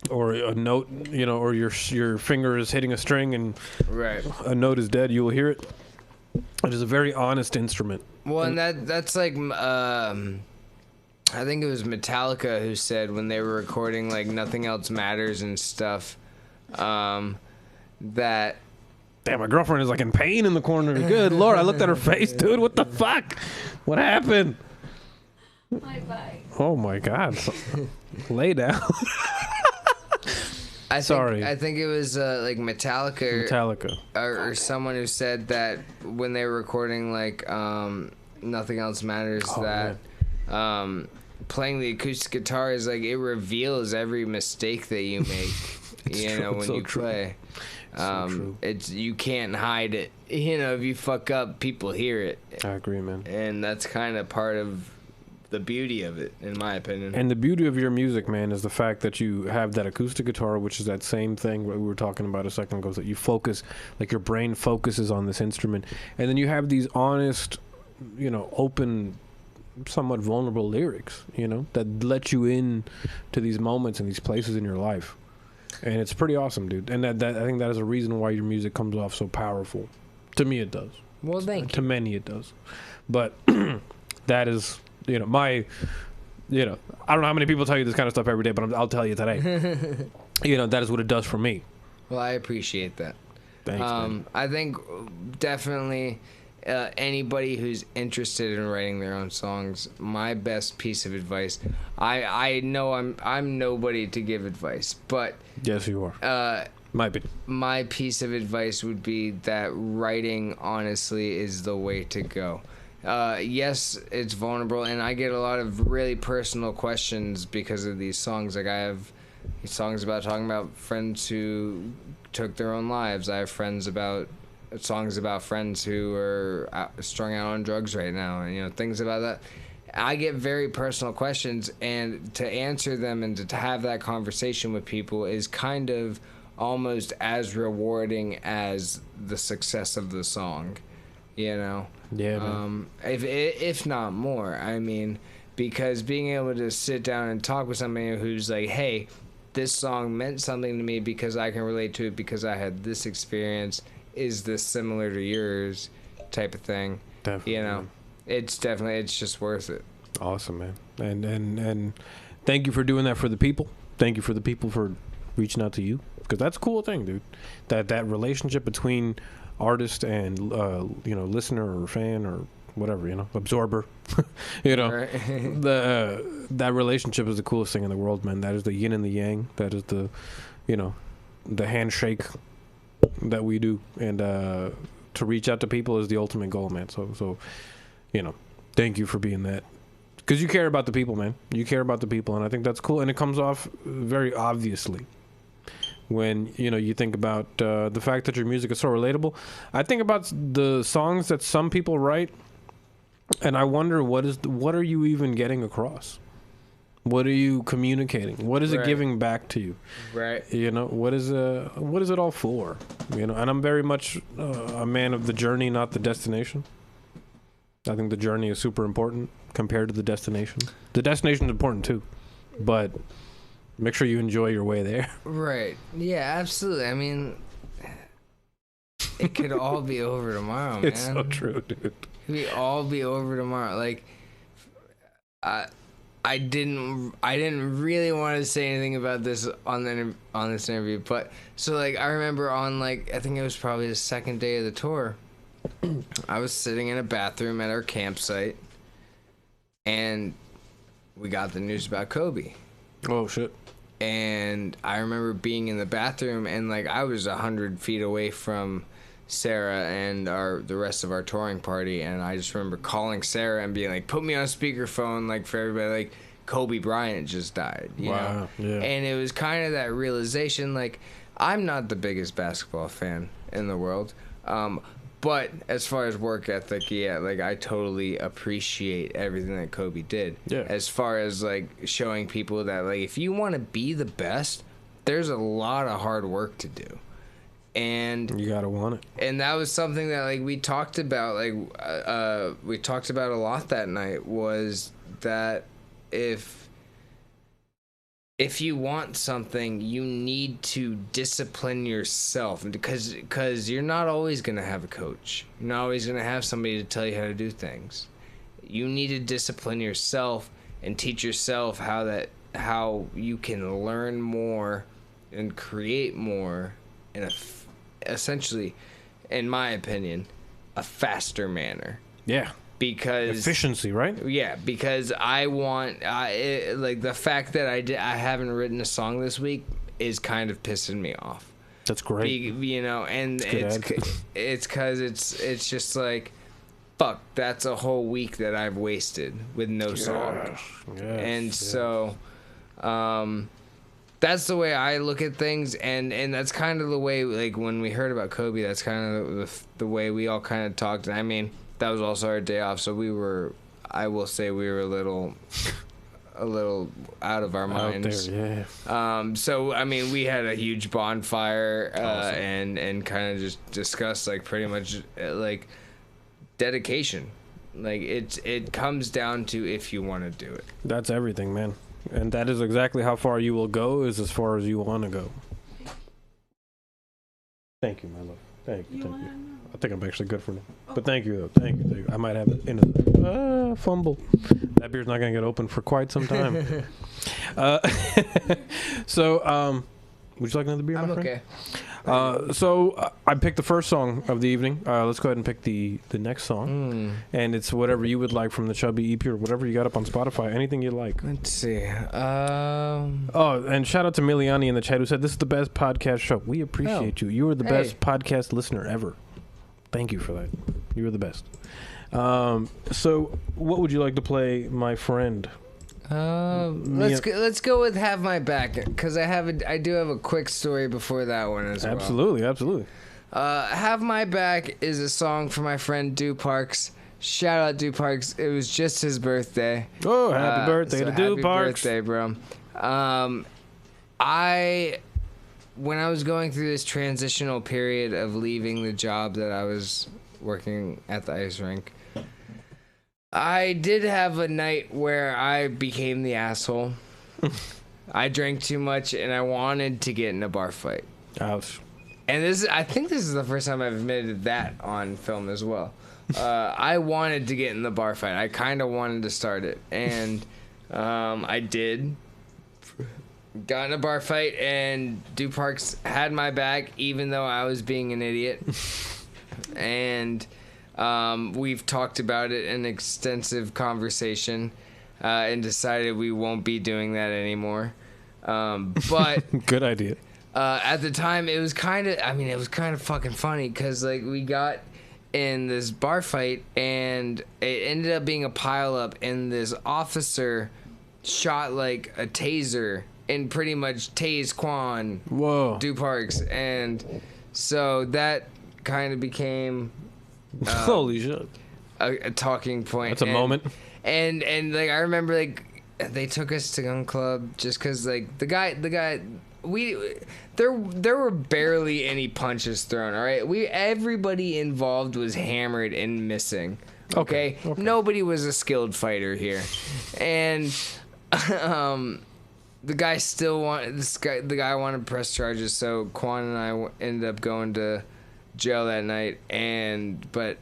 or a note, or your finger is hitting a string and Right. a note is dead, you will hear it. It is a very honest instrument. Well, and that's like, I think it was Metallica who said when they were recording like Nothing Else Matters and stuff, that. Damn, my girlfriend is like in pain in the corner. Good Lord, I looked at her face, dude. What the fuck? What happened? Bye. Oh my God. Lay down. I Sorry. think it was like Metallica. Or someone who said that when they were recording like Nothing Else Matters, playing the acoustic guitar is like it reveals every mistake that you make. When you play. It's you can't hide it. If you fuck up, people hear it. I agree, man. And that's kind of part of the beauty of it, in my opinion. And the beauty of your music, man, is the fact that you have that acoustic guitar, which is that same thing we were talking about a second ago, that you focus, like your brain focuses on this instrument. And then you have these honest, open, somewhat vulnerable lyrics, that let you in to these moments and these places in your life. And it's pretty awesome, dude. And that I think that is a reason why your music comes off so powerful. To me, it does. Well, thank you. To many, it does. But that is... I don't know how many people tell you this kind of stuff every day, but I'll tell you today. That is what it does for me. Well, I appreciate that. Thanks, man. I think definitely anybody who's interested in writing their own songs, my best piece of advice, I know I'm nobody to give advice, but yes, you are. Might be. My piece of advice would be that writing honestly is the way to go. Yes, it's vulnerable, and I get a lot of really personal questions because of these songs. Like, I have songs talking about friends who took their own lives. I have songs about friends who are strung out on drugs right now, and things about that. I get very personal questions, and to answer them and to have that conversation with people is kind of almost as rewarding as the success of the song. Yeah, man. If not more. I mean, because being able to sit down and talk with somebody who's like, hey, this song meant something to me because I can relate to it because I had this experience. Is this similar to yours? Type of thing. Definitely. It's just worth it. Awesome, man. And thank you for doing that for the people. Thank you for the people for reaching out to you, because that's a cool thing, dude. That relationship between artist and listener or fan or whatever, absorber. Right. That relationship is the coolest thing in the world, man. That is the yin and the yang. That is the the handshake that we do, and to reach out to people is the ultimate goal, man. So thank you for being that, because you care about the people, man. You care about the people, and I think that's cool, and it comes off very obviously when you think about the fact that your music is so relatable. I think about the songs that some people write, and I wonder what are you even getting across? What are you communicating? What is it giving back to you? Right. What is it all for? And I'm very much a man of the journey, not the destination. I think the journey is super important compared to the destination. The destination is important too, but make sure you enjoy your way there. Right. Yeah, absolutely. I mean, it could all be over tomorrow, man. It's so true, dude. It could all be over tomorrow. Like, I didn't really want to say anything about this on this interview, but so like I remember on I think it was probably the second day of the tour, I was sitting in a bathroom at our campsite, and we got the news about Kobe. Oh shit. And I remember being in the bathroom, and I was 100 feet away from Sarah and the rest of our touring party, and I just remember calling Sarah and being like, put me on speakerphone, for everybody, Kobe Bryant just died, you know? Yeah. And it was kind of that realization, I'm not the biggest basketball fan in the world, but as far as work ethic, yeah, I totally appreciate everything that Kobe did. Yeah. As far as showing people that if you want to be the best, there's a lot of hard work to do. And you gotta want it. And that was something that we talked about. We talked about a lot that night, was that if if you want something, you need to discipline yourself, because you're not always going to have a coach. You're not always going to have somebody to tell you how to do things. You need to discipline yourself and teach yourself how you can learn more and create more in essentially, in my opinion, a faster manner. Yeah. Because efficiency, right? Yeah, because like the fact that I haven't written a song this week is kind of pissing me off. That's great. You know, and it's because it's just like, fuck, that's a whole week that I've wasted with no song. And so, that's the way I look at things, and that's kind of the way, like, when we heard about Kobe, that's kind of the way we all kind of talked. And I mean, that was also our day off, so I will say we were a little out of our minds. Out there, yeah. So I mean, we had a huge bonfire, awesome. and kind of just discussed, like, pretty much like dedication. Like, it comes down to if you want to do it. That's everything, man. And that is exactly how far you will go, is as far as you want to go. Thank you, my love. Thank you. I think I'm actually good for now. But thank you, though. Thank you. I might have it in a fumble. That beer's not going to get open for quite some time. So, would you like another beer, my friend? Okay. So I picked the first song of the evening. Let's go ahead and pick the next song. And it's whatever you would like from the Chubby EP or whatever you got up on Spotify. Anything you like. Let's see. Oh, and shout out to Miliani in the chat who said, this is the best podcast show. We appreciate you. You are the best podcast listener ever. Thank you for that. You were the best. So what would you like to play, my friend? Let's go with Have My Back, because I do have a quick story before that one as well. Absolutely. Have My Back is a song for my friend Dew Parks. Shout out Dew Parks. It was just his birthday. Oh, happy birthday to Dew Parks. Happy birthday, bro. When I was going through this transitional period of leaving the job that I was working at the ice rink, I did have a night where I became the asshole. I drank too much and I wanted to get in a bar fight. Ouch. And I think this is the first time I've admitted that on film as well. I wanted to get in the bar fight. I kind of wanted to start it. And I did. Got in a bar fight, and Dew Parks had my back, even though I was being an idiot. And we've talked about it in extensive conversation, and decided we won't be doing that anymore. But good idea. At the time, it was kind of fucking funny, because, like, we got in this bar fight, and it ended up being a pileup, and this officer shot, like, a taser and pretty much tased Quan. Whoa. Dew Parks. And so that kind of became holy shit, a talking point. That's a moment. And like, I remember, like, they took us to gun club just because, like, the guy there were barely any punches thrown. All right, everybody involved was hammered and missing. Okay? Nobody was a skilled fighter here. And the guy the guy wanted to press charges, so Quan and I ended up going to jail that night. But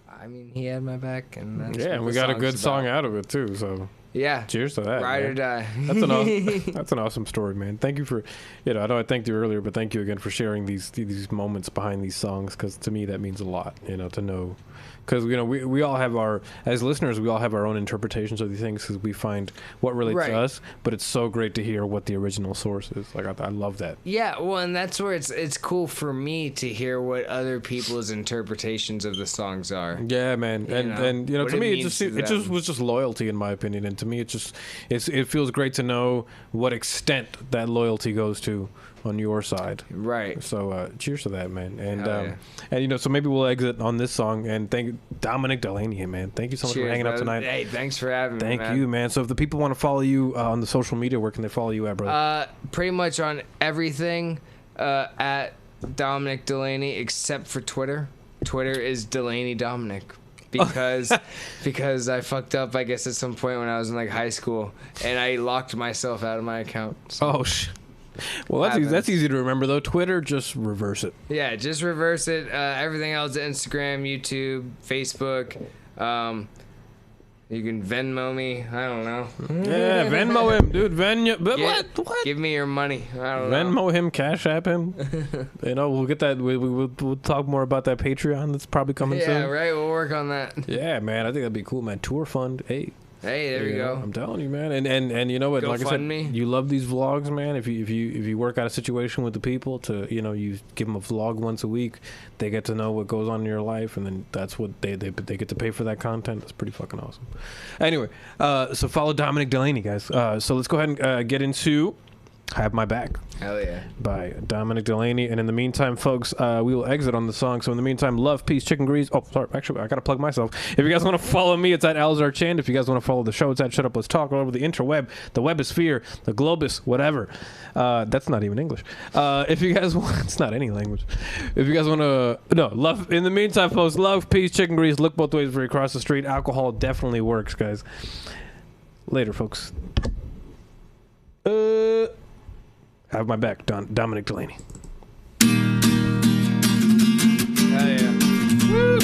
I mean, he had my back, and that's and we got a good song out of it too. So yeah, cheers to that. Ride or die. That's an awesome story, man. Thank you for, I know I thanked you earlier, but thank you again for sharing these moments behind these songs, because to me that means a lot. To know. Because, we all have as listeners, we all have our own interpretations of these things, because we find what relates to us, but it's so great to hear what the original source is. Like, I love that. Yeah, well, and that's where it's cool for me to hear what other people's interpretations of the songs are. Yeah, man. And to me, it just was just loyalty, in my opinion. And to me, it feels great to know what extent that loyalty goes to on your side. Right. So cheers to that, man. And so maybe we'll exit on this song, and thank Dominic DeLaney, man. Thank you so much for hanging out tonight. Hey, thanks for having me, man. Thank you, man. So if the people want to follow you on the social media, where can they follow you at, brother? Pretty much on everything at Dominic DeLaney, except for Twitter. Twitter is Delaney Dominic. because I fucked up, I guess, at some point when I was in like high school, and I locked myself out of my account. So. Oh shit. Well, that's easy to remember though. Twitter, just reverse it. Yeah, just reverse it. Everything else: Instagram, YouTube, Facebook. You can Venmo me. I don't know. Yeah, Venmo him, dude. What? Give me your money. I don't know. Venmo him, Cash App him. We'll get that. We'll talk more about that Patreon that's probably coming soon. Yeah, right. We'll work on that. Yeah, man. I think that'd be cool, man. Tour fund. Hey, there we go. I'm telling you, man. And you know what? Like I said, you love these vlogs, man. If you work out a situation with the people to, you give them a vlog once a week, they get to know what goes on in your life, and then that's what they get to pay for that content. That's pretty fucking awesome. Anyway, so follow Dominic DeLaney, guys. So let's go ahead and get into Have My Back. Hell yeah. By Dominic DeLaney. And in the meantime, folks, we will exit on the song. So in the meantime, love, peace, chicken grease. Oh, sorry. Actually, I got to plug myself. If you guys want to follow me, it's at Alzar Chand. If you guys want to follow the show, it's at Shut Up Let's Talk all over the interweb, the webosphere, the globus, whatever. That's not even English. If you guys want, it's not any language. If you guys want to, no, love. In the meantime, folks, love, peace, chicken grease. Look both ways before you cross the street. Alcohol definitely works, guys. Later, folks. Have My Back, Dominic DeLaney. Hell yeah. Woo!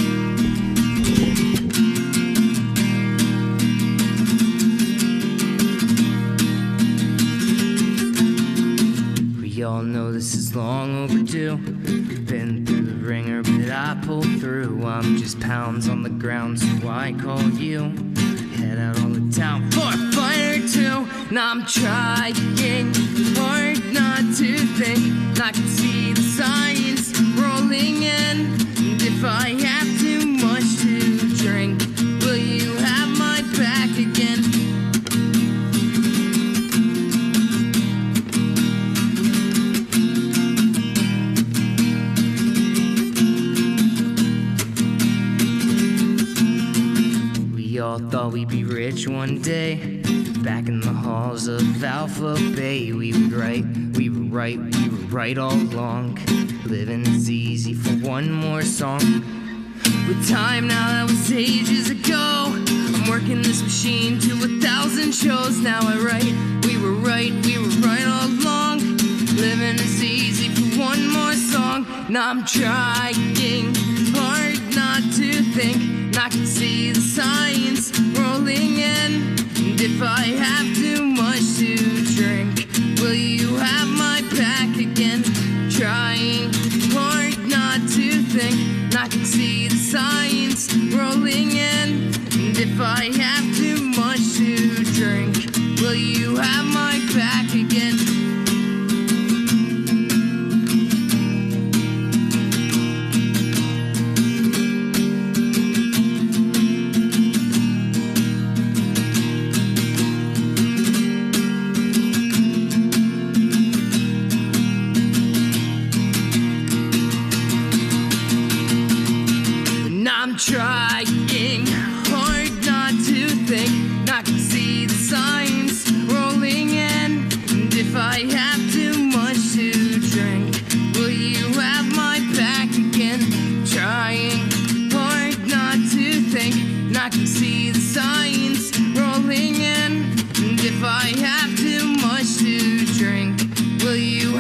We all know this is long overdue. Been through the ringer, but I pulled through. I'm just pounds on the ground, so I call you. Head out on the town for a fight or two. Now I'm trying hard not to think. I can see the signs rolling in. And if I have too much to drink, will you have my back again? We all thought we'd be rich one day. Back in the halls of Alpha Bay, we were right all along. Living is easy for one more song. With time now, that was ages ago. I'm working this machine to 1,000 shows. Now I write, we were right all along. Living is easy for one more song. Now I'm trying hard not to think. And I can see the signs rolling in. And if I have too much to drink, will you have my back again? Trying hard not to think, and I can see the signs rolling in. And if I have too much to drink, will you have my back again? Trying hard not to think, and I can see the signs rolling in. And if I have too much to drink, will you have my back again? Trying hard not to think, and I can see the signs rolling in. And if I have too much to drink, will you